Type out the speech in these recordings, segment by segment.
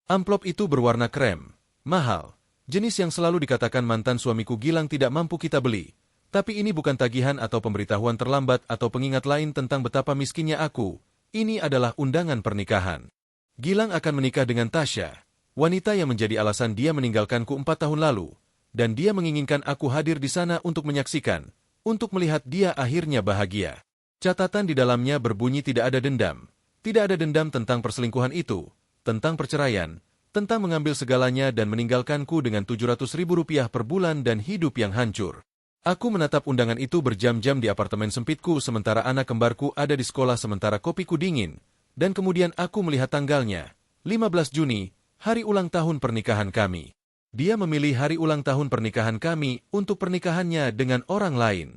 Amplop itu berwarna krem, mahal, jenis yang selalu dikatakan mantan suamiku Gilang tidak mampu kita beli. Tapi ini bukan tagihan atau pemberitahuan terlambat atau pengingat lain tentang betapa miskinnya aku. Ini adalah undangan pernikahan. Gilang akan menikah dengan Tasya, wanita yang menjadi alasan dia meninggalkanku 4 tahun lalu. Dan dia menginginkan aku hadir di sana untuk menyaksikan, untuk melihat dia akhirnya bahagia. Catatan di dalamnya berbunyi tidak ada dendam. Tidak ada dendam tentang perselingkuhan itu, tentang perceraian, tentang mengambil segalanya dan meninggalkanku dengan Rp700.000 per bulan dan hidup yang hancur. Aku menatap undangan itu berjam-jam di apartemen sempitku sementara anak kembarku ada di sekolah sementara kopiku dingin. Dan kemudian aku melihat tanggalnya, 15 Juni, hari ulang tahun pernikahan kami. Dia memilih hari ulang tahun pernikahan kami untuk pernikahannya dengan orang lain.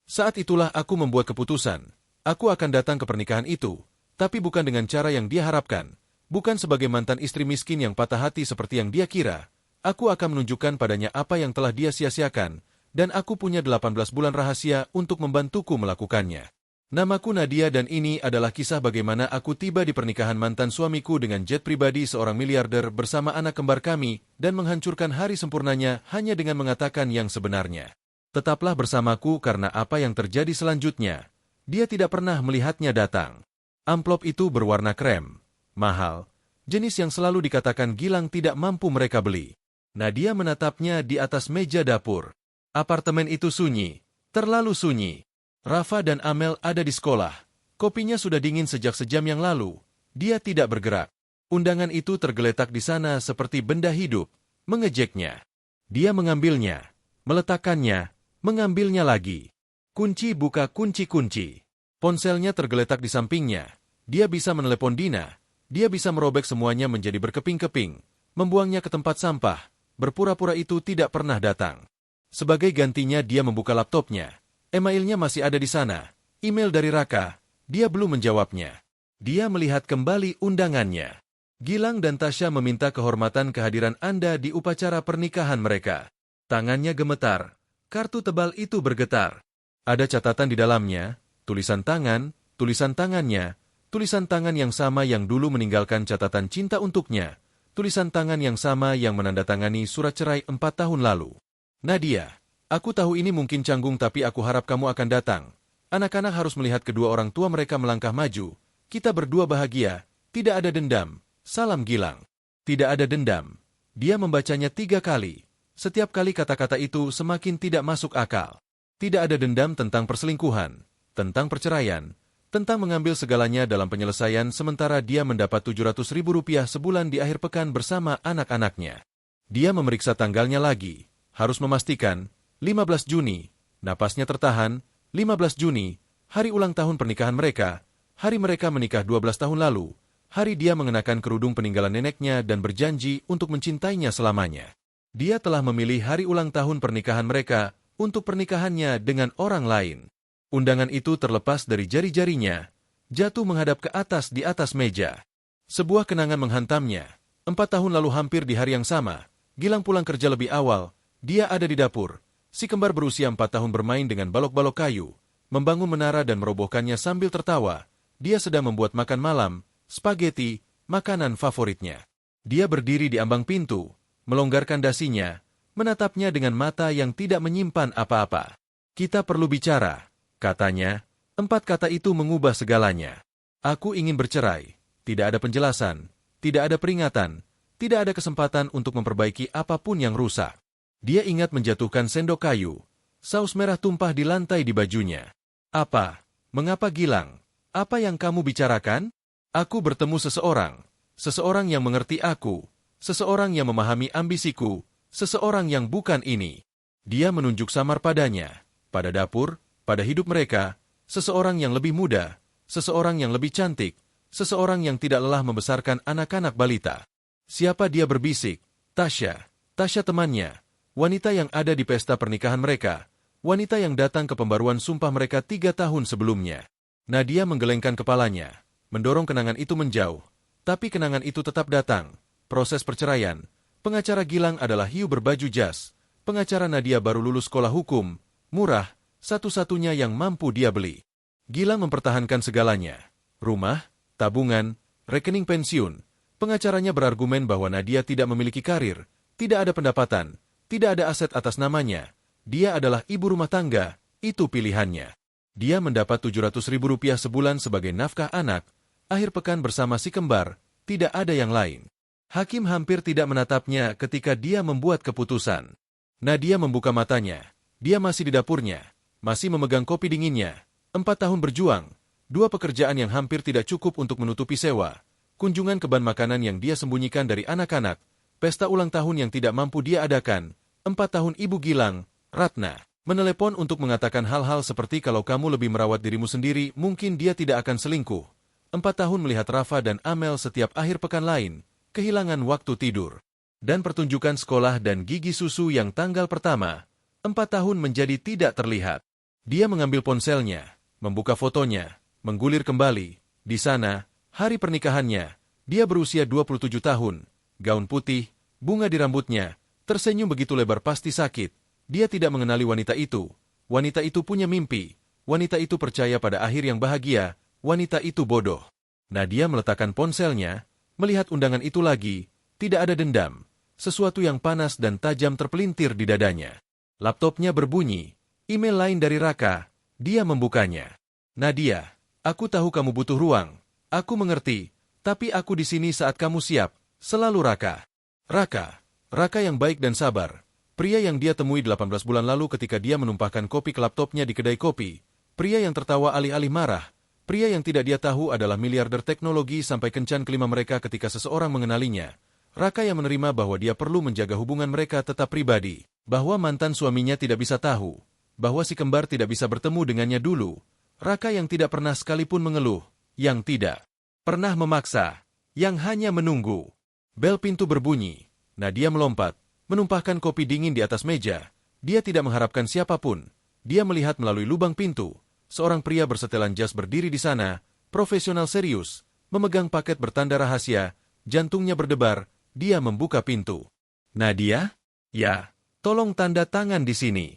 Saat itulah aku membuat keputusan. Aku akan datang ke pernikahan itu, tapi bukan dengan cara yang dia harapkan. Bukan sebagai mantan istri miskin yang patah hati seperti yang dia kira. Aku akan menunjukkan padanya apa yang telah dia sia-siakan, dan aku punya 18 bulan rahasia untuk membantuku melakukannya. Namaku Nadia dan ini adalah kisah bagaimana aku tiba di pernikahan mantan suamiku dengan jet pribadi seorang miliarder bersama anak kembar kami dan menghancurkan hari sempurnanya hanya dengan mengatakan yang sebenarnya. Tetaplah bersamaku karena apa yang terjadi selanjutnya. Dia tidak pernah melihatnya datang. Amplop itu berwarna krem, mahal, jenis yang selalu dikatakan Gilang tidak mampu mereka beli. Nadia menatapnya di atas meja dapur. Apartemen itu sunyi, terlalu sunyi. Rafa dan Amel ada di sekolah. Kopinya sudah dingin sejak sejam yang lalu. Dia tidak bergerak. Undangan itu tergeletak di sana seperti benda hidup, mengejeknya. Dia mengambilnya, meletakkannya, mengambilnya lagi. Kunci buka kunci-kunci. Ponselnya tergeletak di sampingnya. Dia bisa menelepon Dina. Dia bisa merobek semuanya menjadi berkeping-keping, membuangnya ke tempat sampah, berpura-pura itu tidak pernah datang. Sebagai gantinya dia membuka laptopnya. Emailnya masih ada di sana. Email dari Raka. Dia belum menjawabnya. Dia melihat kembali undangannya. Gilang dan Tasya meminta kehormatan kehadiran Anda di upacara pernikahan mereka. Tangannya gemetar. Kartu tebal itu bergetar. Ada catatan di dalamnya, tulisan tangannya, tulisan tangan yang sama yang dulu meninggalkan catatan cinta untuknya, tulisan tangan yang sama yang menandatangani surat cerai 4 tahun lalu. Nadia, aku tahu ini mungkin canggung tapi aku harap kamu akan datang. Anak-anak harus melihat kedua orang tua mereka melangkah maju. Kita berdua bahagia. Tidak ada dendam. Salam Gilang. Tidak ada dendam. Dia membacanya 3 kali. Setiap kali kata-kata itu semakin tidak masuk akal. Tidak ada dendam tentang perselingkuhan, tentang perceraian, tentang mengambil segalanya dalam penyelesaian sementara dia mendapat Rp700.000 sebulan di akhir pekan bersama anak-anaknya. Dia memeriksa tanggalnya lagi. Harus memastikan, 15 Juni, napasnya tertahan, 15 Juni, hari ulang tahun pernikahan mereka, hari mereka menikah 12 tahun lalu, hari dia mengenakan kerudung peninggalan neneknya dan berjanji untuk mencintainya selamanya. Dia telah memilih hari ulang tahun pernikahan mereka untuk pernikahannya dengan orang lain. Undangan itu terlepas dari jari-jarinya, jatuh menghadap ke atas di atas meja. Sebuah kenangan menghantamnya. 4 tahun lalu hampir di hari yang sama, Gilang pulang kerja lebih awal. Dia ada di dapur. Si kembar berusia 4 tahun bermain dengan balok-balok kayu, membangun menara dan merobohkannya sambil tertawa. Dia sedang membuat makan malam, spaghetti, makanan favoritnya. Dia berdiri di ambang pintu, melonggarkan dasinya, menatapnya dengan mata yang tidak menyimpan apa-apa. Kita perlu bicara, katanya. 4 kata itu mengubah segalanya. Aku ingin bercerai. Tidak ada penjelasan, tidak ada peringatan, tidak ada kesempatan untuk memperbaiki apapun yang rusak. Dia ingat menjatuhkan sendok kayu. Saus merah tumpah di lantai di bajunya. Apa? Mengapa Gilang? Apa yang kamu bicarakan? Aku bertemu seseorang. Seseorang yang mengerti aku. Seseorang yang memahami ambisiku. Seseorang yang bukan ini. Dia menunjuk samar padanya. Pada dapur, pada hidup mereka. Seseorang yang lebih muda. Seseorang yang lebih cantik. Seseorang yang tidak lelah membesarkan anak-anak balita. Siapa dia berbisik? Tasya. Tasya temannya. Wanita yang ada di pesta pernikahan mereka, wanita yang datang ke pembaruan sumpah mereka 3 tahun sebelumnya. Nadia menggelengkan kepalanya, mendorong kenangan itu menjauh. Tapi kenangan itu tetap datang. Proses perceraian. Pengacara Gilang adalah hiu berbaju jas. Pengacara Nadia baru lulus sekolah hukum, murah, satu-satunya yang mampu dia beli. Gilang mempertahankan segalanya. Rumah, tabungan, rekening pensiun, Pengacaranya berargumen bahwa Nadia tidak memiliki karir, tidak ada pendapatan, tidak ada aset atas namanya. Dia adalah ibu rumah tangga, itu pilihannya. Dia mendapat Rp700.000 sebulan sebagai nafkah anak, akhir pekan bersama si kembar, tidak ada yang lain. Hakim hampir tidak menatapnya ketika dia membuat keputusan. Nadia membuka matanya. Dia masih di dapurnya, masih memegang kopi dinginnya. 4 tahun berjuang, 2 pekerjaan yang hampir tidak cukup untuk menutupi sewa, kunjungan ke ban makanan yang dia sembunyikan dari anak-anak, pesta ulang tahun yang tidak mampu dia adakan, 4 tahun Ibu Gilang, Ratna, menelepon untuk mengatakan hal-hal seperti kalau kamu lebih merawat dirimu sendiri, mungkin dia tidak akan selingkuh. 4 tahun melihat Rafa dan Amel setiap akhir pekan lain, kehilangan waktu tidur. Dan pertunjukan sekolah dan gigi susu yang tanggal pertama, 4 tahun menjadi tidak terlihat. Dia mengambil ponselnya, membuka fotonya, menggulir kembali. Di sana, hari pernikahannya, dia berusia 27 tahun, gaun putih, bunga di rambutnya, tersenyum begitu lebar pasti sakit. Dia tidak mengenali wanita itu. Wanita itu punya mimpi. Wanita itu percaya pada akhir yang bahagia. Wanita itu bodoh. Nadia meletakkan ponselnya, melihat undangan itu lagi, tidak ada dendam. Sesuatu yang panas dan tajam terpelintir di dadanya. Laptopnya berbunyi, email lain dari Raka. Dia membukanya. Nadia, aku tahu kamu butuh ruang. Aku mengerti, tapi aku di sini saat kamu siap. Selalu Raka. Raka yang baik dan sabar. Pria yang dia temui 18 bulan lalu ketika dia menumpahkan kopi ke laptopnya di kedai kopi. Pria yang tertawa alih-alih marah. Pria yang tidak dia tahu adalah miliarder teknologi sampai kencan kelima mereka ketika seseorang mengenalinya. Raka yang menerima bahwa dia perlu menjaga hubungan mereka tetap pribadi. Bahwa mantan suaminya tidak bisa tahu. Bahwa si kembar tidak bisa bertemu dengannya dulu. Raka yang tidak pernah sekalipun mengeluh. Yang tidak pernah memaksa. Yang hanya menunggu. Bel pintu berbunyi. Nadia melompat. Menumpahkan kopi dingin di atas meja. Dia tidak mengharapkan siapapun. Dia melihat melalui lubang pintu. Seorang pria bersetelan jas berdiri di sana, profesional serius, memegang paket bertanda rahasia, jantungnya berdebar, dia membuka pintu. Nadia? Ya, tolong tanda tangan di sini.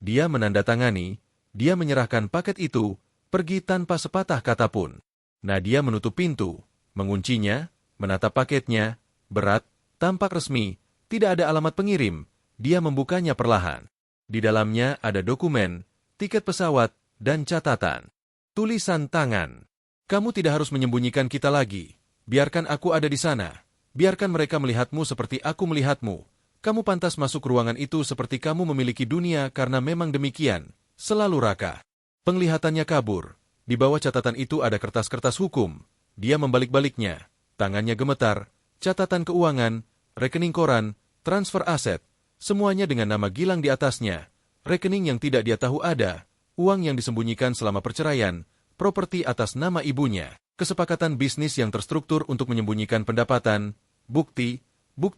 Dia menandatangani, dia menyerahkan paket itu, pergi tanpa sepatah kata pun. Nadia menutup pintu, menguncinya, menatap paketnya, berat, tampak resmi, tidak ada alamat pengirim, dia membukanya perlahan. Di dalamnya ada dokumen, tiket pesawat, dan catatan. Tulisan tangan. Kamu tidak harus menyembunyikan kita lagi. Biarkan aku ada di sana. Biarkan mereka melihatmu seperti aku melihatmu. Kamu pantas masuk ruangan itu seperti kamu memiliki dunia karena memang demikian. Selalu Raka. Penglihatannya kabur. Di bawah catatan itu ada kertas-kertas hukum. Dia membalik-baliknya. Tangannya gemetar. Catatan keuangan, rekening koran, transfer aset, semuanya dengan nama Gilang di atasnya, rekening yang tidak dia tahu ada, uang yang disembunyikan selama perceraian, properti atas nama ibunya, kesepakatan bisnis yang terstruktur untuk menyembunyikan pendapatan, bukti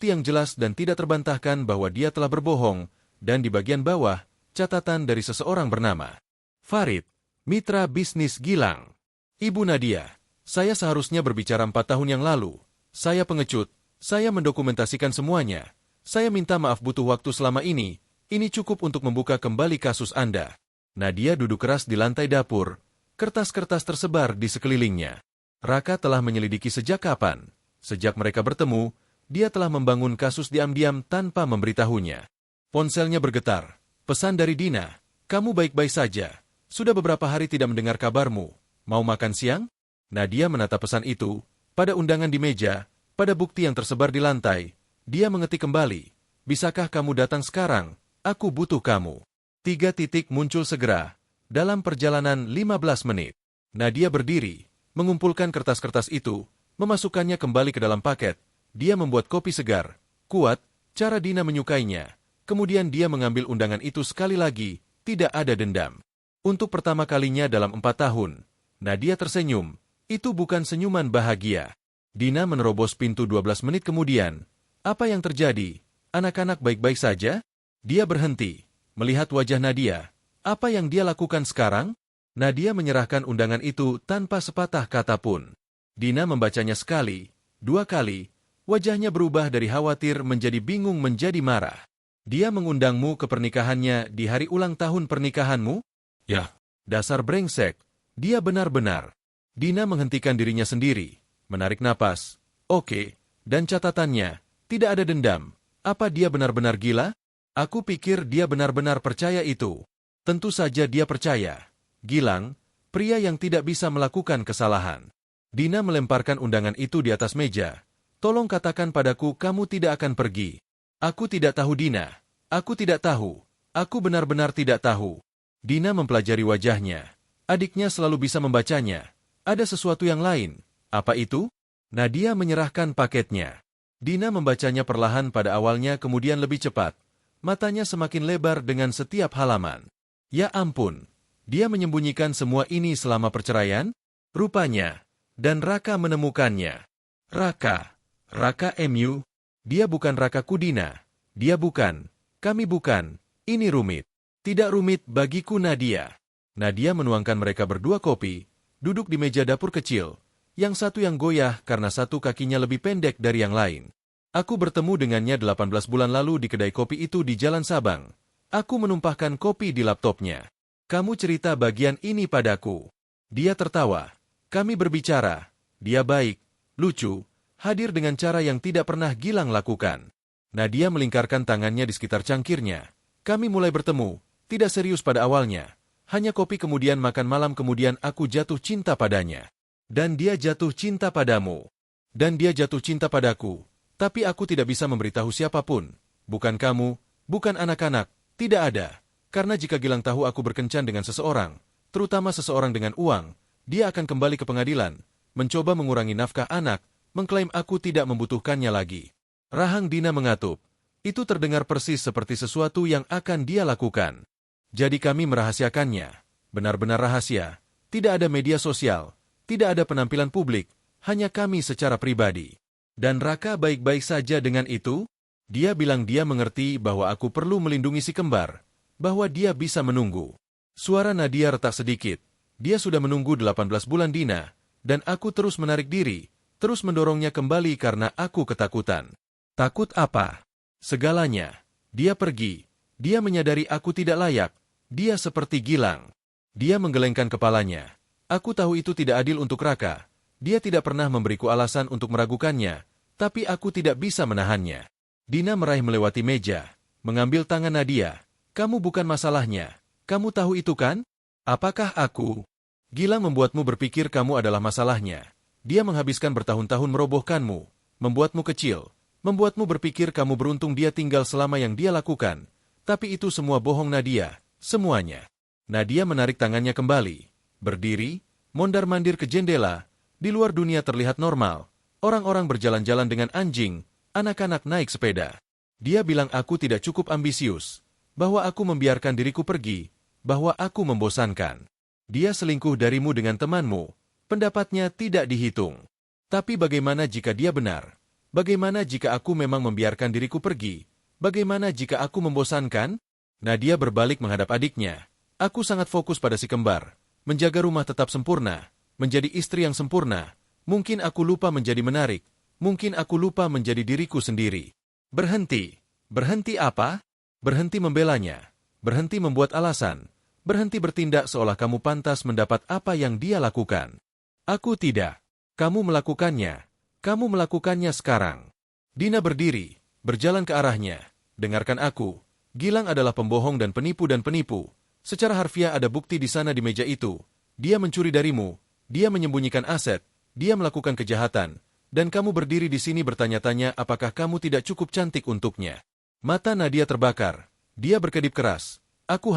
yang jelas dan tidak terbantahkan bahwa dia telah berbohong, dan di bagian bawah, catatan dari seseorang bernama Farid, mitra bisnis Gilang. Ibu Nadia, saya seharusnya berbicara 4 tahun yang lalu. Saya pengecut. Saya mendokumentasikan semuanya. Saya minta maaf butuh waktu selama ini. Ini cukup untuk membuka kembali kasus Anda. Nadia duduk keras di lantai dapur. Kertas-kertas tersebar di sekelilingnya. Raka telah menyelidiki sejak kapan? Sejak mereka bertemu, dia telah membangun kasus diam-diam tanpa memberitahunya. Ponselnya bergetar. Pesan dari Dina. Kamu baik-baik saja. Sudah beberapa hari tidak mendengar kabarmu. Mau makan siang? Nadia menatap pesan itu. Pada undangan di meja, pada bukti yang tersebar di lantai, dia mengetik kembali. Bisakah kamu datang sekarang? Aku butuh kamu. 3 titik muncul segera. Dalam perjalanan 15 menit. Nadia berdiri, mengumpulkan kertas-kertas itu, memasukkannya kembali ke dalam paket. Dia membuat kopi segar. Kuat, cara Dina menyukainya. Kemudian dia mengambil undangan itu sekali lagi, tidak ada dendam. Untuk pertama kalinya dalam 4 tahun, Nadia tersenyum. Itu bukan senyuman bahagia. Dina menerobos pintu 12 menit kemudian. Apa yang terjadi? Anak-anak baik-baik saja? Dia berhenti, melihat wajah Nadia. Apa yang dia lakukan sekarang? Nadia menyerahkan undangan itu tanpa sepatah kata pun. Dina membacanya sekali, 2 kali. Wajahnya berubah dari khawatir menjadi bingung menjadi marah. Dia mengundangmu ke pernikahannya di hari ulang tahun pernikahanmu? Ya. Dasar brengsek. Dia benar-benar. Dina menghentikan dirinya sendiri. Menarik napas. Oke, Dan catatannya, tidak ada dendam. Apa dia benar-benar gila? Aku pikir dia benar-benar percaya itu. Tentu saja dia percaya. Gilang, pria yang tidak bisa melakukan kesalahan. Dina melemparkan undangan itu di atas meja. Tolong katakan padaku kamu tidak akan pergi. Aku tidak tahu Dina. Aku tidak tahu. Aku benar-benar tidak tahu. Dina mempelajari wajahnya. Adiknya selalu bisa membacanya. Ada sesuatu yang lain. Apa itu? Nadia menyerahkan paketnya. Dina membacanya perlahan pada awalnya kemudian lebih cepat. Matanya semakin lebar dengan setiap halaman. Ya ampun, dia menyembunyikan semua ini selama perceraian? Rupanya. Dan Raka menemukannya. Raka MU. Dia bukan Raka Kudina. Dia bukan. Kami bukan. Ini rumit. Tidak rumit bagiku Nadia. Nadia menuangkan mereka berdua kopi, duduk di meja dapur kecil. Yang satu yang goyah karena satu kakinya lebih pendek dari yang lain. Aku bertemu dengannya 18 bulan lalu di kedai kopi itu di Jalan Sabang. Aku menumpahkan kopi di laptopnya. Kamu cerita bagian ini padaku. Dia tertawa. Kami berbicara. Dia baik, lucu, hadir dengan cara yang tidak pernah Gilang lakukan. Nadia melingkarkan tangannya di sekitar cangkirnya. Kami mulai bertemu, tidak serius pada awalnya. Hanya kopi kemudian makan malam kemudian aku jatuh cinta padanya. Dan dia jatuh cinta padamu. Dan dia jatuh cinta padaku. Tapi aku tidak bisa memberitahu siapapun. Bukan kamu, bukan anak-anak, tidak ada. Karena jika Gilang tahu aku berkencan dengan seseorang, terutama seseorang dengan uang, dia akan kembali ke pengadilan, mencoba mengurangi nafkah anak, mengklaim aku tidak membutuhkannya lagi. Rahang Dina mengatup. Itu terdengar persis seperti sesuatu yang akan dia lakukan. Jadi kami merahasiakannya. Benar-benar rahasia. Tidak ada media sosial. Tidak ada penampilan publik. Hanya kami secara pribadi. Dan Raka baik-baik saja dengan itu? Dia bilang dia mengerti bahwa aku perlu melindungi si kembar. Bahwa dia bisa menunggu. Suara Nadia retak sedikit. Dia sudah menunggu 18 bulan Dina. Dan aku terus menarik diri. Terus mendorongnya kembali karena aku ketakutan. Takut apa? Segalanya. Dia pergi. Dia menyadari aku tidak layak. Dia seperti Gilang. Dia menggelengkan kepalanya. Aku tahu itu tidak adil untuk Raka. Dia tidak pernah memberiku alasan untuk meragukannya. Tapi aku tidak bisa menahannya. Dina meraih melewati meja. Mengambil tangan Nadia. Kamu bukan masalahnya. Kamu tahu itu kan? Apakah aku? Gilang membuatmu berpikir kamu adalah masalahnya. Dia menghabiskan bertahun-tahun merobohkanmu. Membuatmu kecil. Membuatmu berpikir kamu beruntung dia tinggal selama yang dia lakukan. Tapi itu semua bohong Nadia. Semuanya. Nadia menarik tangannya kembali. Berdiri, mondar-mandir ke jendela. Di luar dunia terlihat normal. Orang-orang berjalan-jalan dengan anjing. Anak-anak naik sepeda. Dia bilang aku tidak cukup ambisius. Bahwa aku membiarkan diriku pergi. Bahwa aku membosankan. Dia selingkuh darimu dengan temanmu. Pendapatnya tidak dihitung. Tapi bagaimana jika dia benar? Bagaimana jika aku memang membiarkan diriku pergi? Bagaimana jika aku membosankan? Nadia berbalik menghadap adiknya. Aku sangat fokus pada si kembar. Menjaga rumah tetap sempurna. Menjadi istri yang sempurna. Mungkin aku lupa menjadi menarik. Mungkin aku lupa menjadi diriku sendiri. Berhenti. Berhenti apa? Berhenti membelanya. Berhenti membuat alasan. Berhenti bertindak seolah kamu pantas mendapat apa yang dia lakukan. Aku tidak. Kamu melakukannya. Kamu melakukannya sekarang. Dina berdiri, berjalan ke arahnya. Dengarkan aku. Gilang adalah pembohong dan penipu. Secara harfiah ada bukti di sana di meja itu. Dia mencuri darimu. Dia menyembunyikan aset. Dia melakukan kejahatan. Dan kamu berdiri di sini bertanya-tanya apakah kamu tidak cukup cantik untuknya. Mata Nadia terbakar. Dia berkedip keras. Aku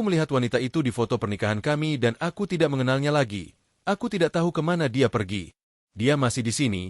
melihat wanita itu di foto pernikahan kami dan aku tidak mengenalnya lagi. Aku tidak tahu kemana dia pergi. Dia masih di sini.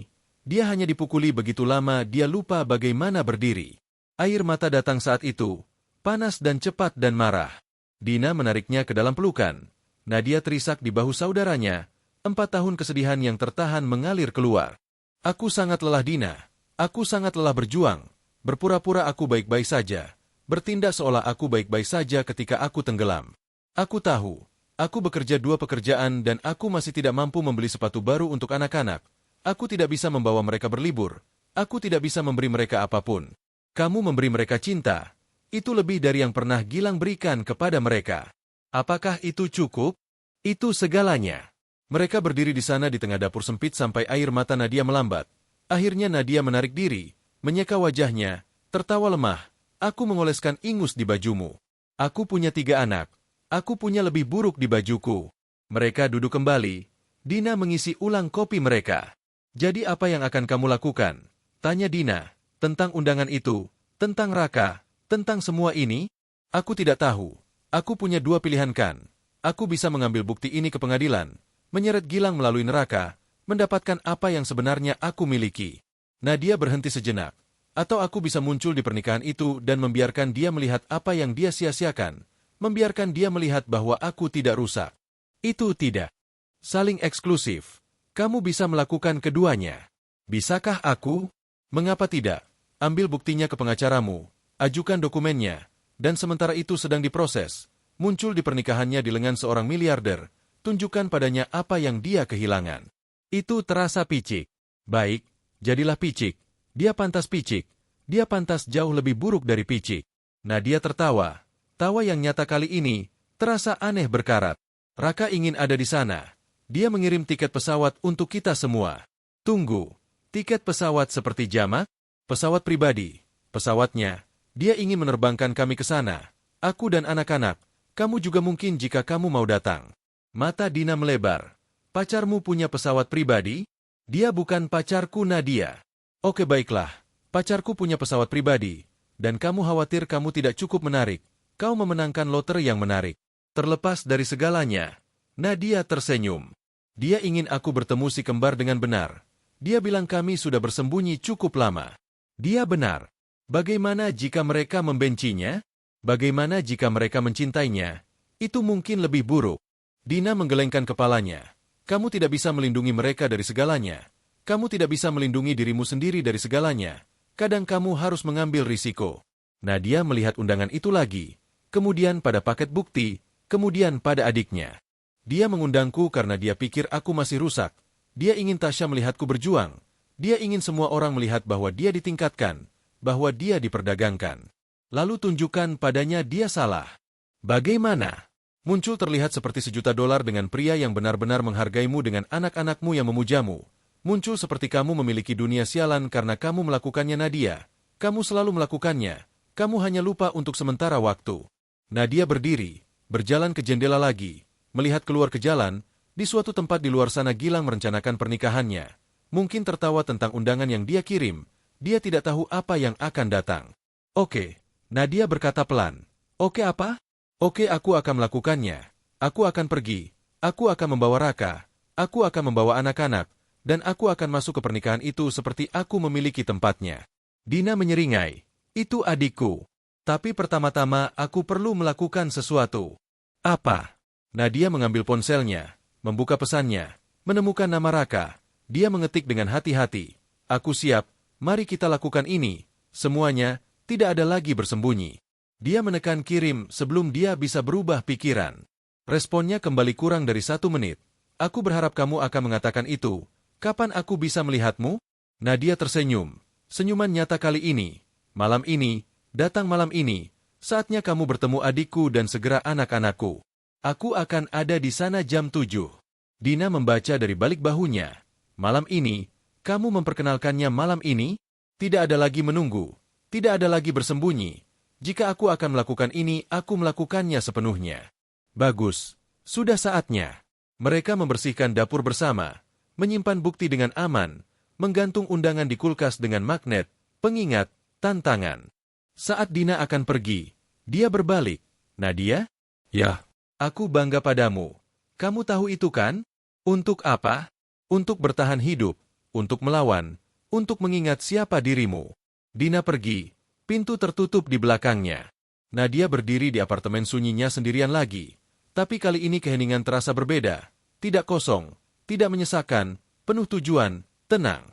Dia hanya dipukuli begitu lama dia lupa bagaimana berdiri. Air mata datang saat itu. Panas dan cepat dan marah. Dina menariknya ke dalam pelukan. Nadia terisak di bahu saudaranya. 4 tahun kesedihan yang tertahan mengalir keluar. Aku sangat lelah Dina. Aku sangat lelah berjuang. Berpura-pura aku baik-baik saja. Bertindak seolah aku baik-baik saja ketika aku tenggelam. Aku tahu. Aku bekerja 2 pekerjaan dan aku masih tidak mampu membeli sepatu baru untuk anak-anak. Aku tidak bisa membawa mereka berlibur. Aku tidak bisa memberi mereka apapun. Kamu memberi mereka cinta. Itu lebih dari yang pernah Gilang berikan kepada mereka. Apakah itu cukup? Itu segalanya. Mereka berdiri di sana di tengah dapur sempit sampai air mata Nadia melambat. Akhirnya Nadia menarik diri, menyeka wajahnya, tertawa lemah. Aku mengoleskan ingus di bajumu. Aku punya 3 anak. Aku punya lebih buruk di bajuku. Mereka duduk kembali. Dina mengisi ulang kopi mereka. Jadi apa yang akan kamu lakukan? Tanya Dina. Tentang undangan itu, tentang Raka, tentang semua ini? Aku tidak tahu. Aku punya 2 pilihan kan. Aku bisa mengambil bukti ini ke pengadilan, menyeret Gilang melalui neraka, mendapatkan apa yang sebenarnya aku miliki. Nadia berhenti sejenak. Atau aku bisa muncul di pernikahan itu dan membiarkan dia melihat apa yang dia sia-siakan, membiarkan dia melihat bahwa aku tidak rusak. Itu tidak saling eksklusif. Kamu bisa melakukan keduanya. Bisakah aku? Mengapa tidak? Ambil buktinya ke pengacaramu, ajukan dokumennya, dan sementara itu sedang diproses, muncul di pernikahannya di lengan seorang miliarder, tunjukkan padanya apa yang dia kehilangan. Itu terasa picik. Baik, jadilah picik. Dia pantas picik. Dia pantas jauh lebih buruk dari picik. Nadia tertawa. Tawa yang nyata kali ini terasa aneh berkarat. Raka ingin ada di sana. Dia mengirim tiket pesawat untuk kita semua. Tunggu. Tiket pesawat seperti jamak? Pesawat pribadi. Pesawatnya. Dia ingin menerbangkan kami ke sana. Aku dan anak-anak. Kamu juga mungkin jika kamu mau datang. Mata Dina melebar. Pacarmu punya pesawat pribadi? Dia bukan pacarku Nadia. Oke baiklah, pacarku punya pesawat pribadi, dan kamu khawatir kamu tidak cukup menarik, kau memenangkan lotre yang menarik. Terlepas dari segalanya, Nadia tersenyum. Dia ingin aku bertemu si kembar dengan benar. Dia bilang kami sudah bersembunyi cukup lama. Dia benar. Bagaimana jika mereka membencinya? Bagaimana jika mereka mencintainya? Itu mungkin lebih buruk. Dina menggelengkan kepalanya. Kamu tidak bisa melindungi mereka dari segalanya. Kamu tidak bisa melindungi dirimu sendiri dari segalanya. Kadang kamu harus mengambil risiko. Nadia melihat undangan itu lagi. Kemudian pada paket bukti, kemudian pada adiknya. Dia mengundangku karena dia pikir aku masih rusak. Dia ingin Tasya melihatku berjuang. Dia ingin semua orang melihat bahwa dia ditingkatkan, bahwa dia diperdagangkan. Lalu tunjukkan padanya dia salah. Bagaimana? Muncul terlihat seperti $1 juta dengan pria yang benar-benar menghargaimu dengan anak-anakmu yang memujamu. Muncul seperti kamu memiliki dunia sialan karena kamu melakukannya Nadia. Kamu selalu melakukannya. Kamu hanya lupa untuk sementara waktu. Nadia berdiri, berjalan ke jendela lagi, melihat keluar ke jalan, di suatu tempat di luar sana Gilang merencanakan pernikahannya. Mungkin tertawa tentang undangan yang dia kirim. Dia tidak tahu apa yang akan datang. Oke, Nadia berkata pelan. Oke apa? Oke, aku akan melakukannya. Aku akan pergi. Aku akan membawa Raka. Aku akan membawa anak-anak. Dan aku akan masuk ke pernikahan itu seperti aku memiliki tempatnya. Dina menyeringai. Itu adikku. Tapi pertama-tama aku perlu melakukan sesuatu. Apa? Nadia mengambil ponselnya, membuka pesannya, menemukan nama Raka. Dia mengetik dengan hati-hati. Aku siap, mari kita lakukan ini. Semuanya, tidak ada lagi bersembunyi. Dia menekan kirim sebelum dia bisa berubah pikiran. Responnya kembali kurang dari 1 menit. Aku berharap kamu akan mengatakan itu. Kapan aku bisa melihatmu? Nadia tersenyum. Senyuman nyata kali ini. Malam ini, datang malam ini. Saatnya kamu bertemu adikku dan segera anak-anakku. Aku akan ada di sana jam 7. Dina membaca dari balik bahunya. Malam ini, kamu memperkenalkannya malam ini? Tidak ada lagi menunggu. Tidak ada lagi bersembunyi. Jika aku akan melakukan ini, aku melakukannya sepenuhnya. Bagus. Sudah saatnya. Mereka membersihkan dapur bersama, menyimpan bukti dengan aman, menggantung undangan di kulkas dengan magnet, pengingat, tantangan. Saat Dina akan pergi, dia berbalik. Nadia? Ya. Aku bangga padamu. Kamu tahu itu kan? Untuk apa? Untuk bertahan hidup, untuk melawan, untuk mengingat siapa dirimu. Dina pergi. Pintu tertutup di belakangnya. Nadia berdiri di apartemen sunyinya sendirian lagi. Tapi kali ini keheningan terasa berbeda. Tidak kosong, tidak menyesakan, penuh tujuan, tenang.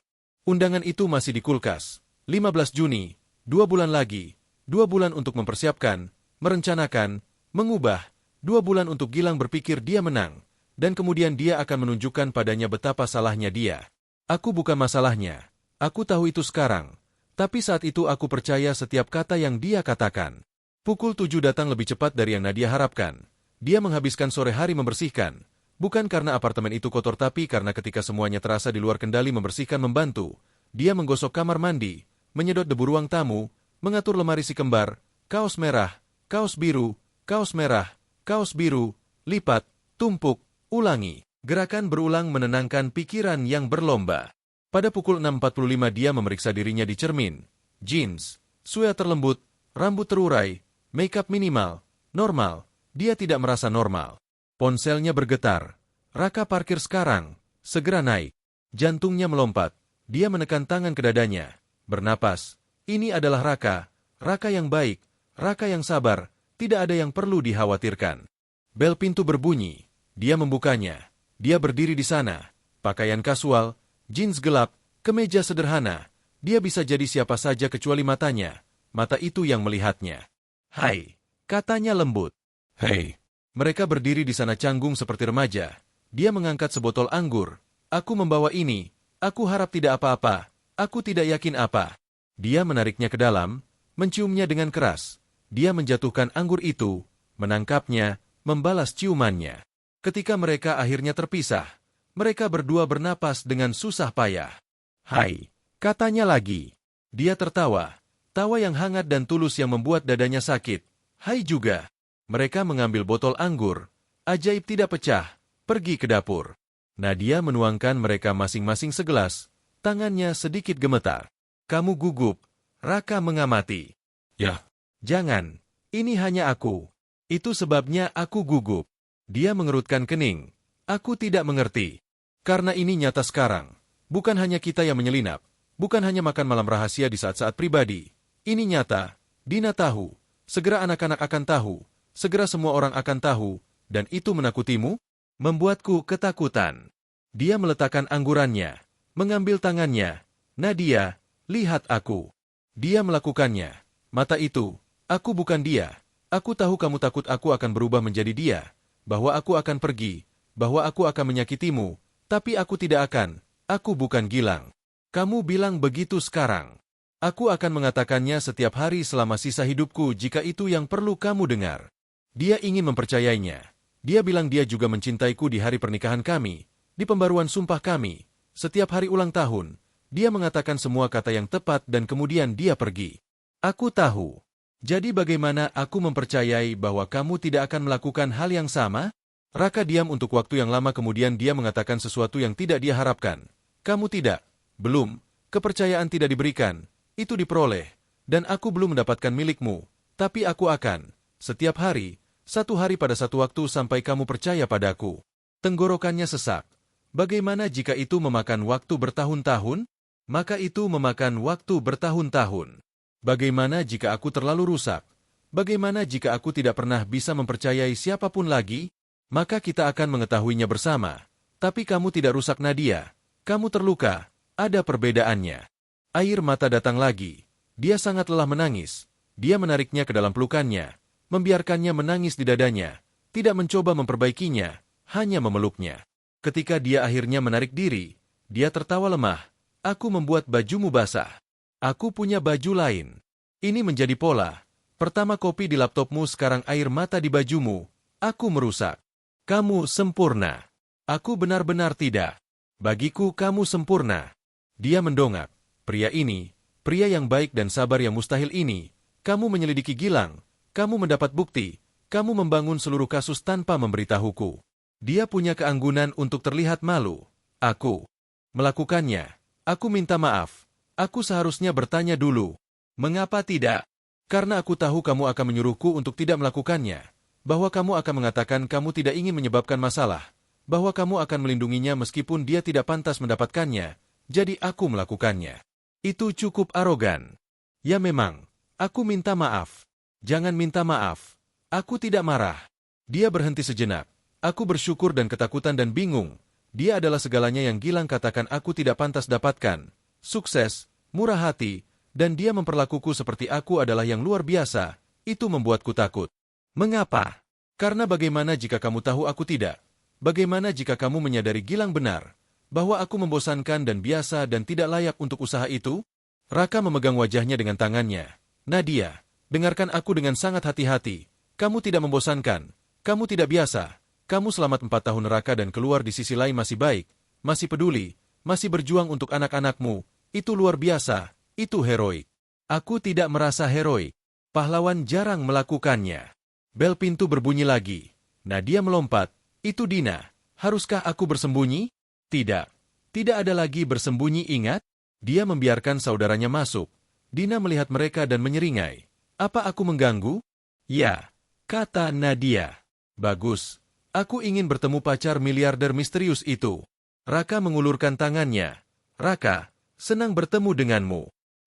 Undangan itu masih di kulkas. 15 Juni, 2 bulan lagi. 2 bulan untuk mempersiapkan, merencanakan, mengubah. 2 bulan untuk Gilang berpikir dia menang. Dan kemudian dia akan menunjukkan padanya betapa salahnya dia. Aku bukan masalahnya. Aku tahu itu sekarang. Tapi saat itu aku percaya setiap kata yang dia katakan. Pukul 7 datang lebih cepat dari yang Nadia harapkan. Dia menghabiskan sore hari membersihkan. Bukan karena apartemen itu kotor tapi karena ketika semuanya terasa di luar kendali membersihkan membantu. Dia menggosok kamar mandi, menyedot debu ruang tamu, mengatur lemari si kembar, kaos merah, kaos biru, kaos merah, kaos biru, lipat, tumpuk, ulangi. Gerakan berulang menenangkan pikiran yang berlomba. Pada pukul 6.45 dia memeriksa dirinya di cermin. Jeans, sweater lembut, rambut terurai, makeup minimal, normal. Dia tidak merasa normal. Ponselnya bergetar. Raka parkir sekarang, segera naik. Jantungnya melompat. Dia menekan tangan ke dadanya. Bernapas. Ini adalah Raka. Raka yang baik. Raka yang sabar. Tidak ada yang perlu dikhawatirkan. Bel pintu berbunyi. Dia membukanya. Dia berdiri di sana. Pakaian kasual, jeans gelap, kemeja sederhana. Dia bisa jadi siapa saja kecuali matanya. Mata itu yang melihatnya. Hai, katanya lembut. Hei. Mereka berdiri di sana canggung seperti remaja. Dia mengangkat sebotol anggur. Aku membawa ini. Aku harap tidak apa-apa. Aku tidak yakin apa. Dia menariknya ke dalam, menciumnya dengan keras. Dia menjatuhkan anggur itu, menangkapnya, membalas ciumannya. Ketika mereka akhirnya terpisah, mereka berdua bernapas dengan susah payah. Hai, katanya lagi. Dia tertawa. Tawa yang hangat dan tulus yang membuat dadanya sakit. Hai juga. Mereka mengambil botol anggur. Ajaib tidak pecah. Pergi ke dapur. Nadia menuangkan mereka masing-masing segelas. Tangannya sedikit gemetar. Kamu gugup. Raka mengamati. Ya. Jangan. Ini hanya aku. Itu sebabnya aku gugup. Dia mengerutkan kening. Aku tidak mengerti. Karena ini nyata sekarang. Bukan hanya kita yang menyelinap. Bukan hanya makan malam rahasia di saat-saat pribadi. Ini nyata. Dina tahu. Segera anak-anak akan tahu. Segera semua orang akan tahu. Dan itu menakutimu? Membuatku ketakutan. Dia meletakkan anggurannya. Mengambil tangannya. Nadia, lihat aku. Dia melakukannya. Mata itu. Aku bukan dia. Aku tahu kamu takut aku akan berubah menjadi dia. Bahwa aku akan pergi. Bahwa aku akan menyakitimu. Tapi aku tidak akan. Aku bukan Gilang. Kamu bilang begitu sekarang. Aku akan mengatakannya setiap hari selama sisa hidupku jika itu yang perlu kamu dengar. Dia ingin mempercayainya. Dia bilang dia juga mencintaiku di hari pernikahan kami, di pembaruan sumpah kami, setiap hari ulang tahun. Dia mengatakan semua kata yang tepat dan kemudian dia pergi. Aku tahu. Jadi bagaimana aku mempercayai bahwa kamu tidak akan melakukan hal yang sama? Raka diam untuk waktu yang lama kemudian dia mengatakan sesuatu yang tidak dia harapkan. Kamu tidak. Belum. Kepercayaan tidak diberikan. Itu diperoleh. Dan aku belum mendapatkan milikmu. Tapi aku akan. Setiap hari. Satu hari pada satu waktu sampai kamu percaya padaku. Tenggorokannya sesak. Bagaimana jika itu memakan waktu bertahun-tahun? Maka itu memakan waktu bertahun-tahun. Bagaimana jika aku terlalu rusak? Bagaimana jika aku tidak pernah bisa mempercayai siapapun lagi? Maka kita akan mengetahuinya bersama. Tapi kamu tidak rusak Nadia. Kamu terluka. Ada perbedaannya. Air mata datang lagi. Dia sangat lelah menangis. Dia menariknya ke dalam pelukannya. Membiarkannya menangis di dadanya, tidak mencoba memperbaikinya, hanya memeluknya. Ketika dia akhirnya menarik diri, dia tertawa lemah. Aku membuat bajumu basah. Aku punya baju lain. Ini menjadi pola. Pertama kopi di laptopmu, sekarang air mata di bajumu. Aku merusak. Kamu sempurna. Aku benar-benar tidak. Bagiku kamu sempurna. Dia mendongak. Pria ini, pria yang baik dan sabar yang mustahil ini, kamu menyelidiki Gilang. Kamu mendapat bukti, kamu membangun seluruh kasus tanpa memberitahuku. Dia punya keanggunan untuk terlihat malu. Aku melakukannya. Aku minta maaf. Aku seharusnya bertanya dulu. Mengapa tidak? Karena aku tahu kamu akan menyuruhku untuk tidak melakukannya. Bahwa kamu akan mengatakan kamu tidak ingin menyebabkan masalah. Bahwa kamu akan melindunginya meskipun dia tidak pantas mendapatkannya. Jadi aku melakukannya. Itu cukup arogan. Ya memang, aku minta maaf. Jangan minta maaf. Aku tidak marah. Dia berhenti sejenak. Aku bersyukur dan ketakutan dan bingung. Dia adalah segalanya yang Gilang katakan aku tidak pantas dapatkan. Sukses, murah hati, dan dia memperlakuku seperti aku adalah yang luar biasa. Itu membuatku takut. Mengapa? Karena bagaimana jika kamu tahu aku tidak? Bagaimana jika kamu menyadari Gilang benar? Bahwa aku membosankan dan biasa dan tidak layak untuk usaha itu? Raka memegang wajahnya dengan tangannya. Nadia. Dengarkan aku dengan sangat hati-hati. Kamu tidak membosankan. Kamu tidak biasa. Kamu selamat 4 tahun neraka dan keluar di sisi lain masih baik. Masih peduli. Masih berjuang untuk anak-anakmu. Itu luar biasa, itu heroik. Aku tidak merasa heroik. Pahlawan jarang melakukannya. Bel pintu berbunyi lagi. Nadia melompat. Itu Dina. Haruskah aku bersembunyi? Tidak. Tidak ada lagi bersembunyi, ingat? Dia membiarkan saudaranya masuk. Dina melihat mereka dan menyeringai. Apa aku mengganggu? Ya, kata Nadia. Bagus. Aku ingin bertemu pacar miliarder misterius itu. Raka mengulurkan tangannya. Raka, senang bertemu denganmu.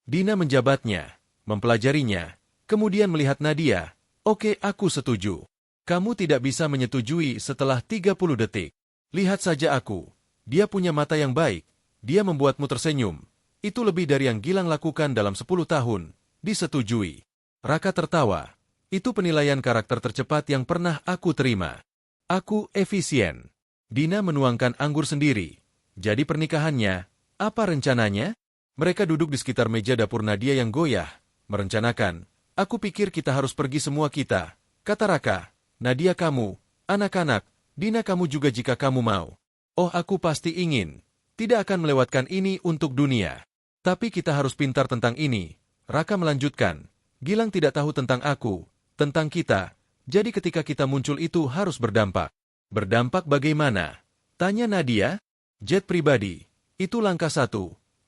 Dina menjabatnya, mempelajarinya, kemudian melihat Nadia. Oke, aku setuju. Kamu tidak bisa menyetujui setelah 30 detik. Lihat saja aku. Dia punya mata yang baik. Dia membuatmu tersenyum. Itu lebih dari yang Gilang lakukan dalam 10 tahun. Disetujui. Raka tertawa. Itu penilaian karakter tercepat yang pernah aku terima. Aku efisien. Dina menuangkan anggur sendiri. Jadi pernikahannya, apa rencananya? Mereka duduk di sekitar meja dapur Nadia yang goyah, merencanakan. Aku pikir kita harus pergi semua kita, kata Raka. Nadia kamu, anak-anak, Dina kamu juga jika kamu mau. Oh aku pasti ingin. Tidak akan melewatkan ini untuk dunia. Tapi kita harus pintar tentang ini. Raka melanjutkan. Gilang tidak tahu tentang aku, tentang kita. Jadi ketika kita muncul itu harus berdampak. Berdampak bagaimana? Tanya Nadia. Jet pribadi. Itu langkah 1.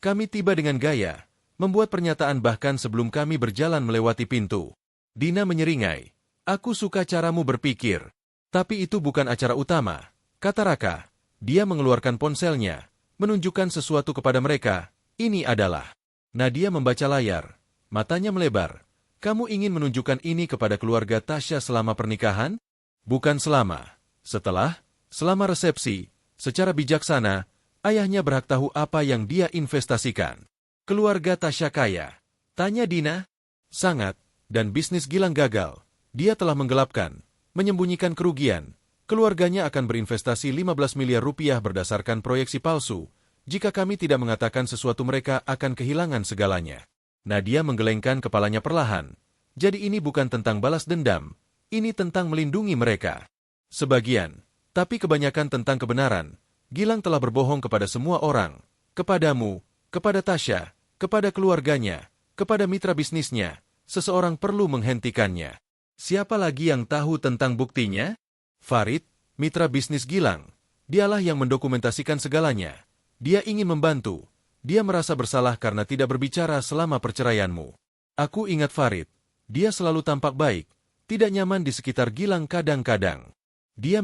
Kami tiba dengan gaya, membuat pernyataan bahkan sebelum kami berjalan melewati pintu. Dina menyeringai. Aku suka caramu berpikir. Tapi itu bukan acara utama, kata Raka. Dia mengeluarkan ponselnya, menunjukkan sesuatu kepada mereka. Ini adalah. Nadia membaca layar. Matanya melebar. Kamu ingin menunjukkan ini kepada keluarga Tasya selama pernikahan? Bukan selama. Selama resepsi, secara bijaksana, ayahnya berhak tahu apa yang dia investasikan. Keluarga Tasya kaya. Tanya Dina. Sangat, dan bisnis Gilang gagal. Dia telah menggelapkan, menyembunyikan kerugian. Keluarganya akan berinvestasi 15 miliar rupiah berdasarkan proyeksi palsu. Jika kami tidak mengatakan sesuatu mereka akan kehilangan segalanya. Nadia menggelengkan kepalanya perlahan. Jadi ini bukan tentang balas dendam. Ini tentang melindungi mereka. Sebagian, tapi kebanyakan tentang kebenaran. Gilang telah berbohong kepada semua orang. Kepadamu, kepada Tasya, kepada keluarganya, kepada mitra bisnisnya. Seseorang perlu menghentikannya. Siapa lagi yang tahu tentang buktinya? Farid, mitra bisnis Gilang. Dialah yang mendokumentasikan segalanya. Dia ingin membantu. Dia merasa bersalah karena tidak berbicara selama perceraianmu. Aku ingat Farid. Dia selalu tampak baik. Tidak nyaman di sekitar Gilang kadang-kadang. Dia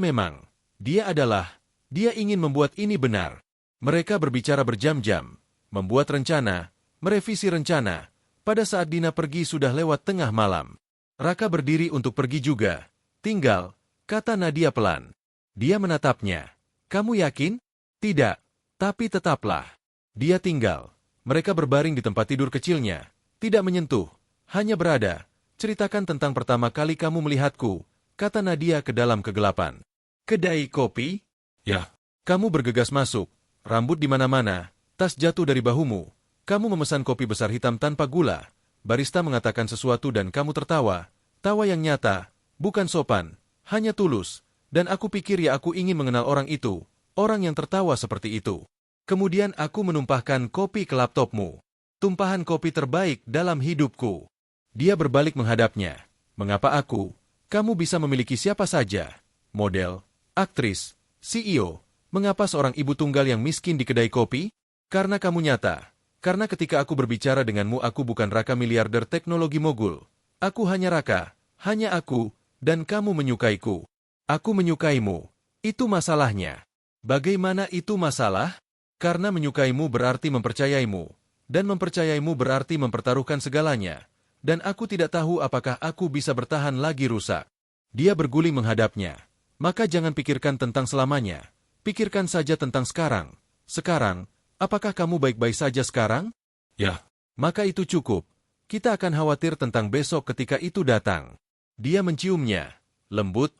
ingin membuat ini benar. Mereka berbicara berjam-jam. Membuat rencana, merevisi rencana. Pada saat Dina pergi sudah lewat tengah malam. Raka berdiri untuk pergi juga. Tinggal, kata Nadia pelan. Dia menatapnya. Kamu yakin? Tidak, tapi tetaplah. Dia tinggal. Mereka berbaring di tempat tidur kecilnya. Tidak menyentuh, hanya berada. Ceritakan tentang pertama kali kamu melihatku, kata Nadia ke dalam kegelapan. Kedai kopi? Ya. Kamu bergegas masuk. Rambut di mana-mana, tas jatuh dari bahumu. Kamu memesan kopi besar hitam tanpa gula. Barista mengatakan sesuatu dan kamu tertawa. Tawa yang nyata, bukan sopan, hanya tulus. Dan aku pikir ya aku ingin mengenal orang itu, orang yang tertawa seperti itu. Kemudian aku menumpahkan kopi ke laptopmu. Tumpahan kopi terbaik dalam hidupku. Dia berbalik menghadapnya. Mengapa aku? Kamu bisa memiliki siapa saja. Model, aktris, CEO. Mengapa seorang ibu tunggal yang miskin di kedai kopi? Karena kamu nyata. Karena ketika aku berbicara denganmu aku bukan Raka miliarder teknologi mogul. Aku hanya Raka, hanya aku, dan kamu menyukaiku. Aku menyukaimu. Itu masalahnya. Bagaimana itu masalah? Karena menyukaimu berarti mempercayaimu. Dan mempercayaimu berarti mempertaruhkan segalanya. Dan aku tidak tahu apakah aku bisa bertahan lagi rusak. Dia berguling menghadapnya. Maka jangan pikirkan tentang selamanya. Pikirkan saja tentang sekarang. Sekarang, apakah kamu baik-baik saja sekarang? Ya. Maka itu cukup. Kita akan khawatir tentang besok ketika itu datang. Dia menciumnya. Lembut,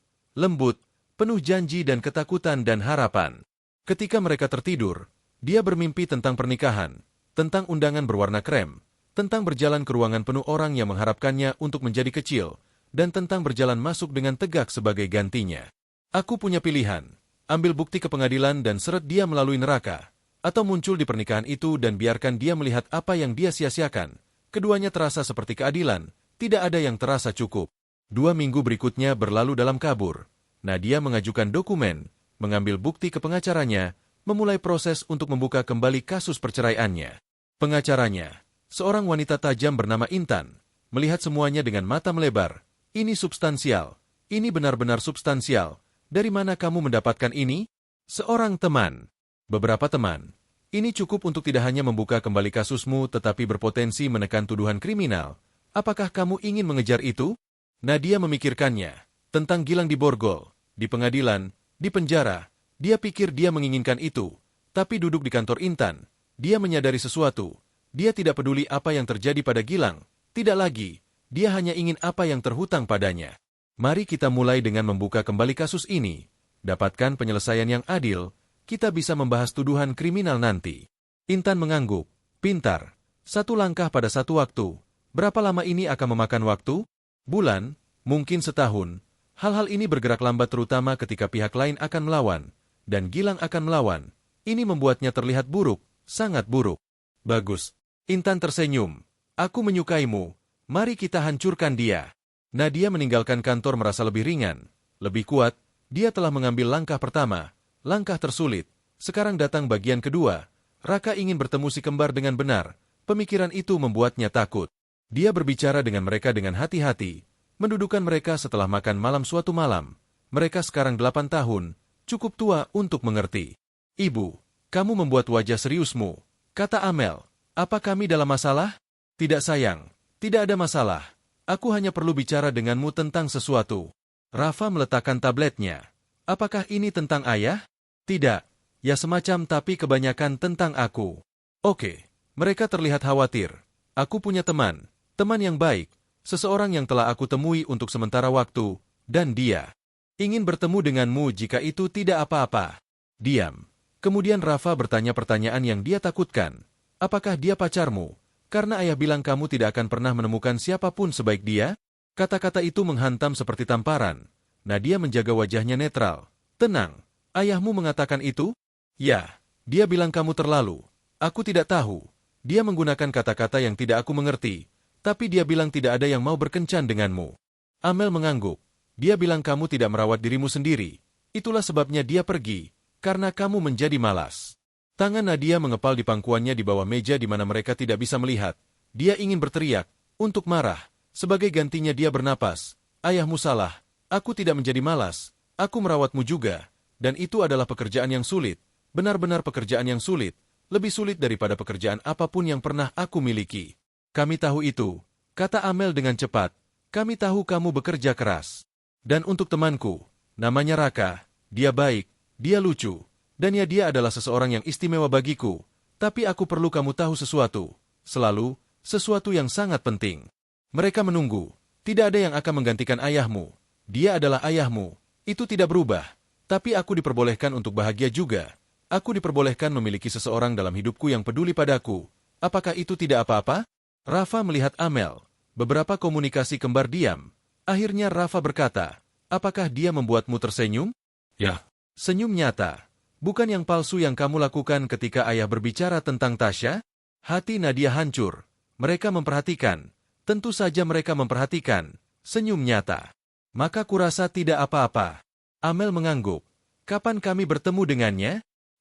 penuh janji dan ketakutan dan harapan. Ketika mereka tertidur, dia bermimpi tentang pernikahan, tentang undangan berwarna krem, tentang berjalan ke ruangan penuh orang yang mengharapkannya untuk menjadi kecil, dan tentang berjalan masuk dengan tegak sebagai gantinya. Aku punya pilihan. Ambil bukti ke pengadilan dan seret dia melalui neraka. atau muncul di pernikahan itu dan biarkan dia melihat apa yang dia sia-siakan. Keduanya terasa seperti keadilan, tidak ada yang terasa cukup. 2 minggu berikutnya berlalu dalam kabur. Nadia mengajukan dokumen, mengambil bukti ke pengacaranya, memulai proses untuk membuka kembali kasus perceraiannya. Pengacaranya, seorang wanita tajam bernama Intan, melihat semuanya dengan mata melebar. Ini substansial, ini benar-benar substansial. Dari mana kamu mendapatkan ini? Seorang teman. Beberapa teman. Ini cukup untuk tidak hanya membuka kembali kasusmu tetapi berpotensi menekan tuduhan kriminal. Apakah kamu ingin mengejar itu? Nadia memikirkannya. Tentang Gilang di Borgol, di pengadilan, di penjara. Dia pikir dia menginginkan itu. Tapi duduk di kantor Intan, dia menyadari sesuatu. Dia tidak peduli apa yang terjadi pada Gilang. Tidak lagi. Dia hanya ingin apa yang terhutang padanya. Mari kita mulai dengan membuka kembali kasus ini. Dapatkan penyelesaian yang adil, kita bisa membahas tuduhan kriminal nanti. Intan mengangguk. Pintar. 1 langkah pada 1 waktu. Berapa lama ini akan memakan waktu? Bulan, mungkin setahun. Hal-hal ini bergerak lambat terutama ketika pihak lain akan melawan. Dan Gilang akan melawan. Ini membuatnya terlihat buruk, sangat buruk. Bagus. Intan tersenyum. Aku menyukaimu. Mari kita hancurkan dia. Nadia meninggalkan kantor merasa lebih ringan, lebih kuat. Dia telah mengambil langkah pertama, langkah tersulit. Sekarang datang bagian kedua. Raka ingin bertemu si kembar dengan benar. Pemikiran itu membuatnya takut. Dia berbicara dengan mereka dengan hati-hati, mendudukan mereka setelah makan malam suatu malam. Mereka sekarang 8 tahun, cukup tua untuk mengerti. Ibu, kamu membuat wajah seriusmu, kata Amel. Apa kami dalam masalah? Tidak sayang, tidak ada masalah. Aku hanya perlu bicara denganmu tentang sesuatu. Rafa meletakkan tabletnya. Apakah ini tentang ayah? Tidak. Ya semacam tapi kebanyakan tentang aku. Oke. Mereka terlihat khawatir. Aku punya teman. Teman yang baik. Seseorang yang telah aku temui untuk sementara waktu. Dan dia ingin bertemu denganmu jika itu tidak apa-apa. Diam. Kemudian Rafa bertanya pertanyaan yang dia takutkan. Apakah dia pacarmu? Karena ayah bilang kamu tidak akan pernah menemukan siapapun sebaik dia? Kata-kata itu menghantam seperti tamparan. Nadia menjaga wajahnya netral. Tenang, ayahmu mengatakan itu? Ya, dia bilang kamu terlalu. Aku tidak tahu. Dia menggunakan kata-kata yang tidak aku mengerti. Tapi dia bilang tidak ada yang mau berkencan denganmu. Amel mengangguk. Dia bilang kamu tidak merawat dirimu sendiri. Itulah sebabnya dia pergi. Karena kamu menjadi malas. Tangan Nadia mengepal di pangkuannya di bawah meja di mana mereka tidak bisa melihat. Dia ingin berteriak, untuk marah. Sebagai gantinya dia bernapas. Ayahmu salah. Aku tidak menjadi malas. Aku merawatmu juga. Dan itu adalah pekerjaan yang sulit. Benar-benar pekerjaan yang sulit. Lebih sulit daripada pekerjaan apapun yang pernah aku miliki. Kami tahu itu, kata Amel dengan cepat. Kami tahu kamu bekerja keras. Dan untuk temanku, namanya Raka, dia baik, dia lucu. Dan ya dia adalah seseorang yang istimewa bagiku. Tapi aku perlu kamu tahu sesuatu. Selalu, sesuatu yang sangat penting. Mereka menunggu. Tidak ada yang akan menggantikan ayahmu. Dia adalah ayahmu. Itu tidak berubah. Tapi aku diperbolehkan untuk bahagia juga. Aku diperbolehkan memiliki seseorang dalam hidupku yang peduli padaku. Apakah itu tidak apa-apa? Rafa melihat Amel. Beberapa komunikasi kembar diam. Akhirnya Rafa berkata, apakah dia membuatmu tersenyum? Ya. Senyum nyata. Bukan yang palsu yang kamu lakukan ketika ayah berbicara tentang Tasya? Hati Nadia hancur. Mereka memperhatikan. Tentu saja mereka memperhatikan. Senyum nyata. Maka kurasa tidak apa-apa. Amel mengangguk. Kapan kami bertemu dengannya?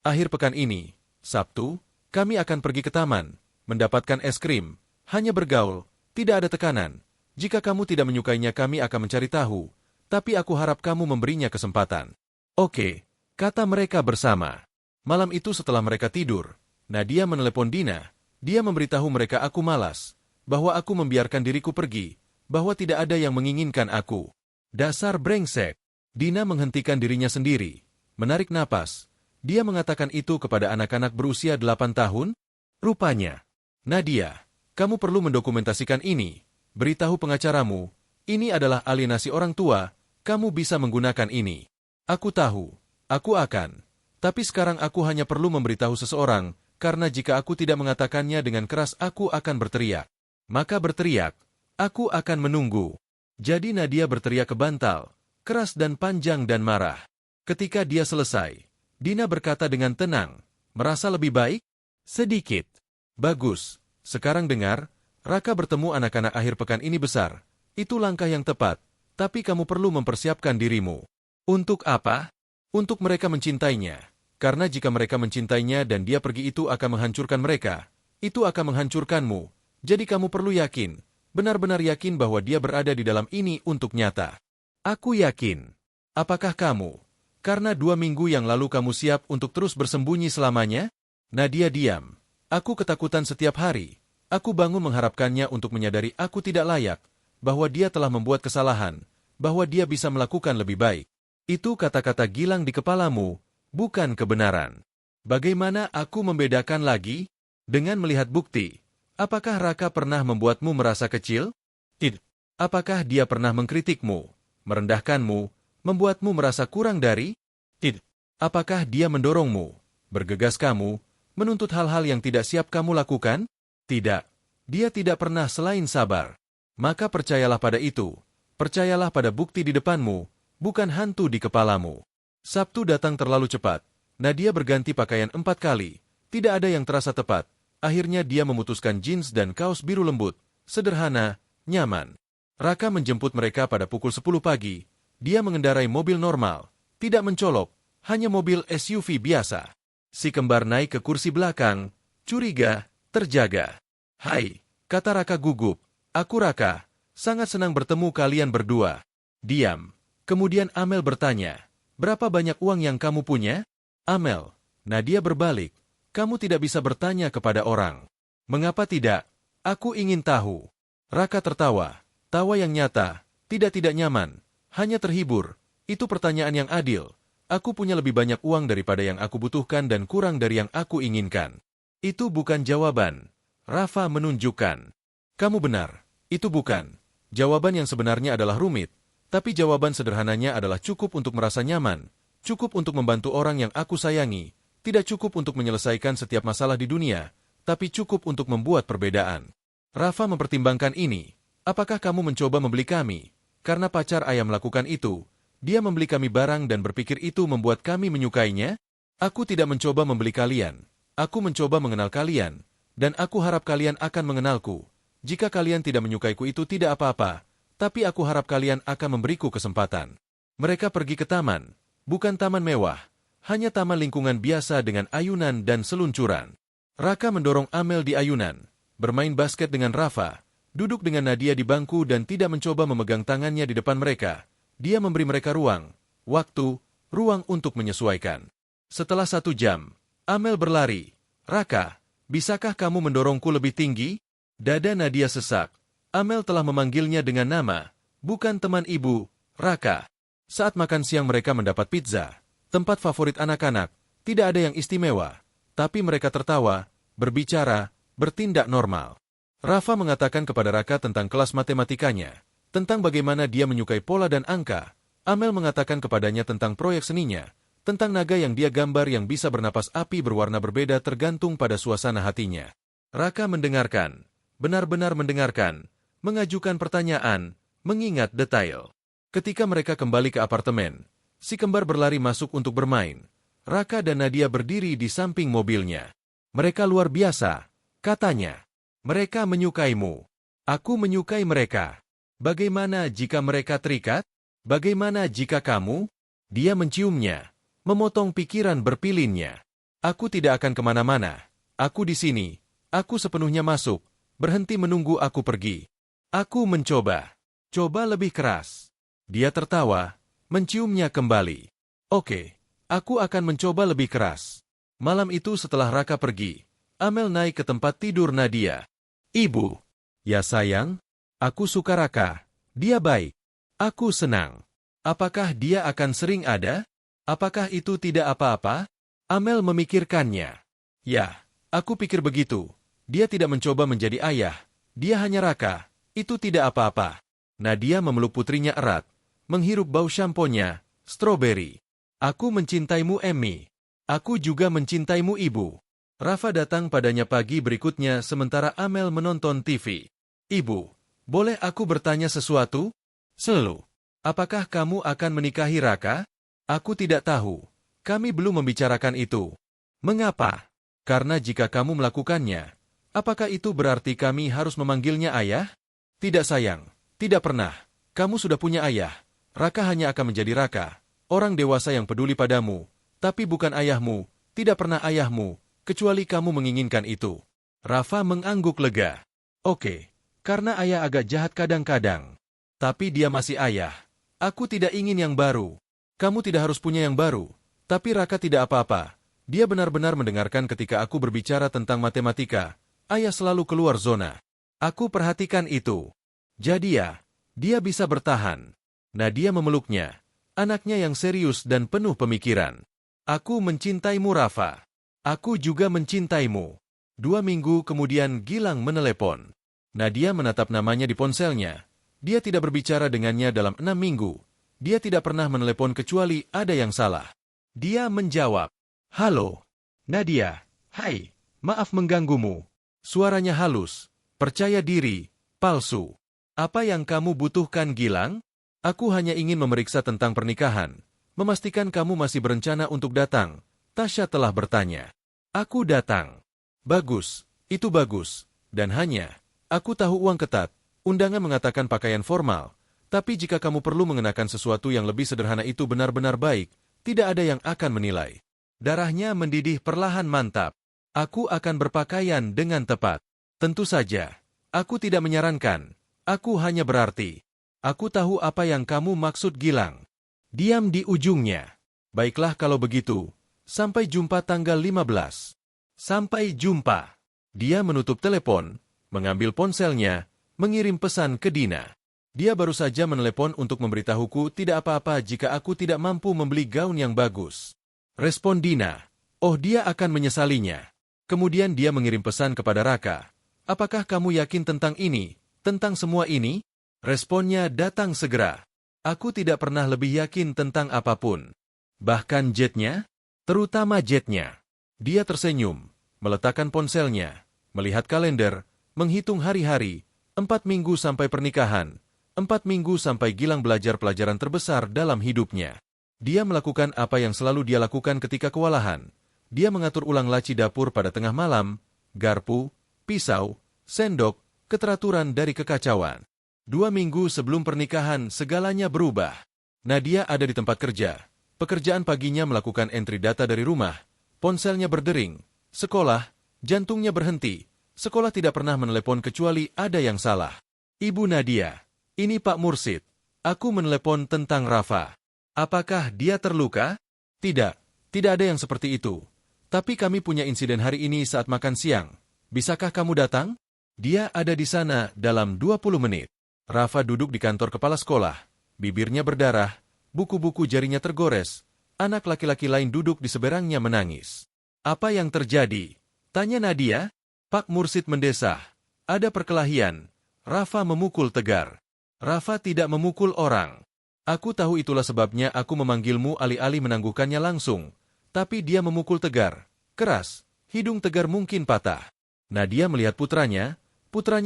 Akhir pekan ini, Sabtu, kami akan pergi ke taman, mendapatkan es krim. Hanya bergaul, tidak ada tekanan. Jika kamu tidak menyukainya kami akan mencari tahu. Tapi aku harap kamu memberinya kesempatan. Oke. Kata mereka bersama. Malam itu setelah mereka tidur, Nadia menelepon Dina. Dia memberitahu mereka aku malas, bahwa aku membiarkan diriku pergi, bahwa tidak ada yang menginginkan aku. Dasar brengsek. Dina menghentikan dirinya sendiri, menarik napas. Dia mengatakan itu kepada anak-anak berusia 8 tahun? Rupanya. Nadia, kamu perlu mendokumentasikan ini. Beritahu pengacaramu, ini adalah alienasi orang tua, kamu bisa menggunakan ini. Aku tahu. Aku akan. Tapi sekarang aku hanya perlu memberitahu seseorang, karena jika aku tidak mengatakannya dengan keras aku akan berteriak. Maka berteriak. Aku akan menunggu. Jadi Nadia berteriak ke bantal, keras dan panjang dan marah. Ketika dia selesai, Dina berkata dengan tenang, Merasa lebih baik? Sedikit. Bagus. Sekarang dengar, Raka bertemu anak-anak akhir pekan ini besar. Itu langkah yang tepat, tapi kamu perlu mempersiapkan dirimu. Untuk apa? Untuk mereka mencintainya. Karena jika mereka mencintainya dan dia pergi itu akan menghancurkan mereka. Itu akan menghancurkanmu. Jadi kamu perlu yakin, benar-benar yakin bahwa dia berada di dalam ini untuk nyata. Aku yakin. Apakah kamu? Karena 2 minggu yang lalu kamu siap untuk terus bersembunyi selamanya? Nadia diam. Aku ketakutan setiap hari. Aku bangun mengharapkannya untuk menyadari aku tidak layak, bahwa dia telah membuat kesalahan, bahwa dia bisa melakukan lebih baik. Itu kata-kata Gilang di kepalamu, bukan kebenaran. Bagaimana aku membedakan lagi? Dengan melihat bukti. Apakah Raka pernah membuatmu merasa kecil? Tidak. Apakah dia pernah mengkritikmu, merendahkanmu, membuatmu merasa kurang dari? Tidak. Apakah dia mendorongmu, bergegas kamu, menuntut hal-hal yang tidak siap kamu lakukan? Tidak. Dia tidak pernah selain sabar. Maka percayalah pada itu. Percayalah pada bukti di depanmu, bukan hantu di kepalamu. Sabtu datang terlalu cepat. Nadia berganti pakaian 4 kali. Tidak ada yang terasa tepat. Akhirnya dia memutuskan jeans dan kaos biru lembut. Sederhana, nyaman. Raka menjemput mereka pada pukul 10 pagi. Dia mengendarai mobil normal. Tidak mencolok, hanya mobil SUV biasa. Si kembar naik ke kursi belakang. Curiga, terjaga. Hai, kata Raka gugup. Aku Raka, sangat senang bertemu kalian berdua. Diam. Kemudian Amel bertanya, berapa banyak uang yang kamu punya? Amel, Nadia berbalik. Kamu tidak bisa bertanya kepada orang. Mengapa tidak? Aku ingin tahu. Raka tertawa. Tawa yang nyata, tidak nyaman. Hanya terhibur. Itu pertanyaan yang adil. Aku punya lebih banyak uang daripada yang aku butuhkan dan kurang dari yang aku inginkan. Itu bukan jawaban. Rafa menunjukkan. Kamu benar. Itu bukan. Jawaban yang sebenarnya adalah rumit. Tapi jawaban sederhananya adalah cukup untuk merasa nyaman. Cukup untuk membantu orang yang aku sayangi. Tidak cukup untuk menyelesaikan setiap masalah di dunia. Tapi cukup untuk membuat perbedaan. Rafa mempertimbangkan ini. Apakah kamu mencoba membeli kami? Karena pacar ayah melakukan itu. Dia membeli kami barang dan berpikir itu membuat kami menyukainya? Aku tidak mencoba membeli kalian. Aku mencoba mengenal kalian. Dan aku harap kalian akan mengenalku. Jika kalian tidak menyukaiku itu tidak apa-apa. Tapi aku harap kalian akan memberiku kesempatan. Mereka pergi ke taman. Bukan taman mewah. Hanya taman lingkungan biasa dengan ayunan dan seluncuran. Raka mendorong Amel di ayunan. Bermain basket dengan Rafa. Duduk dengan Nadia di bangku dan tidak mencoba memegang tangannya di depan mereka. Dia memberi mereka ruang, waktu, ruang untuk menyesuaikan. Setelah 1 jam, Amel berlari. Raka, bisakah kamu mendorongku lebih tinggi? Dada Nadia sesak. Amel telah memanggilnya dengan nama, bukan teman ibu, Raka. Saat makan siang mereka mendapat pizza, tempat favorit anak-anak, tidak ada yang istimewa. Tapi mereka tertawa, berbicara, bertindak normal. Rafa mengatakan kepada Raka tentang kelas matematikanya. Tentang bagaimana dia menyukai pola dan angka. Amel mengatakan kepadanya tentang proyek seninya, tentang naga yang dia gambar yang bisa bernapas api berwarna berbeda tergantung pada suasana hatinya. Raka mendengarkan, benar-benar mendengarkan, mengajukan pertanyaan, mengingat detail. Ketika mereka kembali ke apartemen, si kembar berlari masuk untuk bermain. Raka dan Nadia berdiri di samping mobilnya. Mereka luar biasa, katanya. Mereka menyukaimu. Aku menyukai mereka. Bagaimana jika mereka terikat? Bagaimana jika kamu? Dia menciumnya, memotong pikiran berpilinnya. Aku tidak akan kemana-mana. Aku di sini. Aku sepenuhnya masuk. Berhenti menunggu aku pergi. Aku mencoba. Coba lebih keras. Dia tertawa, menciumnya kembali. Oke, aku akan mencoba lebih keras. Malam itu setelah Raka pergi, Amel naik ke tempat tidur Nadia. Ibu. Ya sayang. Aku suka Raka. Dia baik. Aku senang. Apakah dia akan sering ada? Apakah itu tidak apa-apa? Amel memikirkannya. Ya, aku pikir begitu. Dia tidak mencoba menjadi ayah. Dia hanya Raka. Itu tidak apa-apa. Nadia memeluk putrinya erat. Menghirup bau shamponya, stroberi. Aku mencintaimu, Emmy. Aku juga mencintaimu, ibu. Rafa datang padanya pagi berikutnya sementara Amel menonton TV. Ibu. Boleh aku bertanya sesuatu? Selalu. Apakah kamu akan menikahi Raka? Aku tidak tahu. Kami belum membicarakan itu. Mengapa? Karena jika kamu melakukannya, apakah itu berarti kami harus memanggilnya ayah? Tidak sayang, tidak pernah. Kamu sudah punya ayah. Raka hanya akan menjadi Raka, orang dewasa yang peduli padamu, tapi bukan ayahmu, tidak pernah ayahmu, kecuali kamu menginginkan itu. Rafa mengangguk lega. Oke, karena ayah agak jahat kadang-kadang. Tapi dia masih ayah. Aku tidak ingin yang baru. Kamu tidak harus punya yang baru. Tapi Raka tidak apa-apa. Dia benar-benar mendengarkan ketika aku berbicara tentang matematika. Ayah selalu keluar zona. Aku perhatikan itu. Jadi ya, dia bisa bertahan. Nadia memeluknya. Anaknya yang serius dan penuh pemikiran. Aku mencintaimu, Rafa. Aku juga mencintaimu. 2 minggu kemudian Gilang menelepon. Nadia menatap namanya di ponselnya. Dia tidak berbicara dengannya dalam 6 minggu. Dia tidak pernah menelepon kecuali ada yang salah. Dia menjawab. Halo, Nadia. Hai, maaf mengganggumu. Suaranya halus, percaya diri, palsu. Apa yang kamu butuhkan, Gilang? Aku hanya ingin memeriksa tentang pernikahan. Memastikan kamu masih berencana untuk datang. Tasya telah bertanya. Aku datang. Bagus, itu bagus. Dan hanya, aku tahu uang ketat. Undangan mengatakan pakaian formal. Tapi jika kamu perlu mengenakan sesuatu yang lebih sederhana itu benar-benar baik, tidak ada yang akan menilai. Darahnya mendidih perlahan mantap. Aku akan berpakaian dengan tepat. Tentu saja. Aku tidak menyarankan. Aku hanya berarti. Aku tahu apa yang kamu maksud, Gilang. Diam di ujungnya. Baiklah kalau begitu. Sampai jumpa tanggal 15. Sampai jumpa. Dia menutup telepon, mengambil ponselnya, mengirim pesan ke Dina. Dia baru saja menelepon untuk memberitahuku tidak apa-apa jika aku tidak mampu membeli gaun yang bagus. Respon Dina. Oh, dia akan menyesalinya. Kemudian dia mengirim pesan kepada Raka. Apakah kamu yakin tentang ini? Tentang semua ini? Responnya datang segera. Aku tidak pernah lebih yakin tentang apapun. Bahkan jetnya? Terutama jetnya. Dia tersenyum, meletakkan ponselnya, melihat kalender, menghitung hari-hari, 4 minggu sampai pernikahan. 4 minggu sampai Gilang belajar pelajaran terbesar dalam hidupnya. Dia melakukan apa yang selalu dia lakukan ketika kewalahan. Dia mengatur ulang laci dapur pada tengah malam, garpu, pisau, sendok, keteraturan dari kekacauan. 2 minggu sebelum pernikahan, segalanya berubah. Nadia ada di tempat kerja. Pekerjaan paginya melakukan entry data dari rumah. Ponselnya berdering. Sekolah, jantungnya berhenti. Sekolah tidak pernah menelepon kecuali ada yang salah. Ibu Nadia. Ini Pak Mursid. Aku menelepon tentang Rafa. Apakah dia terluka? Tidak, tidak ada yang seperti itu. Tapi kami punya insiden hari ini saat makan siang. Bisakah kamu datang? Dia ada di sana dalam 20 menit. Rafa duduk di kantor kepala sekolah. Bibirnya berdarah, buku-buku jarinya tergores. Anak laki-laki lain duduk di seberangnya menangis. Apa yang terjadi? Tanya Nadia. Pak Mursid mendesah. Ada perkelahian. Rafa memukul Tegar. Rafa tidak memukul orang. Aku tahu itulah sebabnya aku memanggilmu alih-alih menangguhkannya langsung. Tapi dia memukul Tegar. Keras. Hidung Tegar mungkin patah. Nadia melihat putranya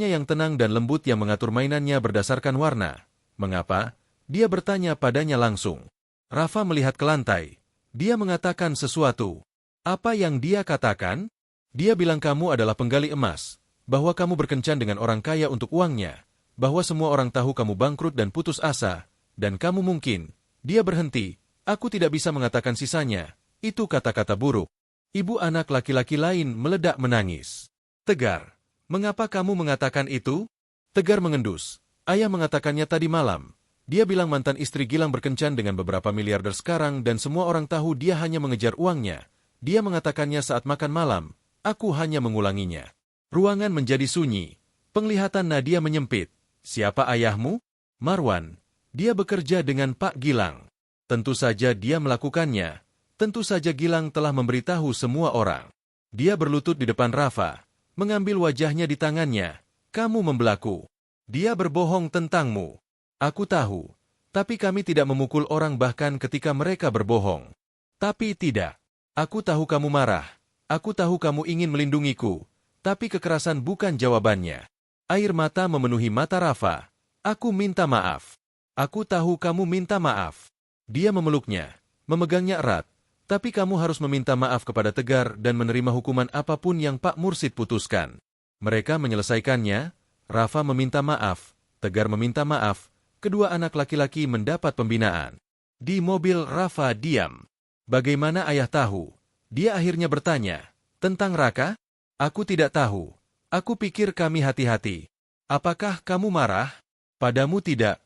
yang tenang dan lembut yang mengatur mainannya berdasarkan warna. Mengapa? Dia bertanya padanya langsung. Rafa melihat ke lantai. Dia mengatakan sesuatu. Apa yang dia katakan? Dia bilang kamu adalah penggali emas. Bahwa kamu berkencan dengan orang kaya untuk uangnya. Bahwa semua orang tahu kamu bangkrut dan putus asa, dan kamu mungkin. Dia berhenti. Aku tidak bisa mengatakan sisanya. Itu kata-kata buruk. Ibu anak laki-laki lain meledak menangis. Tegar, mengapa kamu mengatakan itu? Tegar mengendus. Ayah mengatakannya tadi malam. Dia bilang mantan istri Gilang berkencan dengan beberapa miliarder sekarang dan semua orang tahu dia hanya mengejar uangnya. Dia mengatakannya saat makan malam. Aku hanya mengulanginya. Ruangan menjadi sunyi. Penglihatan Nadia menyempit. Siapa ayahmu? Marwan. Dia bekerja dengan Pak Gilang. Tentu saja dia melakukannya. Tentu saja Gilang telah memberitahu semua orang. Dia berlutut di depan Rafa, mengambil wajahnya di tangannya. Kamu membelaku. Dia berbohong tentangmu. Aku tahu. Tapi kami tidak memukul orang bahkan ketika mereka berbohong. Tapi tidak. Aku tahu kamu marah. Aku tahu kamu ingin melindungiku. Tapi kekerasan bukan jawabannya. Air mata memenuhi mata Rafa. Aku minta maaf. Aku tahu kamu minta maaf. Dia memeluknya, memegangnya erat, Tapi kamu harus meminta maaf kepada Tegar dan menerima hukuman apapun yang Pak Mursid putuskan. Mereka menyelesaikannya, Rafa meminta maaf, Tegar meminta maaf, kedua anak laki-laki mendapat pembinaan. Di mobil Rafa diam. Bagaimana ayah tahu? Dia akhirnya bertanya, tentang Raka? Aku tidak tahu. Aku pikir kami hati-hati. Apakah kamu marah? Padamu tidak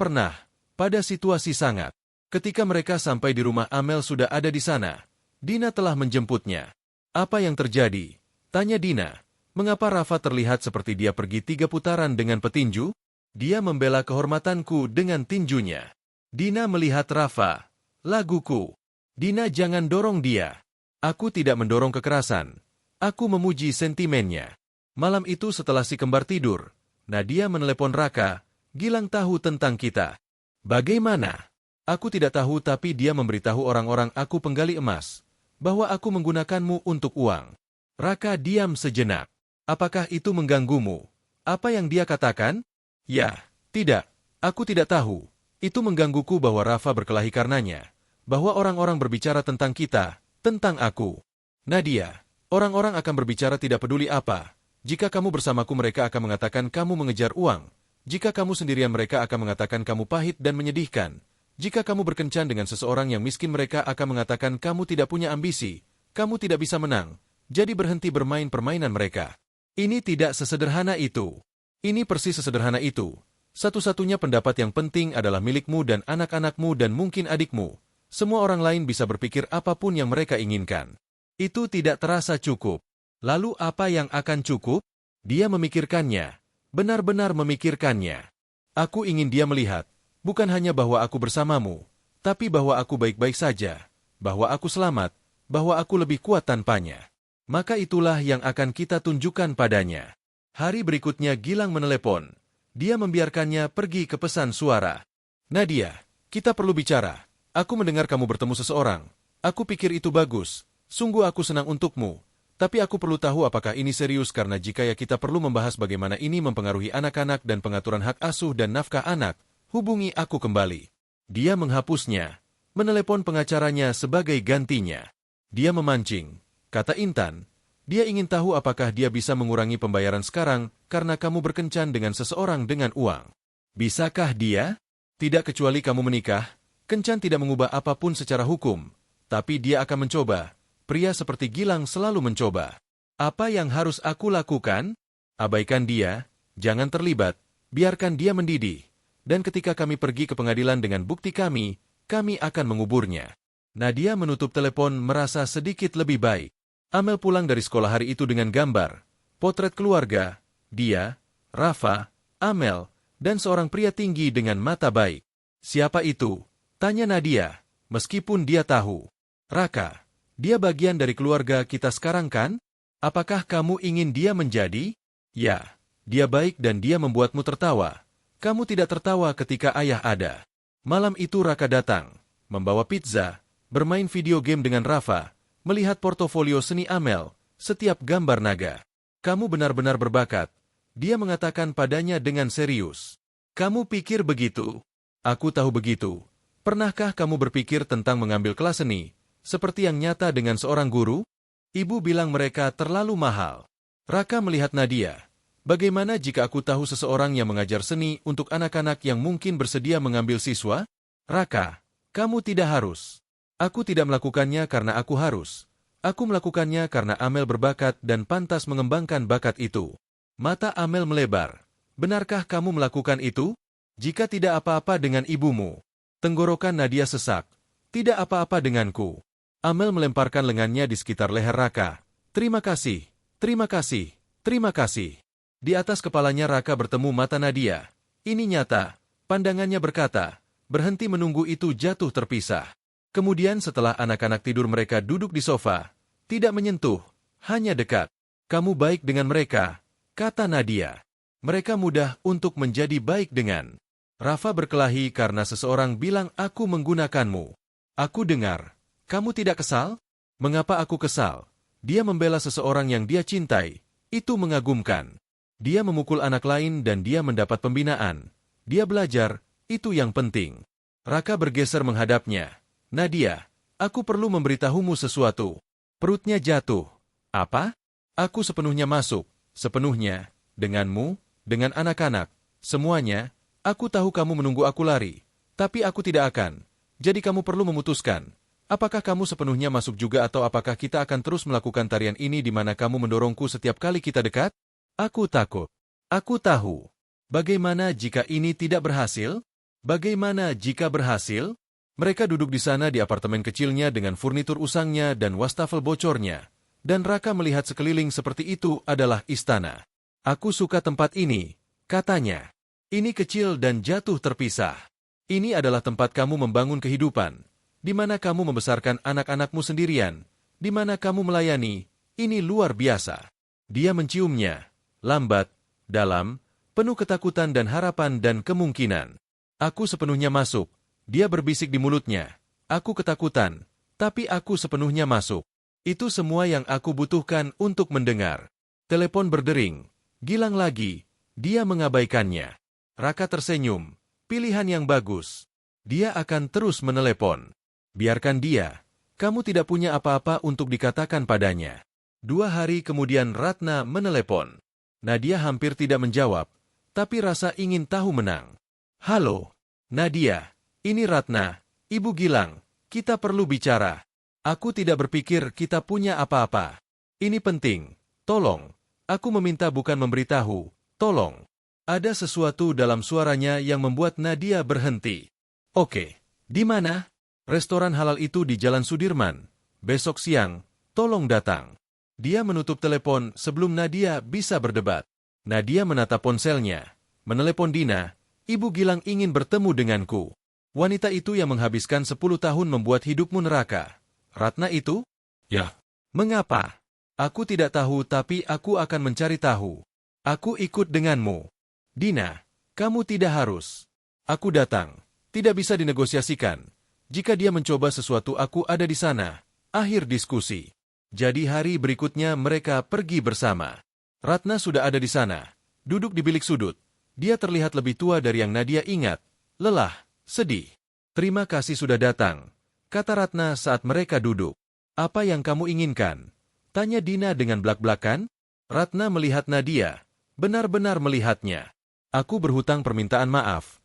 pernah. Pada situasi sangat. Ketika mereka sampai di rumah Amel sudah ada di sana. Dina telah menjemputnya. Apa yang terjadi? Tanya Dina. Mengapa Rafa terlihat seperti dia pergi 3 putaran dengan petinju? Dia membela kehormatanku dengan tinjunya. Dina melihat Rafa. Laguku. Dina, jangan dorong dia. Aku tidak mendorong kekerasan. Aku memuji sentimennya. Malam itu setelah si kembar tidur, Nadia menelepon Raka. Gilang tahu tentang kita. Bagaimana? Aku tidak tahu, tapi dia memberitahu orang-orang aku penggali emas bahwa aku menggunakanmu untuk uang. Raka diam sejenak. Apakah itu mengganggumu? Apa yang dia katakan? Ya, tidak. Aku tidak tahu. Itu menggangguku bahwa Rafa berkelahi karenanya. Bahwa orang-orang berbicara tentang kita, tentang aku. Nadia, orang-orang akan berbicara tidak peduli apa. Jika kamu bersamaku mereka akan mengatakan kamu mengejar uang. Jika kamu sendirian mereka akan mengatakan kamu pahit dan menyedihkan. Jika kamu berkencan dengan seseorang yang miskin mereka akan mengatakan kamu tidak punya ambisi, kamu tidak bisa menang, jadi berhenti bermain permainan mereka. Ini tidak sesederhana itu. Ini persis sesederhana itu. Satu-satunya pendapat yang penting adalah milikmu dan anak-anakmu dan mungkin adikmu. Semua orang lain bisa berpikir apapun yang mereka inginkan. Itu tidak terasa cukup. Lalu apa yang akan cukup? Dia memikirkannya. Benar-benar memikirkannya. Aku ingin dia melihat. Bukan hanya bahwa aku bersamamu, tapi bahwa aku baik-baik saja, bahwa aku selamat, bahwa aku lebih kuat tanpanya. Maka itulah yang akan kita tunjukkan padanya. Hari berikutnya Gilang menelepon. Dia membiarkannya pergi ke pesan suara. Nadia, kita perlu bicara. Aku mendengar kamu bertemu seseorang. Aku pikir itu bagus. Sungguh aku senang untukmu. Tapi aku perlu tahu apakah ini serius karena jika ya kita perlu membahas bagaimana ini mempengaruhi anak-anak dan pengaturan hak asuh dan nafkah anak. Hubungi aku kembali. Dia menghapusnya, menelepon pengacaranya sebagai gantinya. Dia memancing, kata Intan. Dia ingin tahu apakah dia bisa mengurangi pembayaran sekarang karena kamu berkencan dengan seseorang dengan uang. Bisakah dia? Tidak kecuali kamu menikah, kencan tidak mengubah apapun secara hukum. Tapi dia akan mencoba. Pria seperti Gilang selalu mencoba. Apa yang harus aku lakukan? Abaikan dia, jangan terlibat, biarkan dia mendidih. Dan ketika kami pergi ke pengadilan dengan bukti kami akan menguburnya. Nadia menutup telepon merasa sedikit lebih baik. Amel pulang dari sekolah hari itu dengan gambar, potret keluarga, dia, Rafa, Amel, dan seorang pria tinggi dengan mata baik. Siapa itu? Tanya Nadia, meskipun dia tahu. Raka, dia bagian dari keluarga kita sekarang kan? Apakah kamu ingin dia menjadi? Ya, dia baik dan dia membuatmu tertawa. Kamu tidak tertawa ketika ayah ada. Malam itu Raka datang, membawa pizza, bermain video game dengan Rafa, melihat portofolio seni Amel, setiap gambar naga. Kamu benar-benar berbakat. Dia mengatakan padanya dengan serius. Kamu pikir begitu? Aku tahu begitu. Pernahkah kamu berpikir tentang mengambil kelas seni, seperti yang nyata dengan seorang guru? Ibu bilang mereka terlalu mahal. Raka melihat Nadia. Bagaimana jika aku tahu seseorang yang mengajar seni untuk anak-anak yang mungkin bersedia mengambil siswa? Raka, kamu tidak harus. Aku tidak melakukannya karena aku harus. Aku melakukannya karena Amel berbakat dan pantas mengembangkan bakat itu. Mata Amel melebar. Benarkah kamu melakukan itu? Jika tidak apa-apa dengan ibumu. Tenggorokan Nadia sesak. Tidak apa-apa denganku. Amel melemparkan lengannya di sekitar leher Raka. Terima kasih, terima kasih, terima kasih. Di atas kepalanya Raka bertemu mata Nadia. Ini nyata. Pandangannya berkata, berhenti menunggu itu jatuh terpisah. Kemudian setelah anak-anak tidur mereka duduk di sofa. Tidak menyentuh, hanya dekat. Kamu baik dengan mereka, kata Nadia. Mereka mudah untuk menjadi baik dengan. Rafa berkelahi karena seseorang bilang aku menggunakanmu. Aku dengar. Kamu tidak kesal? Mengapa aku kesal? Dia membela seseorang yang dia cintai. Itu mengagumkan. Dia memukul anak lain dan dia mendapat pembinaan. Dia belajar, itu yang penting. Raka bergeser menghadapnya. Nadia, Aku perlu memberitahumu sesuatu. Perutnya jatuh. Apa? Aku sepenuhnya masuk. Sepenuhnya. Denganmu, dengan anak-anak. Semuanya. Aku tahu kamu menunggu aku lari. Tapi aku tidak akan. Jadi kamu perlu memutuskan. Apakah kamu sepenuhnya masuk juga atau apakah kita akan terus melakukan tarian ini di mana kamu mendorongku setiap kali kita dekat? Aku takut. Aku tahu. Bagaimana jika ini tidak berhasil? Bagaimana jika berhasil? Mereka duduk di sana di apartemen kecilnya dengan furnitur usangnya dan wastafel bocornya. Dan Raka melihat sekeliling seperti itu adalah istana. Aku suka tempat ini, katanya. Ini kecil dan jatuh terpisah. Ini adalah tempat kamu membangun kehidupan. Di mana kamu membesarkan anak-anakmu sendirian. Di mana kamu melayani. Ini luar biasa. Dia menciumnya. Lambat, dalam, penuh ketakutan dan harapan dan kemungkinan. Aku sepenuhnya masuk. Dia berbisik di mulutnya. Aku ketakutan, tapi aku sepenuhnya masuk. Itu semua yang aku butuhkan untuk mendengar. Telepon berdering. Gilang lagi. Dia mengabaikannya. Raka tersenyum. Pilihan yang bagus. Dia akan terus menelepon. Biarkan dia. Kamu tidak punya apa-apa untuk dikatakan padanya. 2 hari kemudian Ratna menelepon. Nadia hampir tidak menjawab, tapi rasa ingin tahu menang. Halo, Nadia. Ini Ratna, Ibu Gilang, kita perlu bicara. Aku tidak berpikir kita punya apa-apa. Ini penting, tolong. Aku meminta bukan memberitahu, tolong. Ada sesuatu dalam suaranya yang membuat Nadia berhenti. Oke, di mana? Restoran halal itu di Jalan Sudirman. Besok siang, tolong datang. Dia menutup telepon sebelum Nadia bisa berdebat. Nadia menatap ponselnya. Menelepon Dina, Ibu Gilang ingin bertemu denganku. Wanita itu yang menghabiskan 10 tahun membuat hidupmu neraka. Ratna itu? Ya. Mengapa? Aku tidak tahu tapi aku akan mencari tahu. Aku ikut denganmu. Dina, kamu tidak harus. Aku datang. Tidak bisa dinegosiasikan. Jika dia mencoba sesuatu aku ada di sana. Akhir diskusi. Jadi hari berikutnya mereka pergi bersama. Ratna sudah ada di sana. Duduk di bilik sudut. Dia terlihat lebih tua dari yang Nadia ingat. Lelah. Sedih. Terima kasih sudah datang, kata Ratna saat mereka duduk. Apa yang kamu inginkan? Tanya Dina dengan belak-belakan. Ratna melihat Nadia, benar-benar melihatnya. Aku berhutang permintaan maaf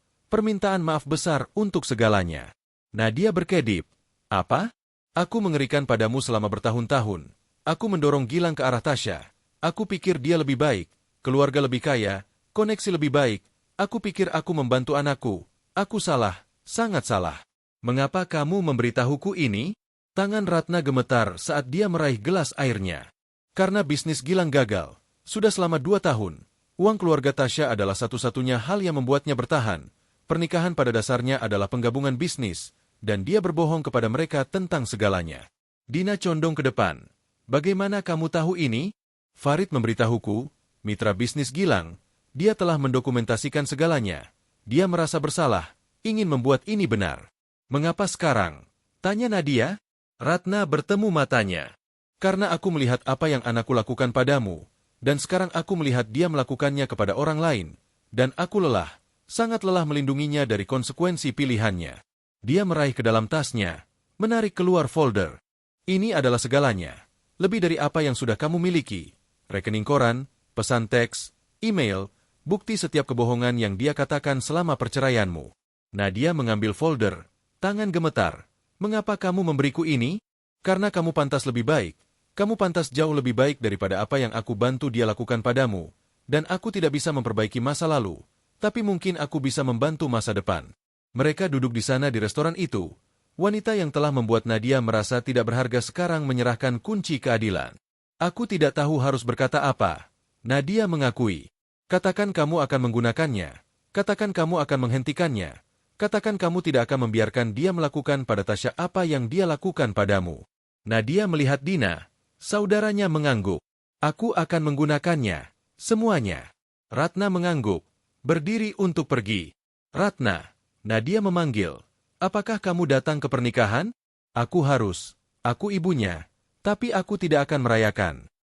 besar untuk segalanya. Nadia berkedip. Apa? Aku mengerikan padamu selama bertahun-tahun. Aku mendorong Gilang ke arah Tasya. Aku pikir dia lebih baik, keluarga lebih kaya, koneksi lebih baik. Aku pikir aku membantu anakku. Aku salah, sangat salah. Mengapa kamu memberitahuku ini? Tangan Ratna gemetar saat dia meraih gelas airnya. Karena bisnis Gilang gagal. Sudah selama 2 tahun. Uang keluarga Tasya adalah satu-satunya hal yang membuatnya bertahan. Pernikahan pada dasarnya adalah penggabungan bisnis, dan dia berbohong kepada mereka tentang segalanya. Dina condong ke depan. Bagaimana kamu tahu ini? Farid memberitahuku, mitra bisnis Gilang. Dia telah mendokumentasikan segalanya. Dia merasa bersalah, ingin membuat ini benar. Mengapa sekarang? Tanya Nadia. Ratna bertemu matanya. Karena aku melihat apa yang anakku lakukan padamu, dan sekarang aku melihat dia melakukannya kepada orang lain, dan aku lelah, sangat lelah melindunginya dari konsekuensi pilihannya. Dia meraih ke dalam tasnya, menarik keluar folder. Ini adalah segalanya, lebih dari apa yang sudah kamu miliki. Rekening koran, pesan teks, email, bukti setiap kebohongan yang dia katakan selama perceraianmu. Nadia mengambil folder, tangan gemetar. Mengapa kamu memberiku ini? Karena kamu pantas lebih baik. Kamu pantas jauh lebih baik daripada apa yang aku bantu dia lakukan padamu. Dan aku tidak bisa memperbaiki masa lalu, tapi mungkin aku bisa membantu masa depan. Mereka duduk di sana di restoran itu. Wanita yang telah membuat Nadia merasa tidak berharga sekarang menyerahkan kunci keadilan. Aku tidak tahu harus berkata apa. Nadia mengakui. Katakan kamu akan menggunakannya. Katakan kamu akan menghentikannya. Katakan kamu tidak akan membiarkan dia melakukan pada Tasya apa yang dia lakukan padamu. Nadia melihat Dina. Saudaranya mengangguk. Aku akan menggunakannya. Semuanya. Ratna mengangguk. Berdiri untuk pergi. Ratna. Nadia memanggil. Apakah kamu datang ke pernikahan? Aku harus. Aku ibunya. Tapi aku tidak akan merayakan.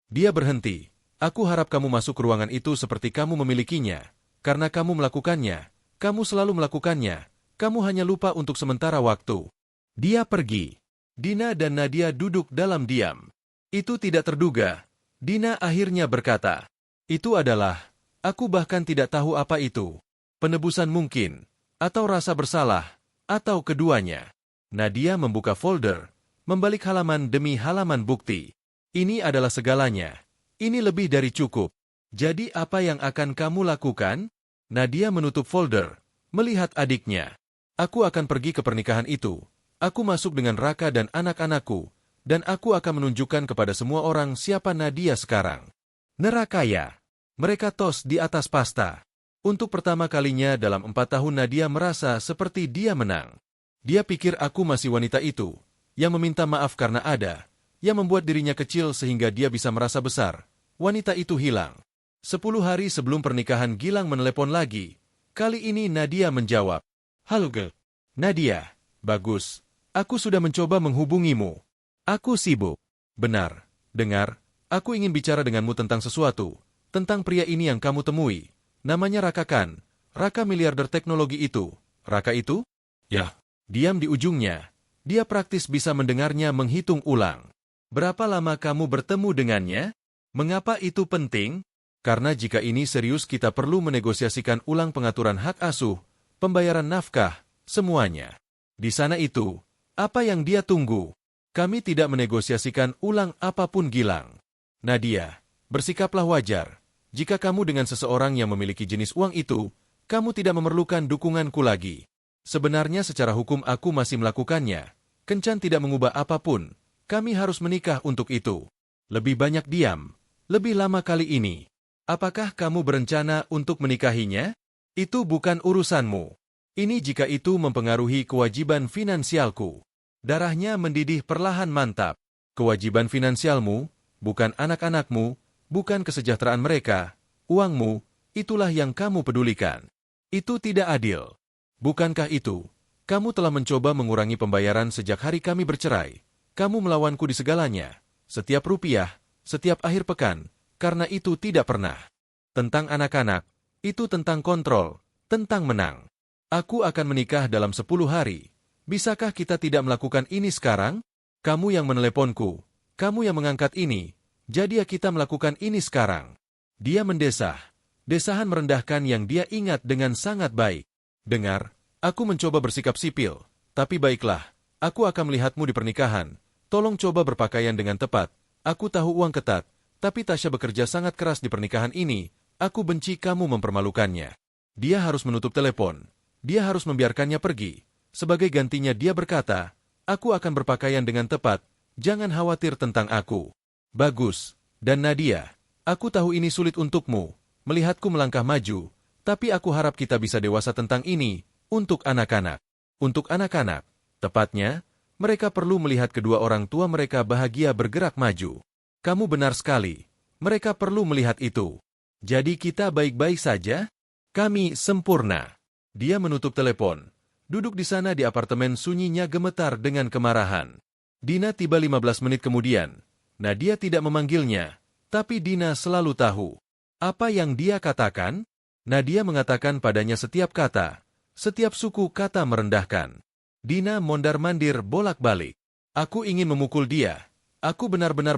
Dia berhenti. Aku harap kamu masuk ke ruangan itu seperti kamu memilikinya. Karena kamu melakukannya. Kamu selalu melakukannya. Kamu hanya lupa untuk sementara waktu. Dia pergi. Dina dan Nadia duduk dalam diam. Itu tidak terduga. Dina akhirnya berkata, "Itu adalah, aku bahkan tidak tahu apa itu. Penebusan mungkin, atau rasa bersalah, atau keduanya." Nadia membuka folder, membalik halaman demi halaman bukti. "Ini adalah segalanya. Ini lebih dari cukup. Jadi apa yang akan kamu lakukan?" Nadia menutup folder, melihat adiknya. "Aku akan pergi ke pernikahan itu. Aku masuk dengan Raka dan anak-anakku, dan aku akan menunjukkan kepada semua orang siapa Nadia sekarang." Nerakaya. Mereka tos di atas pasta. Untuk pertama kalinya dalam 4 tahun Nadia merasa seperti dia menang. Dia pikir aku masih wanita itu, yang meminta maaf karena ada, yang membuat dirinya kecil sehingga dia bisa merasa besar. Wanita itu hilang. 10 hari sebelum pernikahan Gilang menelepon lagi. Kali ini Nadia menjawab, "Halo Gel." "Nadia, bagus. Aku sudah mencoba menghubungimu. Aku sibuk." "Benar. Dengar, aku ingin bicara denganmu tentang sesuatu. Tentang pria ini yang kamu temui. Namanya Raka kan? Raka miliarder teknologi itu." "Raka itu?" "Ya." Diam di ujungnya. Dia praktis bisa mendengarnya menghitung ulang. "Berapa lama kamu bertemu dengannya? Mengapa itu penting?" "Karena jika ini serius kita perlu menegosiasikan ulang pengaturan hak asuh, pembayaran nafkah, semuanya. Di sana itu, apa yang dia tunggu? Kami tidak menegosiasikan ulang apapun Gilang." "Nadia, bersikaplah wajar. Jika kamu dengan seseorang yang memiliki jenis uang itu, kamu tidak memerlukan dukunganku lagi. Sebenarnya secara hukum aku masih melakukannya. Kencan tidak mengubah apapun. Kami harus menikah untuk itu. Lebih banyak diam. Lebih lama kali ini. Apakah kamu berencana untuk menikahinya? Itu bukan urusanmu. Ini jika itu mempengaruhi kewajiban finansialku." Darahnya mendidih perlahan mantap. "Kewajiban finansialmu, bukan anak-anakmu, bukan kesejahteraan mereka, uangmu, itulah yang kamu pedulikan. Itu tidak adil. Bukankah itu? Kamu telah mencoba mengurangi pembayaran sejak hari kami bercerai. Kamu melawanku di segalanya. Setiap rupiah, setiap akhir pekan. Karena itu tidak pernah. Tentang anak-anak, itu tentang kontrol, tentang menang. Aku akan menikah dalam 10 hari. Bisakah kita tidak melakukan ini sekarang? Kamu yang meneleponku, kamu yang mengangkat ini, jadi kita melakukan ini sekarang." Dia mendesah. Desahan merendahkan yang dia ingat dengan sangat baik. "Dengar, aku mencoba bersikap sipil, tapi baiklah, aku akan melihatmu di pernikahan. Tolong coba berpakaian dengan tepat. Aku tahu uang ketat. Tapi Tasya bekerja sangat keras di pernikahan ini, aku benci kamu mempermalukannya." Dia harus menutup telepon. Dia harus membiarkannya pergi. Sebagai gantinya dia berkata, "Aku akan berpakaian dengan tepat, jangan khawatir tentang aku." "Bagus. Dan Nadia, aku tahu ini sulit untukmu, melihatku melangkah maju, tapi aku harap kita bisa dewasa tentang ini, untuk anak-anak." Untuk anak-anak, tepatnya, mereka perlu melihat kedua orang tua mereka bahagia bergerak maju. Kamu benar sekali. Mereka perlu melihat itu. Jadi kita baik-baik saja? Kami sempurna. Dia menutup telepon. Duduk di sana di apartemen sunyinya gemetar dengan kemarahan. Dina tiba 15 menit kemudian. Nadia tidak memanggilnya, tapi Dina selalu tahu. Apa yang dia katakan? Nadia mengatakan padanya setiap kata, setiap suku kata merendahkan. Dina mondar-mandir bolak-balik. "Aku ingin memukul dia. Aku benar-benar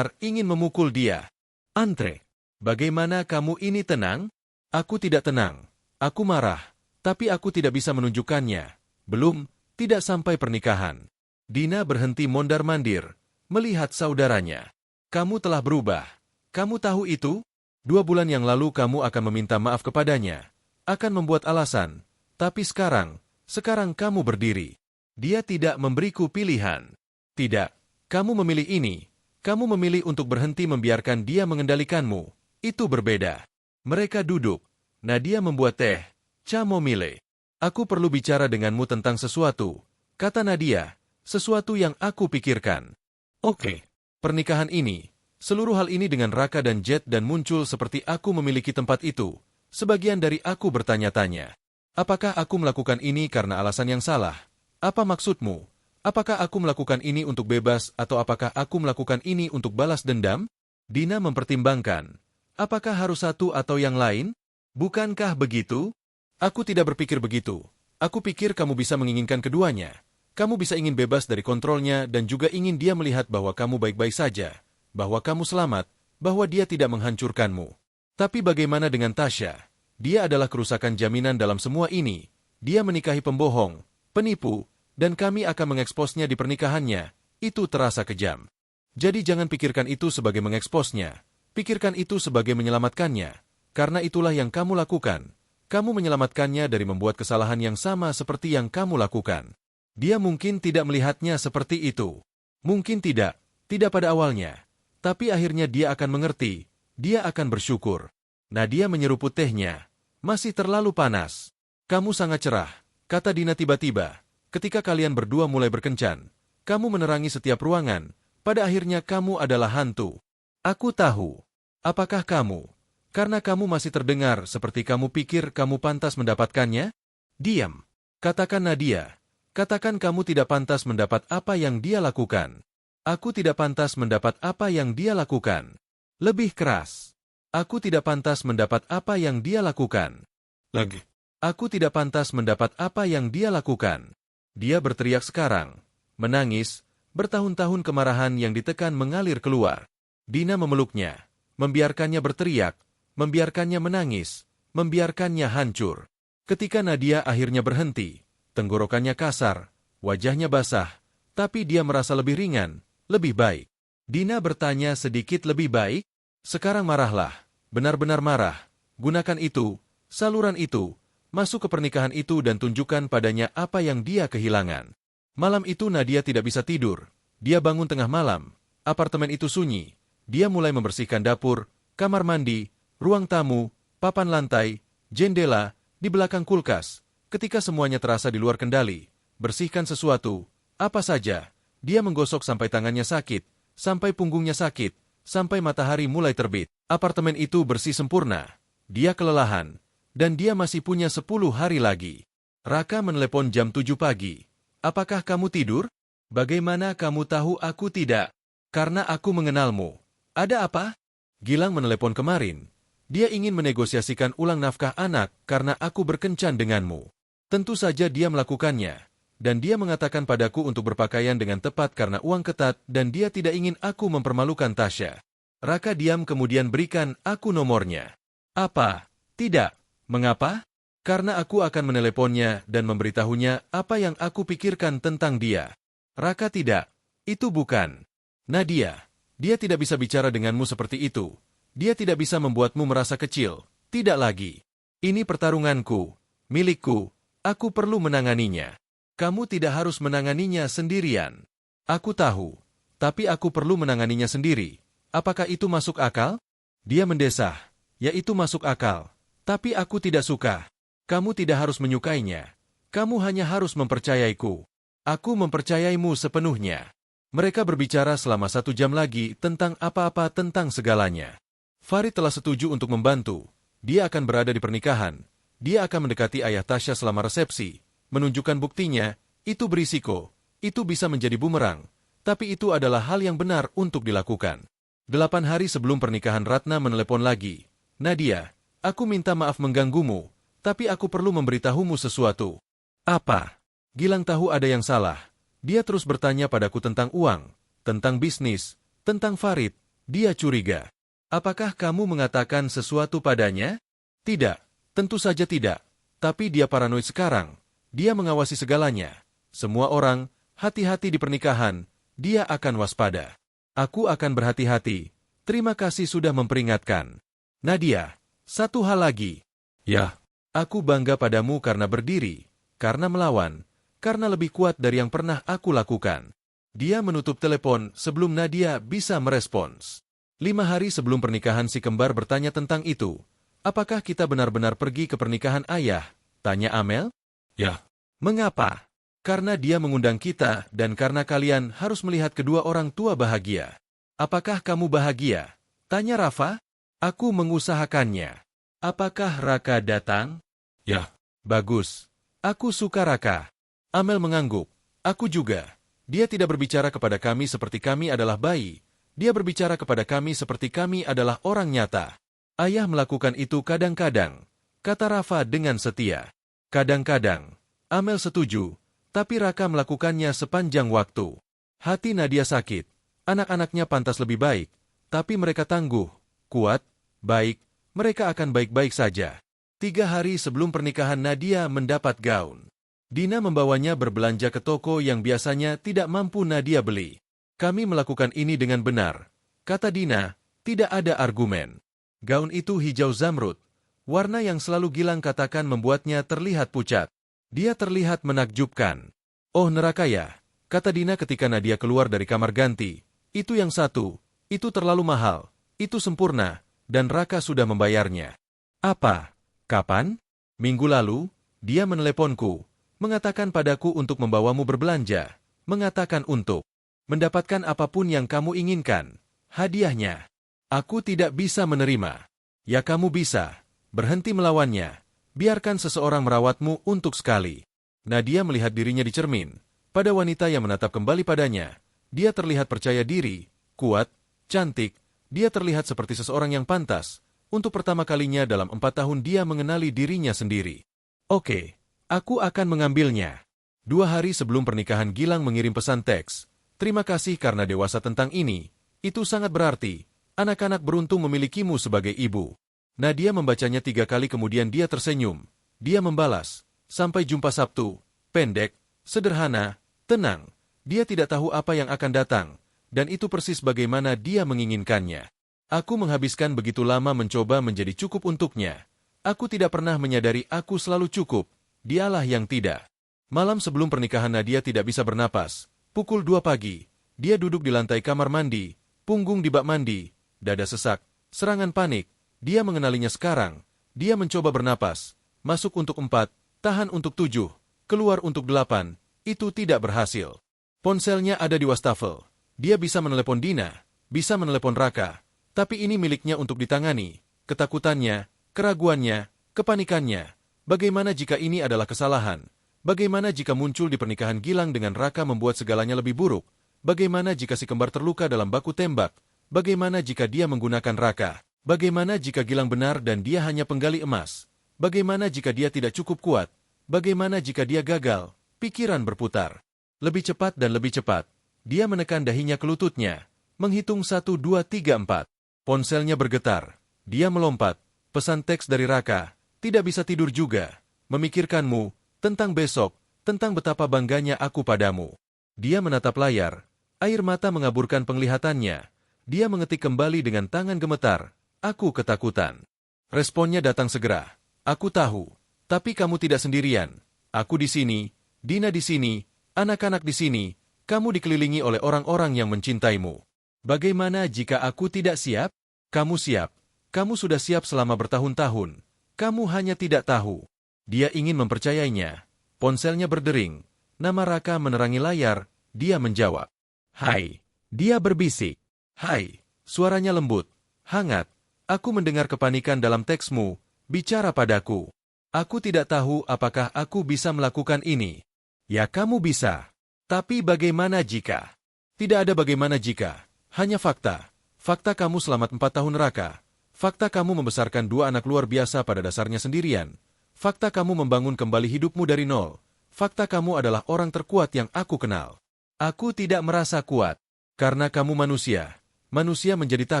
ingin memukul dia." "Andre, bagaimana kamu ini tenang?" "Aku tidak tenang. Aku marah, tapi aku tidak bisa menunjukkannya. Belum, tidak sampai pernikahan." Dina berhenti mondar-mandir, melihat saudaranya. "Kamu telah berubah. Kamu tahu itu? 2 bulan yang lalu kamu akan meminta maaf kepadanya, akan membuat alasan. Tapi sekarang kamu berdiri. Dia tidak memberiku pilihan. Tidak. Kamu memilih ini. Kamu memilih untuk berhenti membiarkan dia mengendalikanmu. Itu berbeda." Mereka duduk. Nadia membuat teh. "Chamomile. Aku perlu bicara denganmu tentang sesuatu," kata Nadia. "Sesuatu yang aku pikirkan." "Oke. Pernikahan ini, seluruh hal ini dengan Raka dan Jet dan muncul seperti aku memiliki tempat itu. Sebagian dari aku bertanya-tanya. Apakah aku melakukan ini karena alasan yang salah? Apa maksudmu? Apakah aku melakukan ini untuk bebas atau apakah aku melakukan ini untuk balas dendam?" Dina mempertimbangkan. "Apakah harus satu atau yang lain? Bukankah begitu?" "Aku tidak berpikir begitu. Aku pikir kamu bisa menginginkan keduanya. Kamu bisa ingin bebas dari kontrolnya dan juga ingin dia melihat bahwa kamu baik-baik saja, bahwa kamu selamat, bahwa dia tidak menghancurkanmu. Tapi bagaimana dengan Tasha? Dia adalah kerusakan jaminan dalam semua ini. Dia menikahi pembohong, penipu, dan kami akan mengeksposnya di pernikahannya. Itu terasa kejam. Jadi jangan pikirkan itu sebagai mengeksposnya. Pikirkan itu sebagai menyelamatkannya. Karena itulah yang kamu lakukan. Kamu menyelamatkannya dari membuat kesalahan yang sama seperti yang kamu lakukan. Dia mungkin tidak melihatnya seperti itu. Mungkin tidak pada awalnya. Tapi akhirnya dia akan mengerti, dia akan bersyukur. Nadia menyeruput tehnya. Masih terlalu panas. Kamu sangat cerah, kata Dina tiba-tiba. Ketika kalian berdua mulai berkencan, kamu menerangi setiap ruangan, pada akhirnya kamu adalah hantu. Aku tahu. Apakah kamu? Karena kamu masih terdengar seperti kamu pikir kamu pantas mendapatkannya? Diam. Katakan Nadia. Katakan kamu tidak pantas mendapat apa yang dia lakukan. Aku tidak pantas mendapat apa yang dia lakukan. Lebih keras. Aku tidak pantas mendapat apa yang dia lakukan. Lagi. Aku tidak pantas mendapat apa yang dia lakukan. Dia berteriak sekarang. Menangis, bertahun-tahun kemarahan yang ditekan mengalir keluar. Dina memeluknya, membiarkannya berteriak, membiarkannya menangis, membiarkannya hancur. Ketika Nadia akhirnya berhenti, tenggorokannya kasar, wajahnya basah, tapi dia merasa lebih ringan, lebih baik. Dina bertanya sedikit lebih baik, sekarang marahlah, benar-benar marah, gunakan itu, saluran itu, masuk ke pernikahan itu dan tunjukkan padanya apa yang dia kehilangan. Malam itu Nadia tidak bisa tidur, dia bangun tengah malam, apartemen itu sunyi, dia mulai membersihkan dapur, kamar mandi, ruang tamu, papan lantai, jendela, di belakang kulkas. Ketika semuanya terasa di luar kendali, bersihkan sesuatu, apa saja, dia menggosok sampai tangannya sakit, sampai punggungnya sakit, sampai matahari mulai terbit. Apartemen itu bersih sempurna, dia kelelahan, dan dia masih punya 10 hari lagi. Raka menelepon jam 7 pagi. Apakah kamu tidur? Bagaimana kamu tahu aku tidak? Karena aku mengenalmu. Ada apa? Gilang menelepon kemarin. Dia ingin menegosiasikan ulang nafkah anak karena aku berkencan denganmu. Tentu saja dia melakukannya, dan dia mengatakan padaku untuk berpakaian dengan tepat karena uang ketat dan dia tidak ingin aku mempermalukan Tasha. Raka diam kemudian berikan aku nomornya. Apa? Tidak. Mengapa? Karena aku akan meneleponnya dan memberitahunya apa yang aku pikirkan tentang dia. Raka tidak. Itu bukan. Nadia, dia tidak bisa bicara denganmu seperti itu. Dia tidak bisa membuatmu merasa kecil. Tidak lagi. Ini pertarunganku, milikku. Aku perlu menanganinya. Kamu tidak harus menanganinya sendirian. Aku tahu, tapi aku perlu menanganinya sendiri. Apakah itu masuk akal? Dia mendesah. Ya, itu masuk akal. Tapi aku tidak suka. Kamu tidak harus menyukainya. Kamu hanya harus mempercayaiku. Aku mempercayaimu sepenuhnya. Mereka berbicara selama 1 jam lagi tentang apa-apa tentang segalanya. Farid telah setuju untuk membantu. Dia akan berada di pernikahan. Dia akan mendekati ayah Tasha selama resepsi. Menunjukkan buktinya, itu berisiko. Itu bisa menjadi bumerang. Tapi itu adalah hal yang benar untuk dilakukan. 8 hari sebelum pernikahan Ratna menelepon lagi. Nadia, aku minta maaf mengganggumu, tapi aku perlu memberitahumu sesuatu. Apa? Gilang tahu ada yang salah. Dia terus bertanya padaku tentang uang, tentang bisnis, tentang Farid. Dia curiga. Apakah kamu mengatakan sesuatu padanya? Tidak. Tentu saja tidak. Tapi dia paranoid sekarang. Dia mengawasi segalanya. Semua orang, hati-hati di pernikahan. Dia akan waspada. Aku akan berhati-hati. Terima kasih sudah memperingatkan. Nadia, satu hal lagi. Ya. Aku bangga padamu karena berdiri, karena melawan, karena lebih kuat dari yang pernah aku lakukan. Dia menutup telepon sebelum Nadia bisa merespons. 5 hari sebelum pernikahan si kembar bertanya tentang itu. Apakah kita benar-benar pergi ke pernikahan ayah? Tanya Amel. Ya. Mengapa? Karena dia mengundang kita dan karena kalian harus melihat kedua orang tua bahagia. Apakah kamu bahagia? Tanya Rafa. Aku mengusahakannya. Apakah Raka datang? Ya. Bagus. Aku suka Raka. Amel mengangguk. Aku juga. Dia tidak berbicara kepada kami seperti kami adalah bayi. Dia berbicara kepada kami seperti kami adalah orang nyata. Ayah melakukan itu kadang-kadang, kata Rafa dengan setia. Kadang-kadang. Amel setuju. Tapi Raka melakukannya sepanjang waktu. Hati Nadia sakit. Anak-anaknya pantas lebih baik. Tapi mereka tangguh, kuat, baik, mereka akan baik-baik saja. 3 hari sebelum pernikahan Nadia mendapat gaun. Dina membawanya berbelanja ke toko yang biasanya tidak mampu Nadia beli. Kami melakukan ini dengan benar. Kata Dina, tidak ada argumen. Gaun itu hijau zamrud. Warna yang selalu Gilang katakan membuatnya terlihat pucat. Dia terlihat menakjubkan. Oh neraka ya, kata Dina ketika Nadia keluar dari kamar ganti. Itu yang satu, itu terlalu mahal, itu sempurna, dan Raka sudah membayarnya. Apa? Kapan? Minggu lalu, dia meneleponku, mengatakan padaku untuk membawamu berbelanja, mengatakan untuk mendapatkan apapun yang kamu inginkan, hadiahnya. Aku tidak bisa menerima. Ya kamu bisa, berhenti melawannya, biarkan seseorang merawatmu untuk sekali. Nadia melihat dirinya di cermin, pada wanita yang menatap kembali padanya. Dia terlihat percaya diri, kuat, cantik, dia terlihat seperti seseorang yang pantas. Untuk pertama kalinya dalam 4 tahun dia mengenali dirinya sendiri. Oke, aku akan mengambilnya. 2 hari sebelum pernikahan Gilang mengirim pesan teks. Terima kasih karena dewasa tentang ini. Itu sangat berarti. Anak-anak beruntung memilikimu sebagai ibu. Nadia membacanya 3 kali kemudian dia tersenyum. Dia membalas, sampai jumpa Sabtu. Pendek, sederhana, tenang. Dia tidak tahu apa yang akan datang. Dan itu persis bagaimana dia menginginkannya. Aku menghabiskan begitu lama mencoba menjadi cukup untuknya. Aku tidak pernah menyadari aku selalu cukup. Dialah yang tidak. Malam sebelum pernikahan Nadia tidak bisa bernapas. Pukul 2 pagi. Dia duduk di lantai kamar mandi. Punggung di bak mandi. Dada sesak. Serangan panik. Dia mengenalinya sekarang. Dia mencoba bernapas. Masuk untuk 4. Tahan untuk 7. Keluar untuk 8. Itu tidak berhasil. Ponselnya ada di wastafel. Dia bisa menelepon Dina, bisa menelepon Raka, tapi ini miliknya untuk ditangani. Ketakutannya, keraguannya, kepanikannya. Bagaimana jika ini adalah kesalahan? Bagaimana jika muncul di pernikahan Gilang dengan Raka membuat segalanya lebih buruk? Bagaimana jika si kembar terluka dalam baku tembak? Bagaimana jika dia menggunakan Raka? Bagaimana jika Gilang benar dan dia hanya penggali emas? Bagaimana jika dia tidak cukup kuat? Bagaimana jika dia gagal? Pikiran berputar. Lebih cepat dan lebih cepat. Dia menekan dahinya ke lututnya. Menghitung 1, 2, 3, 4. Ponselnya bergetar. Dia melompat. Pesan teks dari Raka. Tidak bisa tidur juga. Memikirkanmu, tentang besok, tentang betapa bangganya aku padamu. Dia menatap layar. Air mata mengaburkan penglihatannya. Dia mengetik kembali dengan tangan gemetar. Aku ketakutan. Responnya datang segera. Aku tahu. Tapi kamu tidak sendirian. Aku di sini. Dina di sini. Anak-anak di sini, kamu dikelilingi oleh orang-orang yang mencintaimu. Bagaimana jika aku tidak siap? Kamu siap. Kamu sudah siap selama bertahun-tahun. Kamu hanya tidak tahu. Dia ingin mempercayainya. Ponselnya berdering. Nama Raka menerangi layar. Dia menjawab. Hai. Dia berbisik. Hai. Suaranya lembut. Hangat. Aku mendengar kepanikan dalam teksmu. Bicara padaku. Aku tidak tahu apakah aku bisa melakukan ini. Ya kamu bisa. Tapi bagaimana jika? Tidak ada bagaimana jika. Hanya fakta. Fakta kamu selamat 4 tahun Raka. Fakta kamu membesarkan 2 anak luar biasa pada dasarnya sendirian. Fakta kamu membangun kembali hidupmu dari nol. Fakta kamu adalah orang terkuat yang aku kenal. Aku tidak merasa kuat. Karena kamu manusia. Manusia menjadi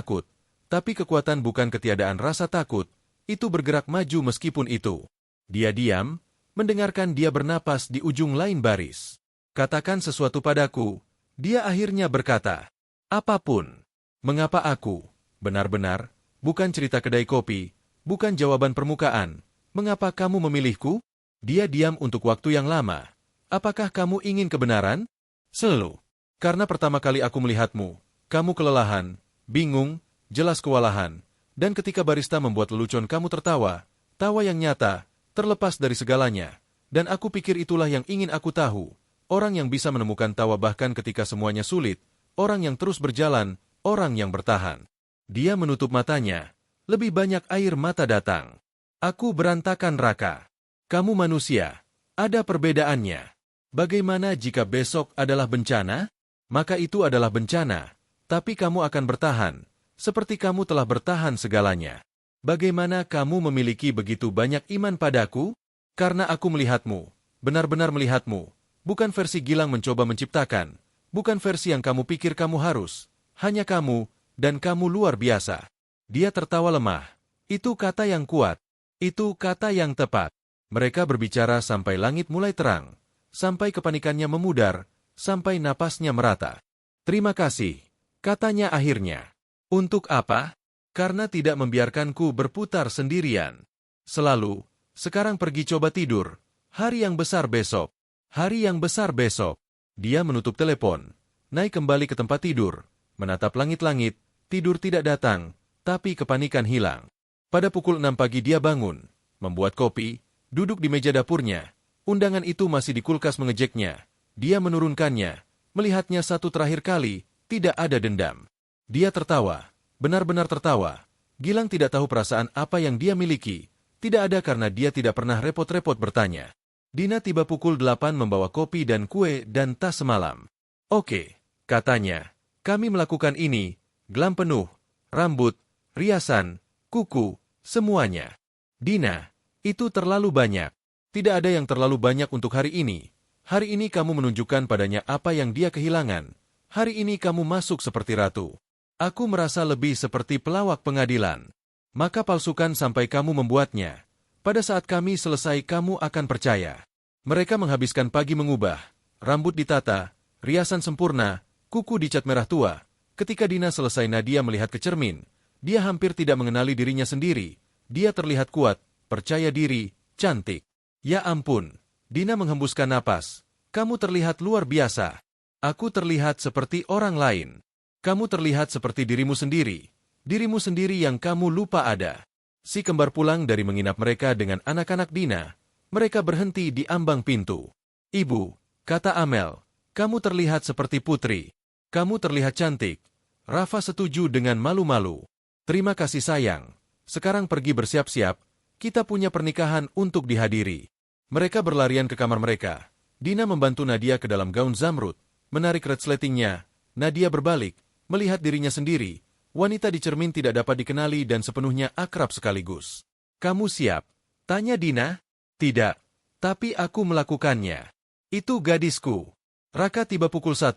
takut. Tapi kekuatan bukan ketiadaan rasa takut. Itu bergerak maju meskipun itu. Dia diam. Mendengarkan dia bernapas di ujung lain baris. Katakan sesuatu padaku. Dia akhirnya berkata, apapun. Mengapa aku? Benar-benar, bukan cerita kedai kopi, bukan jawaban permukaan. Mengapa kamu memilihku? Dia diam untuk waktu yang lama. Apakah kamu ingin kebenaran? Selalu. Karena pertama kali aku melihatmu, kamu kelelahan, bingung, jelas kewalahan. Dan ketika barista membuat lelucon kamu tertawa, tawa yang nyata, terlepas dari segalanya, dan aku pikir itulah yang ingin aku tahu. Orang yang bisa menemukan tawa bahkan ketika semuanya sulit, orang yang terus berjalan, orang yang bertahan. Dia menutup matanya, lebih banyak air mata datang. Aku berantakan Raka. Kamu manusia, ada perbedaannya. Bagaimana jika besok adalah bencana? Maka itu adalah bencana, tapi kamu akan bertahan, seperti kamu telah bertahan segalanya. Bagaimana kamu memiliki begitu banyak iman padaku? Karena aku melihatmu, benar-benar melihatmu. Bukan versi Gilang mencoba menciptakan. Bukan versi yang kamu pikir kamu harus. Hanya kamu, dan kamu luar biasa. Dia tertawa lemah. Itu kata yang kuat. Itu kata yang tepat. Mereka berbicara sampai langit mulai terang. Sampai kepanikannya memudar. Sampai napasnya merata. Terima kasih, katanya akhirnya. Untuk apa? Karena tidak membiarkanku berputar sendirian. Selalu, sekarang pergi coba tidur. Hari yang besar besok. Hari yang besar besok. Dia menutup telepon, naik kembali ke tempat tidur, menatap langit-langit, tidur tidak datang, tapi kepanikan hilang. Pada pukul 6 pagi dia bangun, membuat kopi, duduk di meja dapurnya. Undangan itu masih di kulkas mengejeknya. Dia menurunkannya, melihatnya satu terakhir kali, tidak ada dendam. Dia tertawa, benar-benar tertawa. Gilang tidak tahu perasaan apa yang dia miliki. Tidak ada karena dia tidak pernah repot-repot bertanya. Dina tiba pukul 8 membawa kopi dan kue dan tas semalam. Oke, katanya, kami melakukan ini, gelam penuh, rambut, riasan, kuku, semuanya. Dina, itu terlalu banyak. Tidak ada yang terlalu banyak untuk hari ini. Hari ini kamu menunjukkan padanya apa yang dia kehilangan. Hari ini kamu masuk seperti ratu. Aku merasa lebih seperti pelawak pengadilan. Maka palsukan sampai kamu membuatnya. Pada saat kami selesai kamu akan percaya. Mereka menghabiskan pagi mengubah. Rambut ditata, riasan sempurna, kuku dicat merah tua. Ketika Dina selesai Nadia melihat ke cermin. Dia hampir tidak mengenali dirinya sendiri. Dia terlihat kuat, percaya diri, cantik. Ya ampun, Dina menghembuskan napas. Kamu terlihat luar biasa. Aku terlihat seperti orang lain. Kamu terlihat seperti dirimu sendiri. Dirimu sendiri yang kamu lupa ada. Si kembar pulang dari menginap mereka dengan anak-anak Dina. Mereka berhenti di ambang pintu. Ibu, kata Amel, kamu terlihat seperti putri. Kamu terlihat cantik. Rafa setuju dengan malu-malu. Terima kasih sayang. Sekarang pergi bersiap-siap. Kita punya pernikahan untuk dihadiri. Mereka berlarian ke kamar mereka. Dina membantu Nadia ke dalam gaun zamrud. Menarik resletingnya. Nadia berbalik, melihat dirinya sendiri. Wanita di cermin tidak dapat dikenali dan sepenuhnya akrab sekaligus. Kamu siap? Tanya Dina. Tidak. Tapi aku melakukannya. Itu gadisku. Raka tiba pukul 1.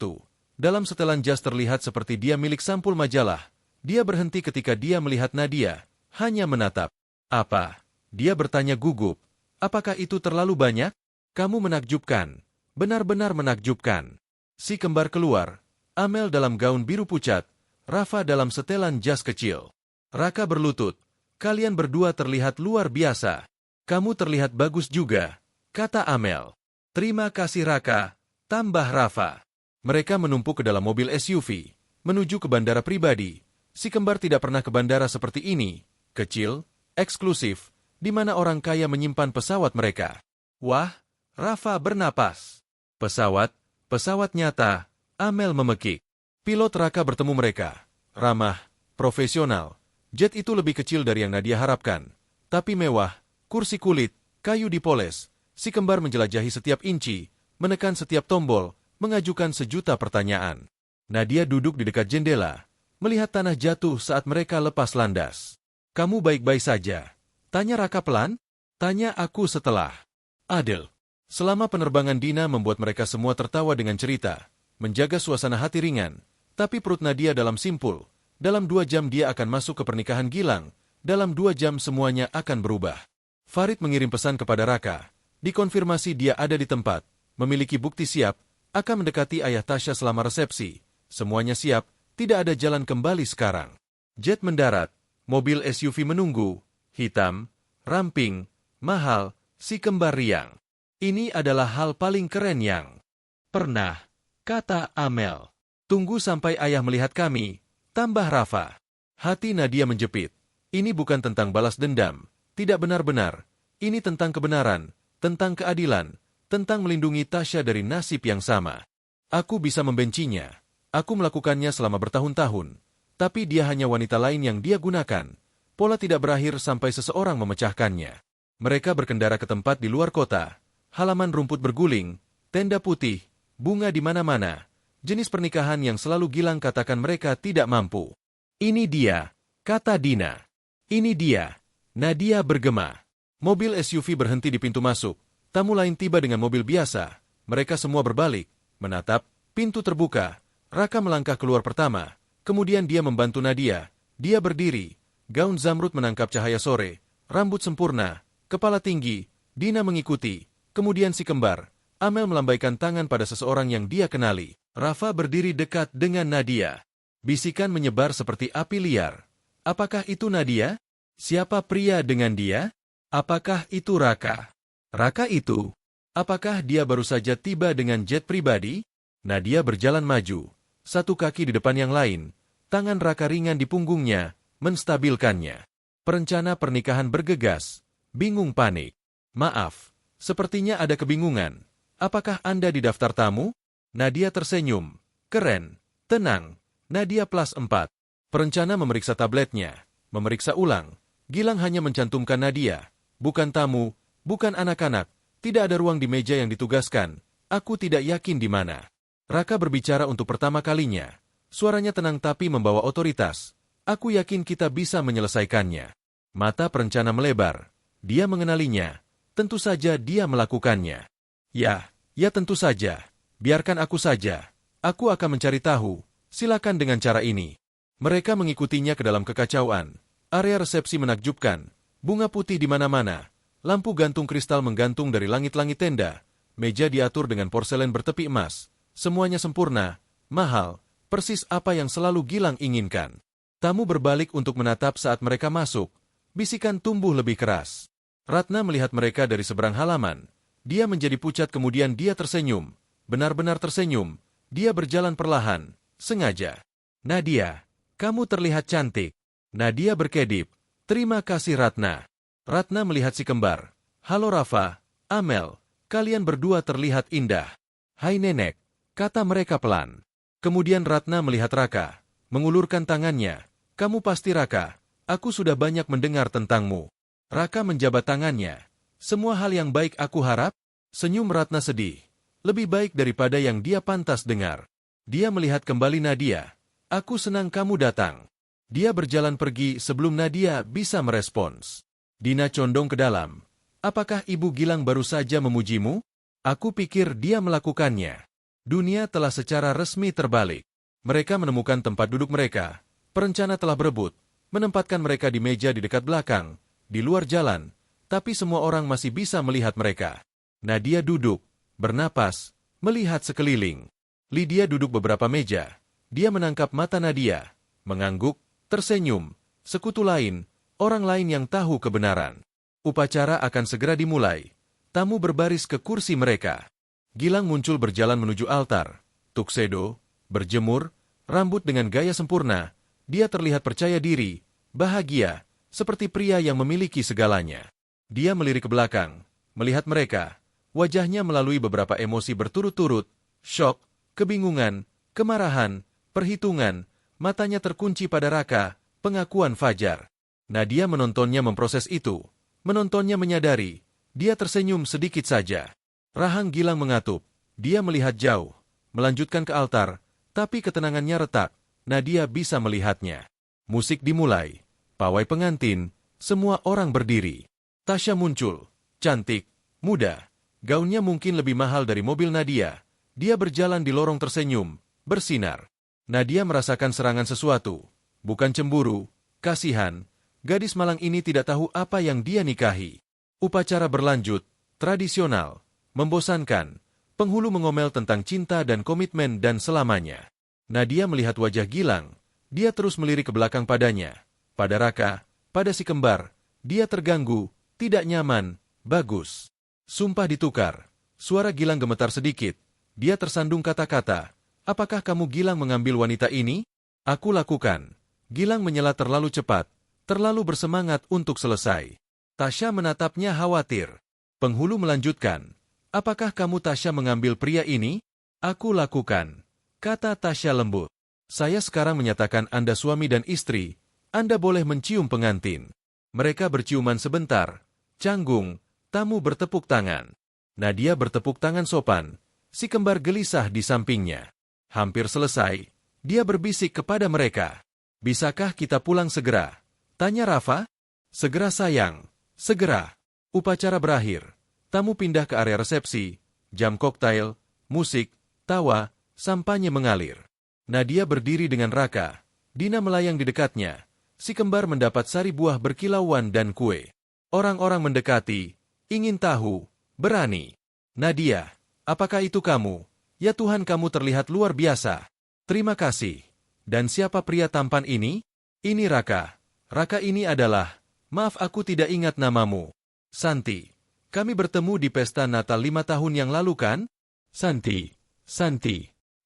Dalam setelan jas terlihat seperti dia milik sampul majalah. Dia berhenti ketika dia melihat Nadia. Hanya menatap. Apa? Dia bertanya gugup. Apakah itu terlalu banyak? Kamu menakjubkan. Benar-benar menakjubkan. Si kembar keluar. Amel dalam gaun biru pucat. Rafa dalam setelan jas kecil. Raka berlutut. Kalian berdua terlihat luar biasa. Kamu terlihat bagus juga, kata Amel. Terima kasih Raka, tambah Rafa. Mereka menumpuk ke dalam mobil SUV, menuju ke bandara pribadi. Si kembar tidak pernah ke bandara seperti ini. Kecil, eksklusif, di mana orang kaya menyimpan pesawat mereka. Wah, Rafa bernapas. Pesawat nyata, Amel memekik. Pilot Raka bertemu mereka. Ramah, profesional. Jet itu lebih kecil dari yang Nadia harapkan. Tapi mewah, kursi kulit, kayu dipoles. Si kembar menjelajahi setiap inci, menekan setiap tombol, mengajukan sejuta pertanyaan. Nadia duduk di dekat jendela, melihat tanah jatuh saat mereka lepas landas. Kamu baik-baik saja? Tanya Raka pelan. Tanya aku setelah. Adil. Selama penerbangan Dina membuat mereka semua tertawa dengan cerita, menjaga suasana hati ringan. Tapi perut Nadia dalam simpul. Dalam 2 jam dia akan masuk ke pernikahan Gilang. Dalam 2 jam semuanya akan berubah. Farid mengirim pesan kepada Raka. Dikonfirmasi dia ada di tempat. Memiliki bukti siap. Akan mendekati ayah Tasya selama resepsi. Semuanya siap. Tidak ada jalan kembali sekarang. Jet mendarat. Mobil SUV menunggu. Hitam. Ramping. Mahal. Si kembar riang. Ini adalah hal paling keren yang pernah. Kata Amel. Tunggu sampai ayah melihat kami, tambah Rafa. Hati Nadia menjepit. Ini bukan tentang balas dendam. Tidak benar-benar. Ini tentang kebenaran, tentang keadilan, tentang melindungi Tasya dari nasib yang sama. Aku bisa membencinya. Aku melakukannya selama bertahun-tahun. Tapi dia hanya wanita lain yang dia gunakan. Pola tidak berakhir sampai seseorang memecahkannya. Mereka berkendara ke tempat di luar kota. Halaman rumput berguling, tenda putih, bunga di mana-mana. Jenis pernikahan yang selalu Gilang katakan mereka tidak mampu. Ini dia, kata Dina. Ini dia. Nadia bergema. Mobil SUV berhenti di pintu masuk. Tamu lain tiba dengan mobil biasa. Mereka semua berbalik, menatap, pintu terbuka. Raka melangkah keluar pertama, kemudian dia membantu Nadia. Dia berdiri, gaun zamrud menangkap cahaya sore, rambut sempurna, kepala tinggi. Dina mengikuti, kemudian si kembar. Amel melambaikan tangan pada seseorang yang dia kenali. Rafa berdiri dekat dengan Nadia. Bisikan menyebar seperti api liar. Apakah itu Nadia? Siapa pria dengan dia? Apakah itu Raka? Raka itu? Apakah dia baru saja tiba dengan jet pribadi? Nadia berjalan maju, satu kaki di depan yang lain, tangan Raka ringan di punggungnya, menstabilkannya. Perencana pernikahan bergegas, bingung panik. Maaf, sepertinya ada kebingungan. Apakah Anda di daftar tamu? Nadia tersenyum. Keren, tenang. Nadia +4. Perencana memeriksa tabletnya, memeriksa ulang. Gilang hanya mencantumkan Nadia. Bukan tamu, bukan anak-anak. Tidak ada ruang di meja yang ditugaskan. Aku tidak yakin di mana. Raka berbicara untuk pertama kalinya. Suaranya tenang tapi membawa otoritas. Aku yakin kita bisa menyelesaikannya. Mata perencana melebar. Dia mengenalinya. Tentu saja dia melakukannya. Ya tentu saja. Biarkan aku saja. Aku akan mencari tahu. Silakan dengan cara ini. Mereka mengikutinya ke dalam kekacauan. Area resepsi menakjubkan. Bunga putih di mana-mana. Lampu gantung kristal menggantung dari langit-langit tenda. Meja diatur dengan porselen bertepi emas. Semuanya sempurna, mahal, persis apa yang selalu Gilang inginkan. Tamu berbalik untuk menatap saat mereka masuk. Bisikan tumbuh lebih keras. Ratna melihat mereka dari seberang halaman. Dia menjadi pucat kemudian dia tersenyum. Benar-benar tersenyum. Dia berjalan perlahan, sengaja. Nadia, kamu terlihat cantik. Nadia berkedip. Terima kasih Ratna. Ratna melihat si kembar. Halo Rafa, Amel, kalian berdua terlihat indah. Hai nenek, kata mereka pelan. Kemudian Ratna melihat Raka, mengulurkan tangannya. Kamu pasti Raka, aku sudah banyak mendengar tentangmu. Raka menjabat tangannya. Semua hal yang baik aku harap? Senyum Ratna sedih. Lebih baik daripada yang dia pantas dengar. Dia melihat kembali Nadia. Aku senang kamu datang. Dia berjalan pergi sebelum Nadia bisa merespons. Dina condong ke dalam. Apakah Ibu Gilang baru saja memujimu? Aku pikir dia melakukannya. Dunia telah secara resmi terbalik. Mereka menemukan tempat duduk mereka. Perencana telah berebut, menempatkan mereka di meja di dekat belakang, di luar jalan, tapi semua orang masih bisa melihat mereka. Nadia duduk, bernapas, melihat sekeliling. Lydia duduk beberapa meja. Dia menangkap mata Nadia, mengangguk, tersenyum. Sekutu lain, orang lain yang tahu kebenaran. Upacara akan segera dimulai. Tamu berbaris ke kursi mereka. Gilang muncul berjalan menuju altar. Tuxedo, berjemur, rambut dengan gaya sempurna. Dia terlihat percaya diri, bahagia, seperti pria yang memiliki segalanya. Dia melirik ke belakang, melihat mereka. Wajahnya melalui beberapa emosi berturut-turut, syok, kebingungan, kemarahan, perhitungan. Matanya terkunci pada Raka, pengakuan Fajar. Nadia menontonnya memproses itu. Menontonnya menyadari. Dia tersenyum sedikit saja. Rahang Gilang mengatup. Dia melihat jauh. Melanjutkan ke altar. Tapi ketenangannya retak. Nadia bisa melihatnya. Musik dimulai. Pawai pengantin. Semua orang berdiri. Tasya muncul. Cantik. Muda. Gaunnya mungkin lebih mahal dari mobil Nadia. Dia berjalan di lorong tersenyum. Bersinar. Nadia merasakan serangan sesuatu. Bukan cemburu. Kasihan. Gadis malang ini tidak tahu apa yang dia nikahi. Upacara berlanjut. Tradisional. Membosankan. Penghulu mengomel tentang cinta dan komitmen dan selamanya. Nadia melihat wajah Gilang. Dia terus melirik ke belakang padanya. Pada Raka, pada si kembar. Dia terganggu, tidak nyaman, bagus. Sumpah ditukar. Suara Gilang gemetar sedikit. Dia tersandung kata-kata. Apakah kamu Gilang mengambil wanita ini? Aku lakukan. Gilang menyela terlalu cepat, terlalu bersemangat untuk selesai. Tasya menatapnya khawatir. Penghulu melanjutkan. Apakah kamu Tasya mengambil pria ini? Aku lakukan. Kata Tasya lembut. Saya sekarang menyatakan Anda suami dan istri. Anda boleh mencium pengantin. Mereka berciuman sebentar. Canggung. Tamu bertepuk tangan. Nadia bertepuk tangan sopan. Si kembar gelisah di sampingnya. Hampir selesai. Dia berbisik kepada mereka. Bisakah kita pulang segera? Tanya Rafa. Segera sayang. Segera. Upacara berakhir. Tamu pindah ke area resepsi. Jam koktail, musik, tawa, sampanye mengalir. Nadia berdiri dengan Raka. Dina melayang di dekatnya. Si kembar mendapat sari buah berkilauan dan kue. Orang-orang mendekati, ingin tahu, berani. Nadia, apakah itu kamu? Ya Tuhan, kamu terlihat luar biasa. Terima kasih. Dan siapa pria tampan ini? Ini Raka. Raka ini adalah, maaf aku tidak ingat namamu. Santi. Kami bertemu di pesta Natal 5 tahun yang lalu kan? Santi.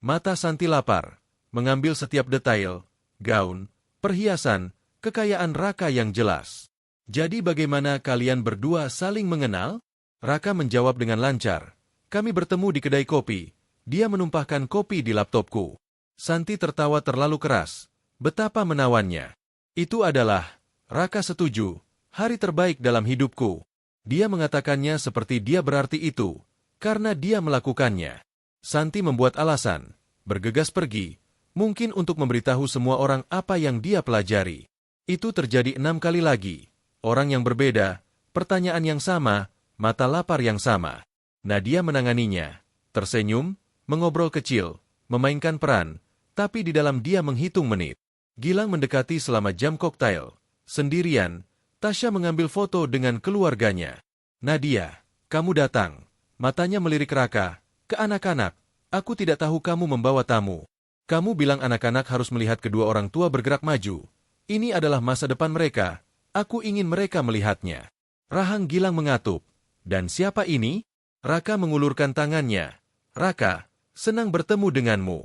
Mata Santi lapar. Mengambil setiap detail, gaun, perhiasan, kekayaan Raka yang jelas. Jadi bagaimana kalian berdua saling mengenal? Raka menjawab dengan lancar. Kami bertemu di kedai kopi. Dia menumpahkan kopi di laptopku. Santi tertawa terlalu keras. Betapa menawannya. Itu adalah, Raka setuju, hari terbaik dalam hidupku. Dia mengatakannya seperti dia berarti itu, karena dia melakukannya. Santi membuat alasan, bergegas pergi, mungkin untuk memberitahu semua orang apa yang dia pelajari. Itu terjadi 6 kali lagi. Orang yang berbeda, pertanyaan yang sama, mata lapar yang sama. Nadia menanganinya, tersenyum, mengobrol kecil, memainkan peran, tapi di dalam dia menghitung menit. Gilang mendekati selama jam koktail. Sendirian, Tasya mengambil foto dengan keluarganya. Nadia, kamu datang. Matanya melirik Raka. Ke anak-anak, aku tidak tahu kamu membawa tamu. Kamu bilang anak-anak harus melihat kedua orang tua bergerak maju. Ini adalah masa depan mereka. Aku ingin mereka melihatnya. Rahang Gilang mengatup. Dan siapa ini? Raka mengulurkan tangannya. Raka, senang bertemu denganmu.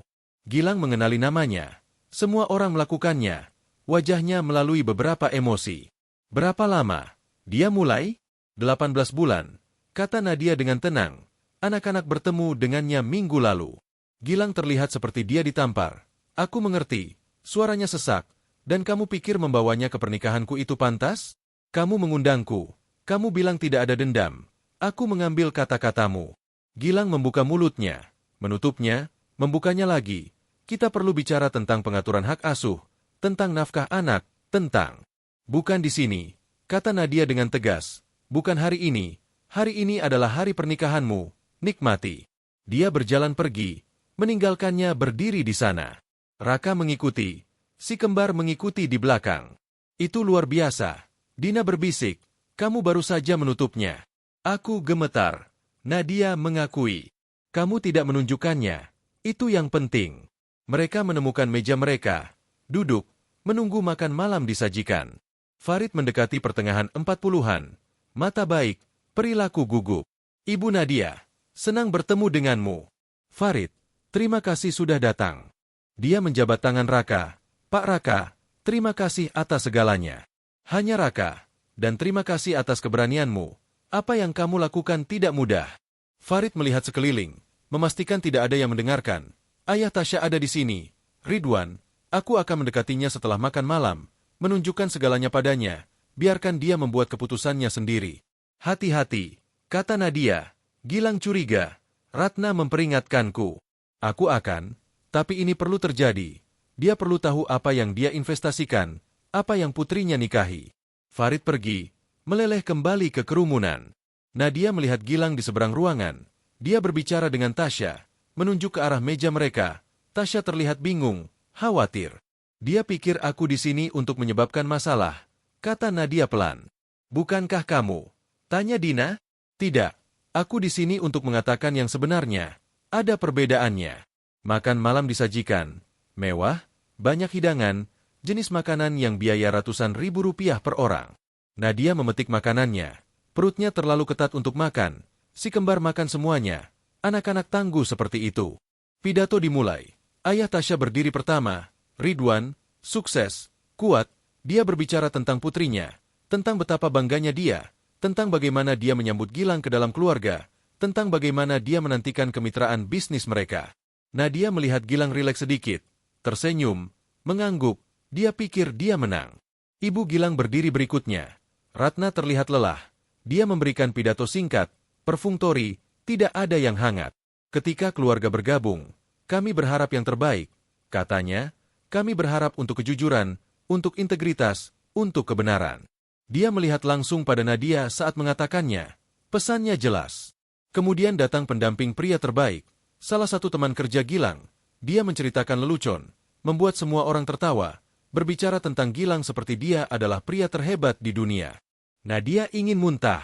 Gilang mengenali namanya. Semua orang melakukannya. Wajahnya melalui beberapa emosi. Berapa lama? Dia mulai? 18 bulan. Kata Nadia dengan tenang. Anak-anak bertemu dengannya minggu lalu. Gilang terlihat seperti dia ditampar. Aku mengerti. Suaranya sesak. Dan kamu pikir membawanya ke pernikahanku itu pantas? Kamu mengundangku. Kamu bilang tidak ada dendam. Aku mengambil kata-katamu. Gilang membuka mulutnya. Menutupnya. Membukanya lagi. Kita perlu bicara tentang pengaturan hak asuh, tentang nafkah anak, tentang... Bukan di sini, kata Nadia dengan tegas. Bukan hari ini adalah hari pernikahanmu, nikmati. Dia berjalan pergi, meninggalkannya berdiri di sana. Raka mengikuti, si kembar mengikuti di belakang. Itu luar biasa. Dina berbisik, kamu baru saja menutupnya. Aku gemetar. Nadia mengakui. Kamu tidak menunjukkannya. Itu yang penting. Mereka menemukan meja mereka. Duduk, menunggu makan malam disajikan. Farid mendekati pertengahan 40-an. Mata baik, perilaku gugup. Ibu Nadia, senang bertemu denganmu. Farid, terima kasih sudah datang. Dia menjabat tangan Raka. Pak Raka, terima kasih atas segalanya. Hanya Raka, dan terima kasih atas keberanianmu. Apa yang kamu lakukan tidak mudah. Farid melihat sekeliling. Memastikan tidak ada yang mendengarkan. Ayah Tasya ada di sini. Ridwan, aku akan mendekatinya setelah makan malam. Menunjukkan segalanya padanya. Biarkan dia membuat keputusannya sendiri. Hati-hati, kata Nadia. Gilang curiga. Ratna memperingatkanku. Aku akan, tapi ini perlu terjadi. Dia perlu tahu apa yang dia investasikan, apa yang putrinya nikahi. Farid pergi, meleleh kembali ke kerumunan. Nadia melihat Gilang di seberang ruangan. Dia berbicara dengan Tasya, menunjuk ke arah meja mereka. Tasya terlihat bingung, khawatir. Dia pikir aku di sini untuk menyebabkan masalah, kata Nadia pelan. Bukankah kamu? Tanya Dina. Tidak, aku di sini untuk mengatakan yang sebenarnya. Ada perbedaannya. Makan malam disajikan. Mewah, banyak hidangan, jenis makanan yang biaya ratusan ribu rupiah per orang. Nadia memetik makanannya. Perutnya terlalu ketat untuk makan. Si kembar makan semuanya. Anak-anak tangguh seperti itu. Pidato dimulai. Ayah Tasya berdiri pertama. Ridwan, sukses, kuat. Dia berbicara tentang putrinya. Tentang betapa bangganya dia. Tentang bagaimana dia menyambut Gilang ke dalam keluarga. Tentang bagaimana dia menantikan kemitraan bisnis mereka. Nadia melihat Gilang rileks sedikit. Tersenyum, mengangguk. Dia pikir dia menang. Ibu Gilang berdiri berikutnya. Ratna terlihat lelah. Dia memberikan pidato singkat. Perfunctory, tidak ada yang hangat. Ketika keluarga bergabung, kami berharap yang terbaik. Katanya, kami berharap untuk kejujuran, untuk integritas, untuk kebenaran. Dia melihat langsung pada Nadia saat mengatakannya. Pesannya jelas. Kemudian datang pendamping pria terbaik, salah satu teman kerja Gilang. Dia menceritakan lelucon, membuat semua orang tertawa, berbicara tentang Gilang seperti dia adalah pria terhebat di dunia. Nadia ingin muntah.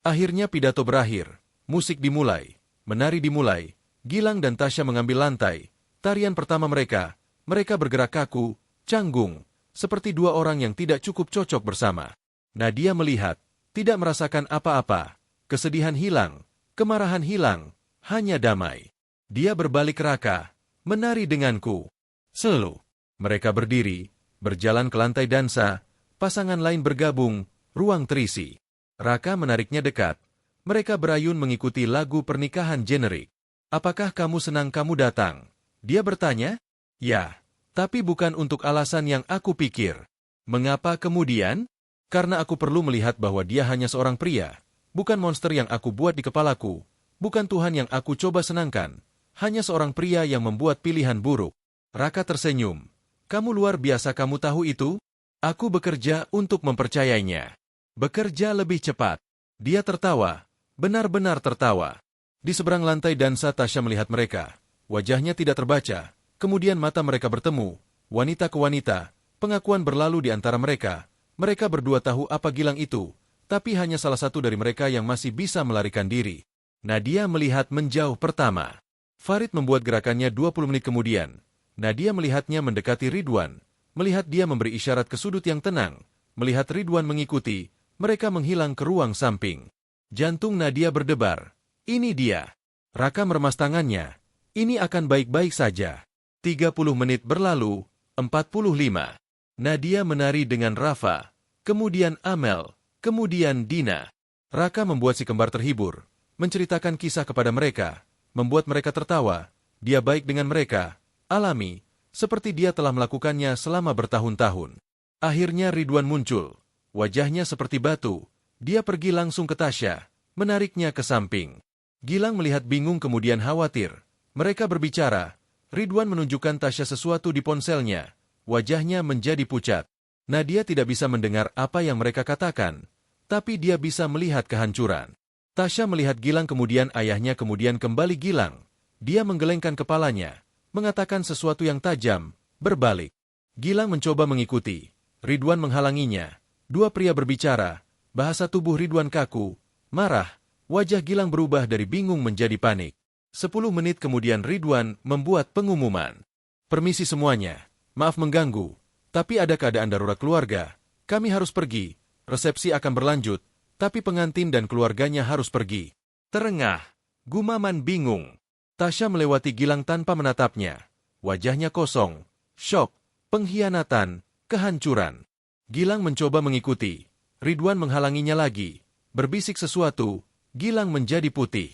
Akhirnya pidato berakhir, musik dimulai, menari dimulai, Gilang dan Tasya mengambil lantai. Tarian pertama mereka bergerak kaku, canggung, seperti dua orang yang tidak cukup cocok bersama. Nadia melihat, tidak merasakan apa-apa, kesedihan hilang, kemarahan hilang, hanya damai. Dia berbalik Raka, menari denganku. Selalu. Mereka berdiri, berjalan ke lantai dansa, pasangan lain bergabung, ruang terisi. Raka menariknya dekat. Mereka berayun mengikuti lagu pernikahan generik. Apakah kamu senang kamu datang? Dia bertanya. Ya, tapi bukan untuk alasan yang aku pikir. Mengapa kemudian? Karena aku perlu melihat bahwa dia hanya seorang pria. Bukan monster yang aku buat di kepalaku, bukan Tuhan yang aku coba senangkan, hanya seorang pria yang membuat pilihan buruk. Raka tersenyum. Kamu luar biasa, kamu tahu itu? Aku bekerja untuk mempercayainya. Bekerja lebih cepat. Dia tertawa, benar-benar tertawa. Di seberang lantai dansa Tasya melihat mereka. Wajahnya tidak terbaca, kemudian mata mereka bertemu, wanita ke wanita, pengakuan berlalu di antara mereka. Mereka berdua tahu apa Gilang itu, tapi hanya salah satu dari mereka yang masih bisa melarikan diri. Nadia melihat menjauh pertama. Farid membuat gerakannya 20 menit kemudian. Nadia melihatnya mendekati Ridwan, melihat dia memberi isyarat ke sudut yang tenang, melihat Ridwan mengikuti, mereka menghilang ke ruang samping. Jantung Nadia berdebar. Ini dia. Raka meremas tangannya. Ini akan baik-baik saja. 30 menit berlalu, 45. Nadia menari dengan Rafa, kemudian Amel, kemudian Dina. Raka membuat si kembar terhibur, menceritakan kisah kepada mereka, membuat mereka tertawa. Dia baik dengan mereka, alami, seperti dia telah melakukannya selama bertahun-tahun. Akhirnya Ridwan muncul, wajahnya seperti batu. Dia pergi langsung ke Tasya, menariknya ke samping. Gilang melihat bingung kemudian khawatir. Mereka berbicara, Ridwan menunjukkan Tasya sesuatu di ponselnya, wajahnya menjadi pucat. Nadia tidak bisa mendengar apa yang mereka katakan, tapi dia bisa melihat kehancuran. Tasya melihat Gilang kemudian ayahnya kemudian kembali Gilang. Dia menggelengkan kepalanya, mengatakan sesuatu yang tajam, berbalik. Gilang mencoba mengikuti. Ridwan menghalanginya. Dua pria berbicara, bahasa tubuh Ridwan kaku, marah, wajah Gilang berubah dari bingung menjadi panik. 10 menit kemudian Ridwan membuat pengumuman. Permisi semuanya, maaf mengganggu, tapi ada keadaan darurat keluarga. Kami harus pergi, resepsi akan berlanjut, tapi pengantin dan keluarganya harus pergi. Terengah, Gumaman bingung. Tasya melewati Gilang tanpa menatapnya. Wajahnya kosong, syok, pengkhianatan, kehancuran. Gilang mencoba mengikuti. Ridwan menghalanginya lagi. Berbisik sesuatu, Gilang menjadi putih.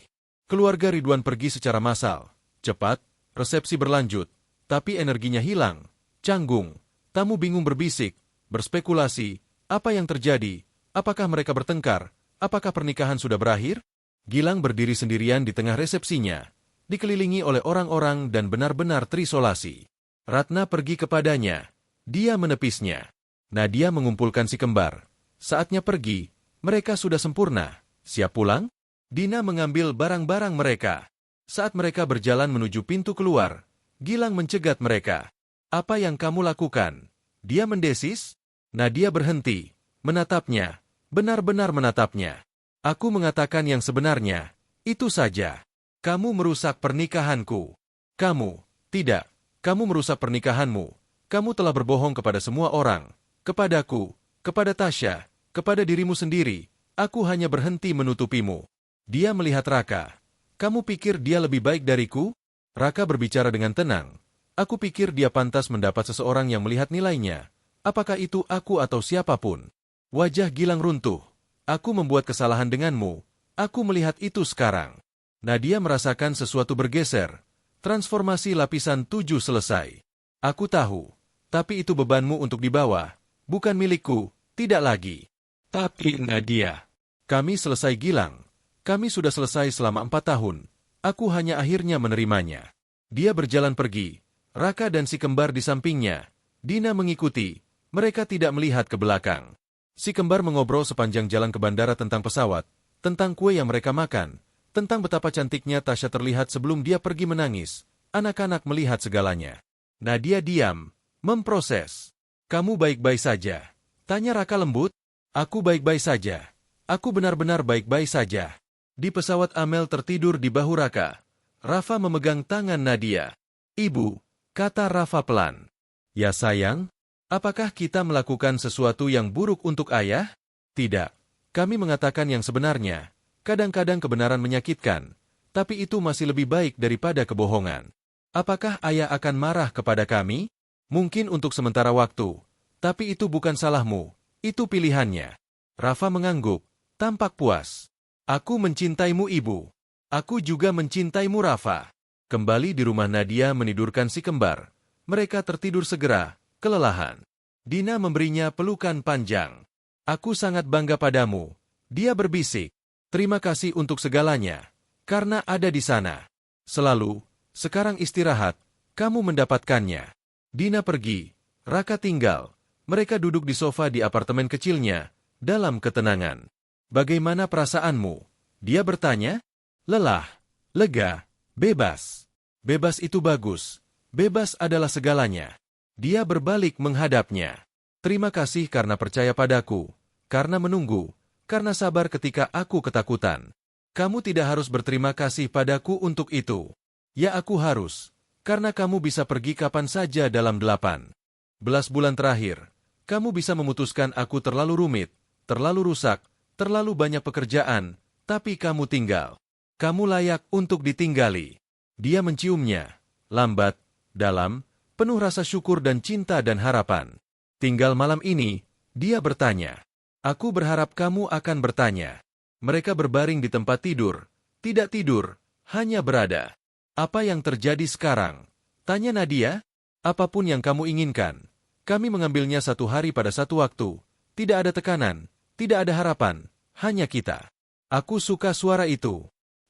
Keluarga Ridwan pergi secara massal. Cepat, resepsi berlanjut. Tapi energinya hilang. Canggung. Tamu bingung berbisik, berspekulasi. Apa yang terjadi? Apakah mereka bertengkar? Apakah pernikahan sudah berakhir? Gilang berdiri sendirian di tengah resepsinya, dikelilingi oleh orang-orang dan benar-benar terisolasi. Ratna pergi kepadanya. Dia menepisnya. Nadia mengumpulkan si kembar. Saatnya pergi. Mereka sudah sempurna. Siap pulang? Dina mengambil barang-barang mereka. Saat mereka berjalan menuju pintu keluar, Gilang mencegat mereka. Apa yang kamu lakukan? Dia mendesis. Nadia berhenti, menatapnya, benar-benar menatapnya. Aku mengatakan yang sebenarnya, itu saja. Kamu merusak pernikahanku. Kamu, tidak, kamu merusak pernikahanmu. Kamu telah berbohong kepada semua orang, kepadaku, kepada Tasya, kepada dirimu sendiri. Aku hanya berhenti menutupimu. Dia melihat Raka. Kamu pikir dia lebih baik dariku? Raka berbicara dengan tenang. Aku pikir dia pantas mendapat seseorang yang melihat nilainya. Apakah itu aku atau siapapun? Wajah Gilang runtuh. Aku membuat kesalahan denganmu. Aku melihat itu sekarang. Nadia merasakan sesuatu bergeser. Transformasi lapisan 7 selesai. Aku tahu. Tapi itu bebanmu untuk dibawa. Bukan milikku, tidak lagi. Tapi Nadia. Kami selesai Gilang. Kami sudah selesai selama 4 tahun. Aku hanya akhirnya menerimanya. Dia berjalan pergi. Raka dan si kembar di sampingnya. Dina mengikuti. Mereka tidak melihat ke belakang. Si kembar mengobrol sepanjang jalan ke bandara tentang pesawat, tentang kue yang mereka makan, tentang betapa cantiknya Tasya terlihat sebelum dia pergi menangis. Anak-anak melihat segalanya. Nadia diam, memproses. Kamu baik-baik saja? Tanya Raka lembut. Aku baik-baik saja. Aku benar-benar baik-baik saja. Di pesawat Amel tertidur di bahu Raka. Rafa memegang tangan Nadia. Ibu, kata Rafa pelan. Ya sayang, apakah kita melakukan sesuatu yang buruk untuk ayah? Tidak. Kami mengatakan yang sebenarnya. Kadang-kadang kebenaran menyakitkan, tapi itu masih lebih baik daripada kebohongan. Apakah ayah akan marah kepada kami? Mungkin untuk sementara waktu, tapi itu bukan salahmu, itu pilihannya. Rafa mengangguk, tampak puas. Aku mencintaimu ibu. Aku juga mencintaimu Rafa. Kembali di rumah Nadia menidurkan si kembar. Mereka tertidur segera, kelelahan. Dina memberinya pelukan panjang. Aku sangat bangga padamu. Dia berbisik. Terima kasih untuk segalanya. Karena ada di sana. Selalu, sekarang istirahat. Kamu mendapatkannya. Dina pergi. Raka tinggal. Mereka duduk di sofa di apartemen kecilnya, dalam ketenangan. Bagaimana perasaanmu? Dia bertanya. Lelah, lega, bebas. Bebas itu bagus. Bebas adalah segalanya. Dia berbalik menghadapnya. Terima kasih karena percaya padaku. Karena menunggu. Karena sabar ketika aku ketakutan. Kamu tidak harus berterima kasih padaku untuk itu. Ya aku harus. Karena kamu bisa pergi kapan saja dalam 18 bulan terakhir. Kamu bisa memutuskan aku terlalu rumit, terlalu rusak, terlalu banyak pekerjaan, tapi kamu tinggal. Kamu layak untuk ditinggali. Dia menciumnya. Lambat, dalam, penuh rasa syukur dan cinta dan harapan. Tinggal malam ini, dia bertanya. Aku berharap kamu akan bertanya. Mereka berbaring di tempat tidur. Tidak tidur, hanya berada. Apa yang terjadi sekarang? Tanya Nadia. Apapun yang kamu inginkan. Kami mengambilnya satu hari pada satu waktu. Tidak ada tekanan, tidak ada harapan, hanya kita. Aku suka suara itu.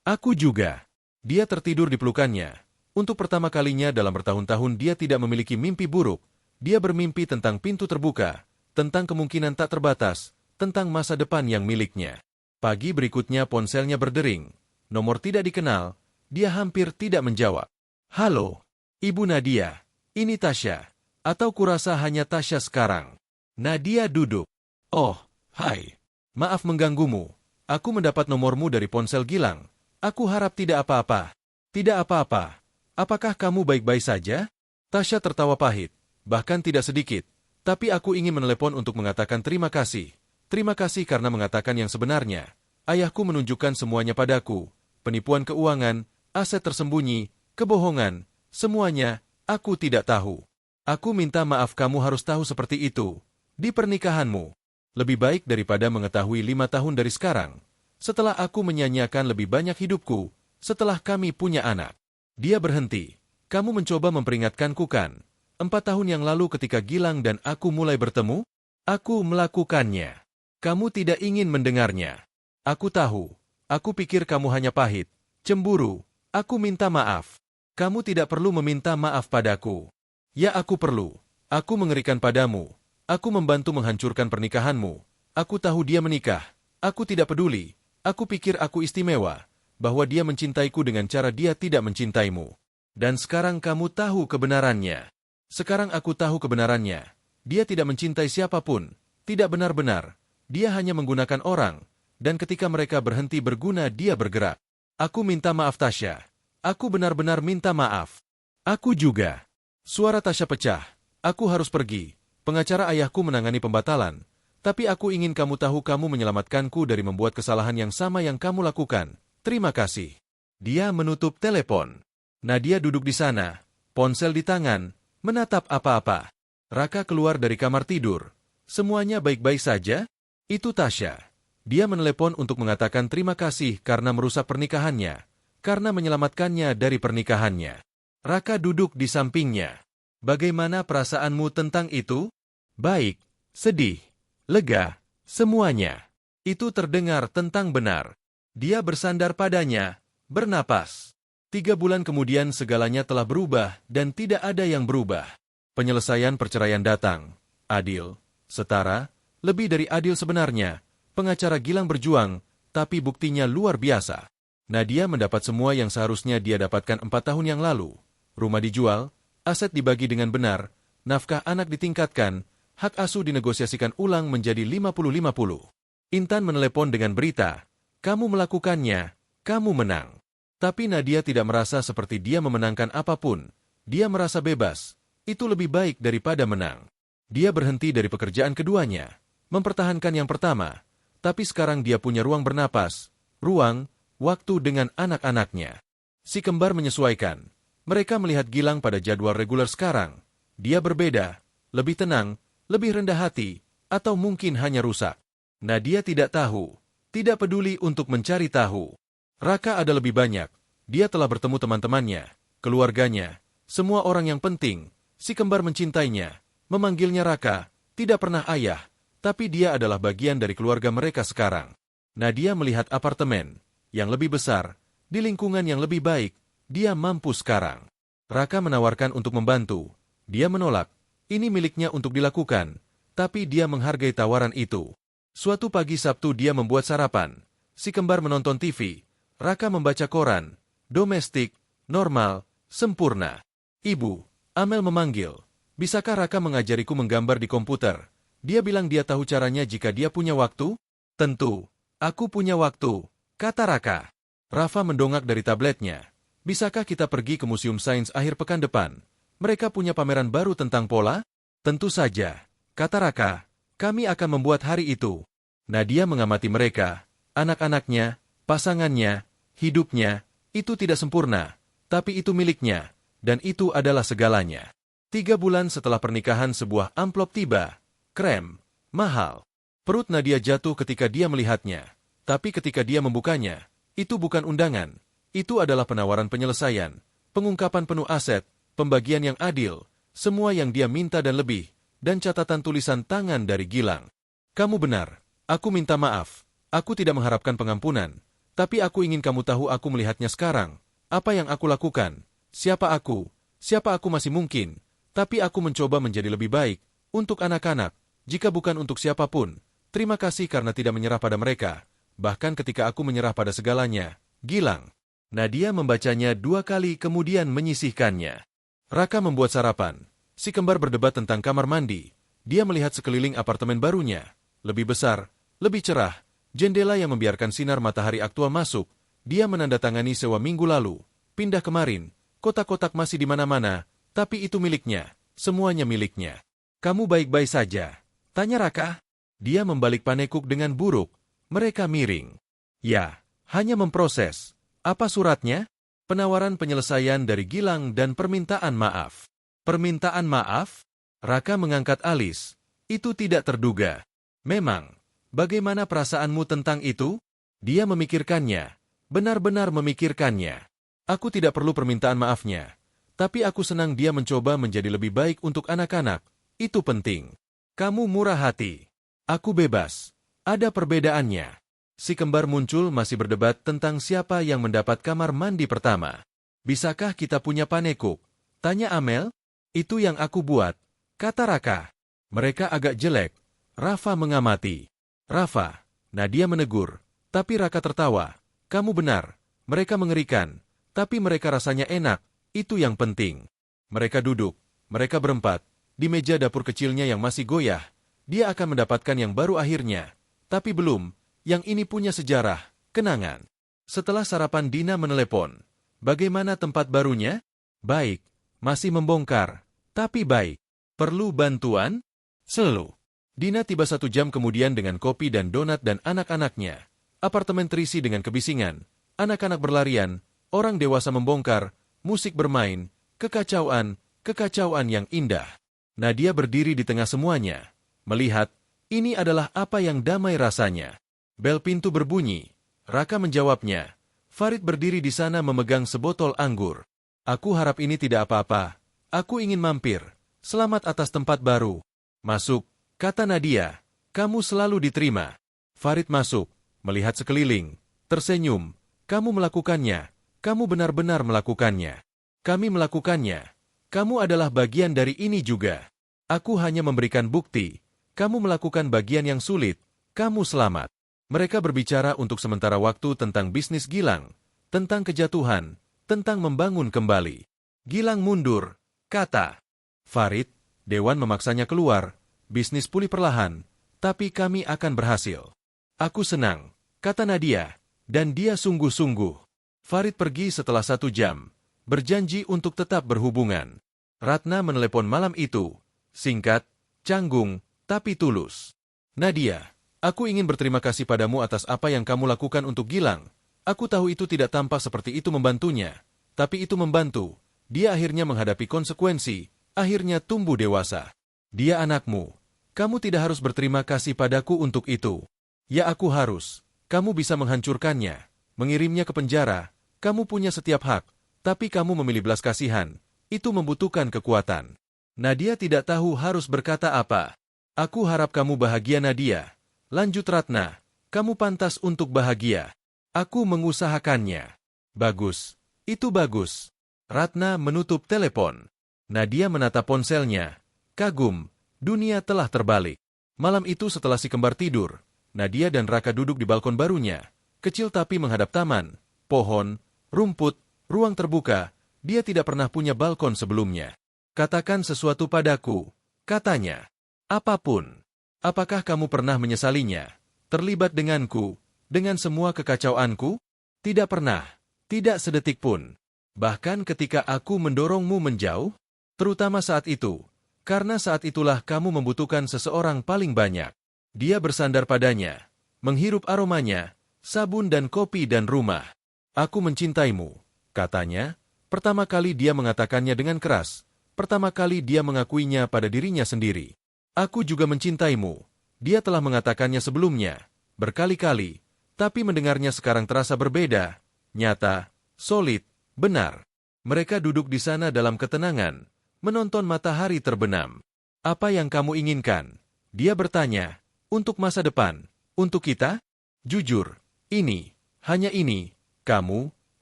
Aku juga. Dia tertidur di pelukannya. Untuk pertama kalinya dalam bertahun-tahun dia tidak memiliki mimpi buruk. Dia bermimpi tentang pintu terbuka, tentang kemungkinan tak terbatas, tentang masa depan yang miliknya. Pagi berikutnya ponselnya berdering. Nomor tidak dikenal, dia hampir tidak menjawab. Halo, Ibu Nadia, ini Tasya. Atau kurasa hanya Tasya sekarang. Nadia duduk. Oh, hai. Maaf mengganggumu. Aku mendapat nomormu dari ponsel Gilang. Aku harap tidak apa-apa. Tidak apa-apa. Apakah kamu baik-baik saja? Tasya tertawa pahit, bahkan tidak sedikit. Tapi aku ingin menelepon untuk mengatakan terima kasih. Terima kasih karena mengatakan yang sebenarnya. Ayahku menunjukkan semuanya padaku. Penipuan keuangan, aset tersembunyi, kebohongan, semuanya, aku tidak tahu. Aku minta maaf kamu harus tahu seperti itu. Di pernikahanmu. Lebih baik daripada mengetahui 5 tahun dari sekarang. Setelah aku menyanyiakan lebih banyak hidupku, setelah kami punya anak. Dia berhenti. Kamu mencoba memperingatkanku kan? 4 tahun yang lalu ketika Gilang dan aku mulai bertemu, aku melakukannya. Kamu tidak ingin mendengarnya. Aku tahu. Aku pikir kamu hanya pahit, cemburu. Aku minta maaf. Kamu tidak perlu meminta maaf padaku. Ya aku perlu. Aku mengerikan padamu. Aku membantu menghancurkan pernikahanmu. Aku tahu dia menikah. Aku tidak peduli. Aku pikir aku istimewa. Bahwa dia mencintaiku dengan cara dia tidak mencintaimu. Dan sekarang kamu tahu kebenarannya. Sekarang aku tahu kebenarannya. Dia tidak mencintai siapapun. Tidak benar-benar. Dia hanya menggunakan orang, dan ketika mereka berhenti berguna dia bergerak. Aku minta maaf Tasya. Aku benar-benar minta maaf. Aku juga. Suara Tasya pecah. Aku harus pergi. Pengacara ayahku menangani pembatalan. Tapi aku ingin kamu tahu kamu menyelamatkanku dari membuat kesalahan yang sama yang kamu lakukan. Terima kasih. Dia menutup telepon. Nadia duduk di sana, ponsel di tangan, menatap apa-apa. Raka keluar dari kamar tidur. Semuanya baik-baik saja? Itu Tasya. Dia menelepon untuk mengatakan terima kasih karena merusak pernikahannya, karena menyelamatkannya dari pernikahannya. Raka duduk di sampingnya. Bagaimana perasaanmu tentang itu? Baik, sedih, lega, semuanya. Itu terdengar tentang benar. Dia bersandar padanya, bernapas. 3 bulan kemudian segalanya telah berubah dan tidak ada yang berubah. Penyelesaian perceraian datang. Adil, setara, lebih dari adil sebenarnya. Pengacara Gilang berjuang, tapi buktinya luar biasa. Nadia mendapat semua yang seharusnya dia dapatkan 4 tahun yang lalu. Rumah dijual, aset dibagi dengan benar, nafkah anak ditingkatkan, hak asuh dinegosiasikan ulang menjadi 50-50. Intan menelepon dengan berita, "Kamu melakukannya, kamu menang." Tapi Nadia tidak merasa seperti dia memenangkan apapun. Dia merasa bebas. Itu lebih baik daripada menang. Dia berhenti dari pekerjaan keduanya, mempertahankan yang pertama, tapi sekarang dia punya ruang bernapas, ruang, waktu dengan anak-anaknya. Si kembar menyesuaikan. Mereka melihat Gilang pada jadwal reguler sekarang. Dia berbeda, lebih tenang, lebih rendah hati, atau mungkin hanya rusak. Nadia tidak tahu, tidak peduli untuk mencari tahu. Raka ada lebih banyak. Dia telah bertemu teman-temannya, keluarganya, semua orang yang penting. Si kembar mencintainya, memanggilnya Raka, tidak pernah ayah, tapi dia adalah bagian dari keluarga mereka sekarang. Nadia melihat apartemen yang lebih besar, di lingkungan yang lebih baik. Dia mampu sekarang. Raka menawarkan untuk membantu. Dia menolak. Ini miliknya untuk dilakukan, tapi dia menghargai tawaran itu. Suatu pagi Sabtu dia membuat sarapan. Si kembar menonton TV. Raka membaca koran. Domestik, normal, sempurna. "Ibu," Amel memanggil. "Bisakah Raka mengajariku menggambar di komputer?" Dia bilang dia tahu caranya jika dia punya waktu. "Tentu, aku punya waktu," kata Raka. Rafa mendongak dari tabletnya. "Bisakah kita pergi ke Museum Sains akhir pekan depan? Mereka punya pameran baru tentang pola?" "Tentu saja," kata Raka. "Kami akan membuat hari itu." Nadia mengamati mereka, anak-anaknya, pasangannya, hidupnya. Itu tidak sempurna, tapi itu miliknya, dan itu adalah segalanya. 3 bulan setelah pernikahan sebuah amplop tiba. Krem, mahal. Perut Nadia jatuh ketika dia melihatnya. Tapi ketika dia membukanya, itu bukan undangan. Itu adalah penawaran penyelesaian, pengungkapan penuh aset, pembagian yang adil, semua yang dia minta dan lebih, dan catatan tulisan tangan dari Gilang. "Kamu benar. Aku minta maaf. Aku tidak mengharapkan pengampunan. Tapi aku ingin kamu tahu aku melihatnya sekarang. Apa yang aku lakukan? Siapa aku? Siapa aku masih mungkin. Tapi aku mencoba menjadi lebih baik. Untuk anak-anak. Jika bukan untuk siapapun. Terima kasih karena tidak menyerah pada mereka. Bahkan ketika aku menyerah pada segalanya. Gilang." Nadia membacanya 2 kali kemudian menyisihkannya. Raka membuat sarapan. Si kembar berdebat tentang kamar mandi. Dia melihat sekeliling apartemen barunya. Lebih besar, lebih cerah. Jendela yang membiarkan sinar matahari aktual masuk. Dia menandatangani sewa minggu lalu. Pindah kemarin. Kotak-kotak masih di mana-mana. Tapi itu miliknya. Semuanya miliknya. "Kamu baik-baik saja?" tanya Raka. Dia membalik panekuk dengan buruk. Mereka miring. "Ya, hanya memproses." "Apa suratnya?" "Penawaran penyelesaian dari Gilang dan permintaan maaf." "Permintaan maaf?" Raka mengangkat alis. "Itu tidak terduga." "Memang. Bagaimana perasaanmu tentang itu?" Dia memikirkannya. Benar-benar memikirkannya. "Aku tidak perlu permintaan maafnya. Tapi aku senang dia mencoba menjadi lebih baik untuk anak-anak. Itu penting." "Kamu murah hati." "Aku bebas. Ada perbedaannya." Si kembar muncul masih berdebat tentang siapa yang mendapat kamar mandi pertama. "Bisakah kita punya panekuk?" tanya Amel. "Itu yang aku buat," kata Raka. "Mereka agak jelek." Rafa mengamati. "Rafa," Nadia menegur. Tapi Raka tertawa. "Kamu benar. Mereka mengerikan. Tapi mereka rasanya enak. Itu yang penting." Mereka duduk. Mereka berempat. Di meja dapur kecilnya yang masih goyah. Dia akan mendapatkan yang baru akhirnya. Tapi belum. Yang ini punya sejarah, kenangan. Setelah sarapan Dina menelepon. "Bagaimana tempat barunya?" "Baik. Masih membongkar. Tapi baik." "Perlu bantuan?" "Selalu." Dina tiba 1 jam kemudian dengan kopi dan donat dan anak-anaknya. Apartemen terisi dengan kebisingan. Anak-anak berlarian, orang dewasa membongkar, musik bermain, kekacauan yang indah. Nadia berdiri di tengah semuanya. Melihat, ini adalah apa yang damai rasanya. Bel pintu berbunyi. Raka menjawabnya. Farid berdiri di sana memegang sebotol anggur. "Aku harap ini tidak apa-apa. Aku ingin mampir. Selamat atas tempat baru." "Masuk," kata Nadia. "Kamu selalu diterima." Farid masuk, melihat sekeliling, tersenyum. "Kamu melakukannya. Kamu benar-benar melakukannya." "Kami melakukannya. Kamu adalah bagian dari ini juga." "Aku hanya memberikan bukti. Kamu melakukan bagian yang sulit. Kamu selamat." Mereka berbicara untuk sementara waktu tentang bisnis Gilang. tentang kejatuhan, tentang membangun kembali. Gilang mundur, kata Farid. Dewan memaksanya keluar. Bisnis pulih perlahan, tapi kami akan berhasil. Aku senang, kata Nadia, dan dia sungguh-sungguh. Farid pergi setelah 1 jam, berjanji untuk tetap berhubungan. Ratna menelepon malam itu, singkat, canggung, tapi tulus. Nadia, aku ingin berterima kasih padamu atas apa yang kamu lakukan untuk Gilang. Aku tahu itu tidak tampak seperti itu membantunya, tapi itu membantu. Dia akhirnya menghadapi konsekuensi, akhirnya tumbuh dewasa. Dia anakmu. Kamu tidak harus berterima kasih padaku untuk itu. Ya aku harus. Kamu bisa menghancurkannya, mengirimnya ke penjara. Kamu punya setiap hak, tapi kamu memilih belas kasihan. Itu membutuhkan kekuatan. Nadia tidak tahu harus berkata apa. Aku harap kamu bahagia Nadia. Lanjut Ratna. Kamu pantas untuk bahagia. Aku mengusahakannya. Bagus. Itu bagus. Ratna menutup telepon. Nadia menatap ponselnya. Kagum. Dunia telah terbalik. Malam itu setelah si kembar tidur, Nadia dan Raka duduk di balkon barunya. Kecil tapi menghadap taman, pohon, rumput, ruang terbuka. Dia tidak pernah punya balkon sebelumnya. Katakan sesuatu padaku, katanya. Apapun. Apakah kamu pernah menyesalinya? Terlibat denganku, dengan semua kekacauanku? Tidak pernah. Tidak sedetik pun. Bahkan ketika aku mendorongmu menjauh, terutama saat itu. Karena saat itulah kamu membutuhkan seseorang paling banyak. Dia bersandar padanya, menghirup aromanya, sabun dan kopi dan rumah. Aku mencintaimu, katanya. Pertama kali dia mengatakannya dengan keras. Pertama kali dia mengakuinya pada dirinya sendiri. Aku juga mencintaimu. Dia telah mengatakannya sebelumnya, berkali-kali. Tapi mendengarnya sekarang terasa berbeda, nyata, solid, benar. Mereka duduk di sana dalam ketenangan, menonton matahari terbenam. Apa yang kamu inginkan? Dia bertanya. Untuk masa depan? Untuk kita? Jujur, ini, hanya ini. Kamu,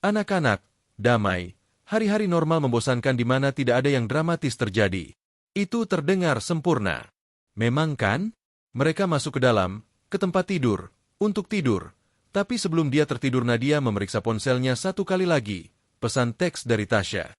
anak-anak, damai. Hari-hari normal membosankan di mana tidak ada yang dramatis terjadi. Itu terdengar sempurna. Memang kan? Mereka masuk ke dalam, ke tempat tidur, untuk tidur. Tapi sebelum dia tertidur Nadia memeriksa ponselnya 1 kali lagi. Pesan teks dari Tasya.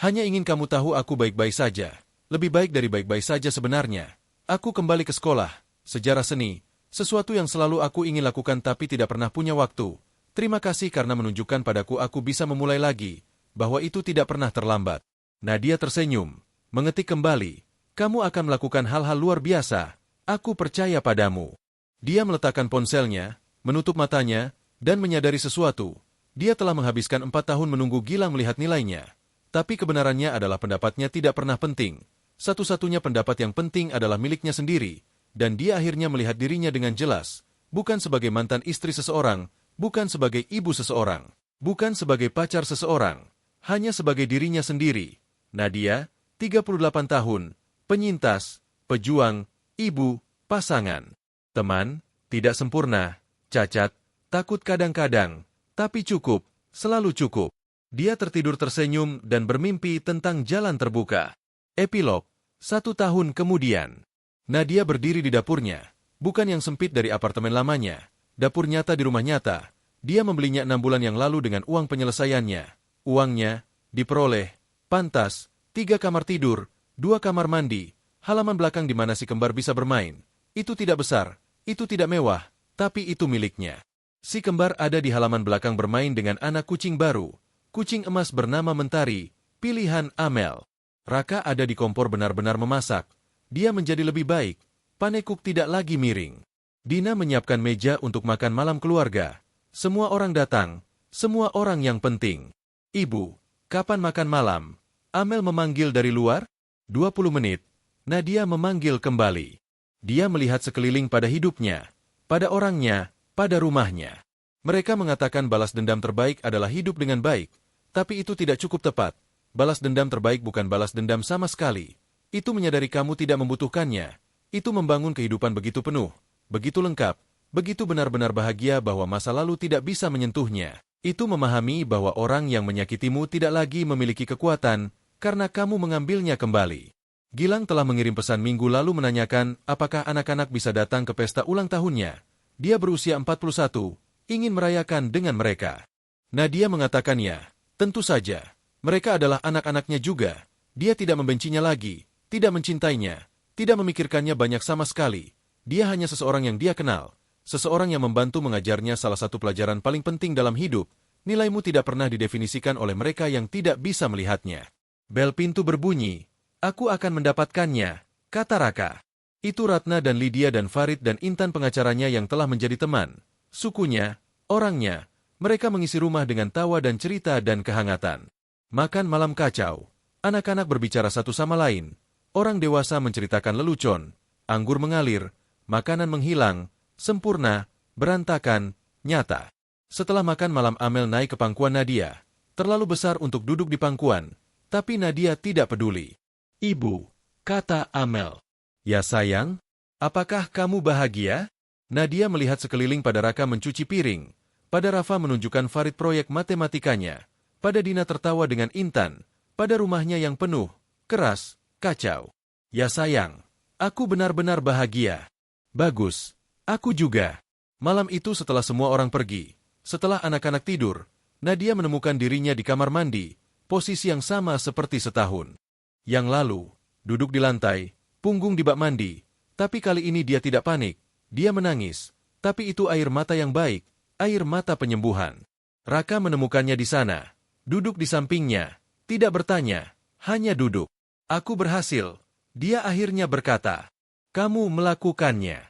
Hanya ingin kamu tahu aku baik-baik saja. Lebih baik dari baik-baik saja sebenarnya. Aku kembali ke sekolah, sejarah seni, sesuatu yang selalu aku ingin lakukan tapi tidak pernah punya waktu. Terima kasih karena menunjukkan padaku aku bisa memulai lagi, bahwa itu tidak pernah terlambat. Nadia tersenyum, mengetik kembali. Kamu akan melakukan hal-hal luar biasa. Aku percaya padamu. Dia meletakkan ponselnya, menutup matanya, dan menyadari sesuatu. Dia telah menghabiskan 4 tahun menunggu Gilang melihat nilainya. Tapi kebenarannya adalah pendapatnya tidak pernah penting. Satu-satunya pendapat yang penting adalah miliknya sendiri. Dan dia akhirnya melihat dirinya dengan jelas. Bukan sebagai mantan istri seseorang, bukan sebagai ibu seseorang, bukan sebagai pacar seseorang. Hanya sebagai dirinya sendiri. Nadia, 38 tahun, penyintas, pejuang, ibu, pasangan, teman, tidak sempurna, cacat, takut kadang-kadang, tapi cukup, selalu cukup. Dia tertidur tersenyum dan bermimpi tentang jalan terbuka. Epilog, 1 tahun kemudian. Nadia berdiri di dapurnya, bukan yang sempit dari apartemen lamanya. Dapur nyata di rumah nyata. Dia membelinya 6 bulan yang lalu dengan uang penyelesaiannya. Uangnya, diperoleh, pantas, 3 kamar tidur, 2 kamar mandi, halaman belakang di mana si kembar bisa bermain. Itu tidak besar, itu tidak mewah, tapi itu miliknya. Si kembar ada di halaman belakang bermain dengan anak kucing baru. Kucing emas bernama Mentari, pilihan Amel. Raka ada di kompor benar-benar memasak. Dia menjadi lebih baik. Panekuk tidak lagi miring. Dina menyiapkan meja untuk makan malam keluarga. Semua orang datang. Semua orang yang penting. Ibu, kapan makan malam? Amel memanggil dari luar. 20 menit. Nadia memanggil kembali. Dia melihat sekeliling pada hidupnya. Pada orangnya, pada rumahnya. Mereka mengatakan balas dendam terbaik adalah hidup dengan baik. Tapi itu tidak cukup tepat. Balas dendam terbaik bukan balas dendam sama sekali. Itu menyadari kamu tidak membutuhkannya. Itu membangun kehidupan begitu penuh, begitu lengkap, begitu benar-benar bahagia bahwa masa lalu tidak bisa menyentuhnya. Itu memahami bahwa orang yang menyakitimu tidak lagi memiliki kekuatan karena kamu mengambilnya kembali. Gilang telah mengirim pesan minggu lalu menanyakan apakah anak-anak bisa datang ke pesta ulang tahunnya. Dia berusia 41, ingin merayakan dengan mereka. Nadia mengatakan ya, tentu saja. Mereka adalah anak-anaknya juga. Dia tidak membencinya lagi, tidak mencintainya, tidak memikirkannya banyak sama sekali. Dia hanya seseorang yang dia kenal. Seseorang yang membantu mengajarnya salah satu pelajaran paling penting dalam hidup. Nilaimu tidak pernah didefinisikan oleh mereka yang tidak bisa melihatnya. Bel pintu berbunyi. Aku akan mendapatkannya, kata Raka. Itu Ratna dan Lydia dan Farid dan Intan pengacaranya yang telah menjadi teman. Sukunya, orangnya, mereka mengisi rumah dengan tawa dan cerita dan kehangatan. Makan malam kacau. Anak-anak berbicara satu sama lain. Orang dewasa menceritakan lelucon. Anggur mengalir, makanan menghilang, sempurna, berantakan, nyata. Setelah makan malam Amel naik ke pangkuan Nadia. Terlalu besar untuk duduk di pangkuan, tapi Nadia tidak peduli. Ibu, kata Amel. Ya sayang, apakah kamu bahagia? Nadia melihat sekeliling pada Raka mencuci piring. Pada Rafa menunjukkan Farid proyek matematikanya. Pada Dina tertawa dengan Intan. Pada rumahnya yang penuh, keras, kacau. Ya sayang, aku benar-benar bahagia. Bagus, aku juga. Malam itu setelah semua orang pergi, setelah anak-anak tidur, Nadia menemukan dirinya di kamar mandi, posisi yang sama seperti setahun yang lalu, duduk di lantai, punggung di bak mandi, tapi kali ini dia tidak panik, dia menangis, tapi itu air mata yang baik, air mata penyembuhan. Raka menemukannya di sana, duduk di sampingnya, tidak bertanya, hanya duduk. Aku berhasil, dia akhirnya berkata. Kamu melakukannya.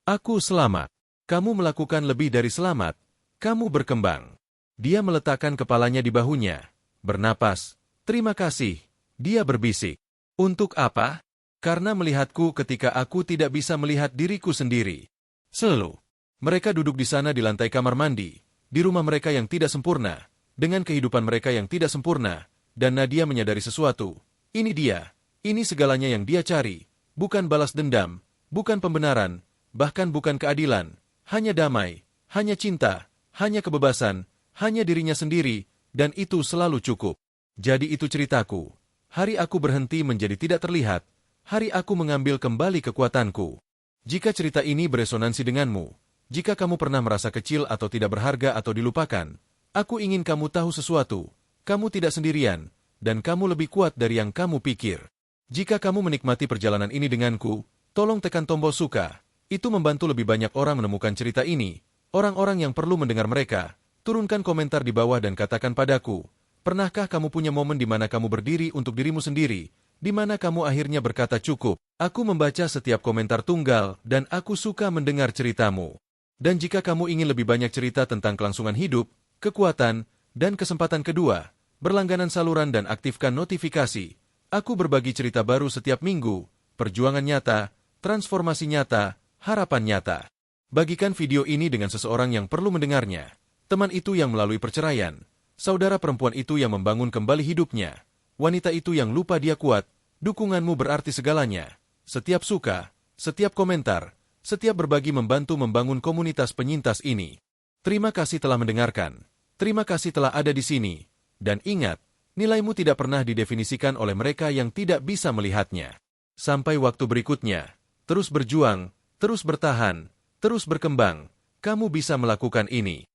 Aku selamat. Kamu melakukan lebih dari selamat. Kamu berkembang. Dia meletakkan kepalanya di bahunya, bernapas. Terima kasih, dia berbisik. Untuk apa? Karena melihatku ketika aku tidak bisa melihat diriku sendiri. Selalu. Mereka duduk di sana di lantai kamar mandi, di rumah mereka yang tidak sempurna, dengan kehidupan mereka yang tidak sempurna, dan Nadia menyadari sesuatu. Ini dia, ini segalanya yang dia cari, bukan balas dendam, bukan pembenaran, bahkan bukan keadilan, hanya damai, hanya cinta, hanya kebebasan, hanya dirinya sendiri, dan itu selalu cukup. Jadi itu ceritaku. Hari aku berhenti menjadi tidak terlihat, hari aku mengambil kembali kekuatanku. Jika cerita ini beresonansi denganmu, jika kamu pernah merasa kecil atau tidak berharga atau dilupakan, aku ingin kamu tahu sesuatu. Kamu tidak sendirian, dan kamu lebih kuat dari yang kamu pikir. Jika kamu menikmati perjalanan ini denganku, tolong tekan tombol suka. Itu membantu lebih banyak orang menemukan cerita ini. Orang-orang yang perlu mendengar mereka. Turunkan komentar di bawah dan katakan padaku, pernahkah kamu punya momen di mana kamu berdiri untuk dirimu sendiri, di mana kamu akhirnya berkata cukup? Aku membaca setiap komentar tunggal, dan aku suka mendengar ceritamu. Dan jika kamu ingin lebih banyak cerita tentang kelangsungan hidup, kekuatan, dan kesempatan kedua, berlangganan saluran dan aktifkan notifikasi. Aku berbagi cerita baru setiap minggu, perjuangan nyata, transformasi nyata, harapan nyata. Bagikan video ini dengan seseorang yang perlu mendengarnya. Teman itu yang melalui perceraian, saudara perempuan itu yang membangun kembali hidupnya, wanita itu yang lupa dia kuat. Dukunganmu berarti segalanya. Setiap suka, setiap komentar, setiap berbagi membantu membangun komunitas penyintas ini. Terima kasih telah mendengarkan. Terima kasih telah ada di sini. Dan ingat, nilaimu tidak pernah didefinisikan oleh mereka yang tidak bisa melihatnya. Sampai waktu berikutnya, terus berjuang, terus bertahan, terus berkembang. Kamu bisa melakukan ini.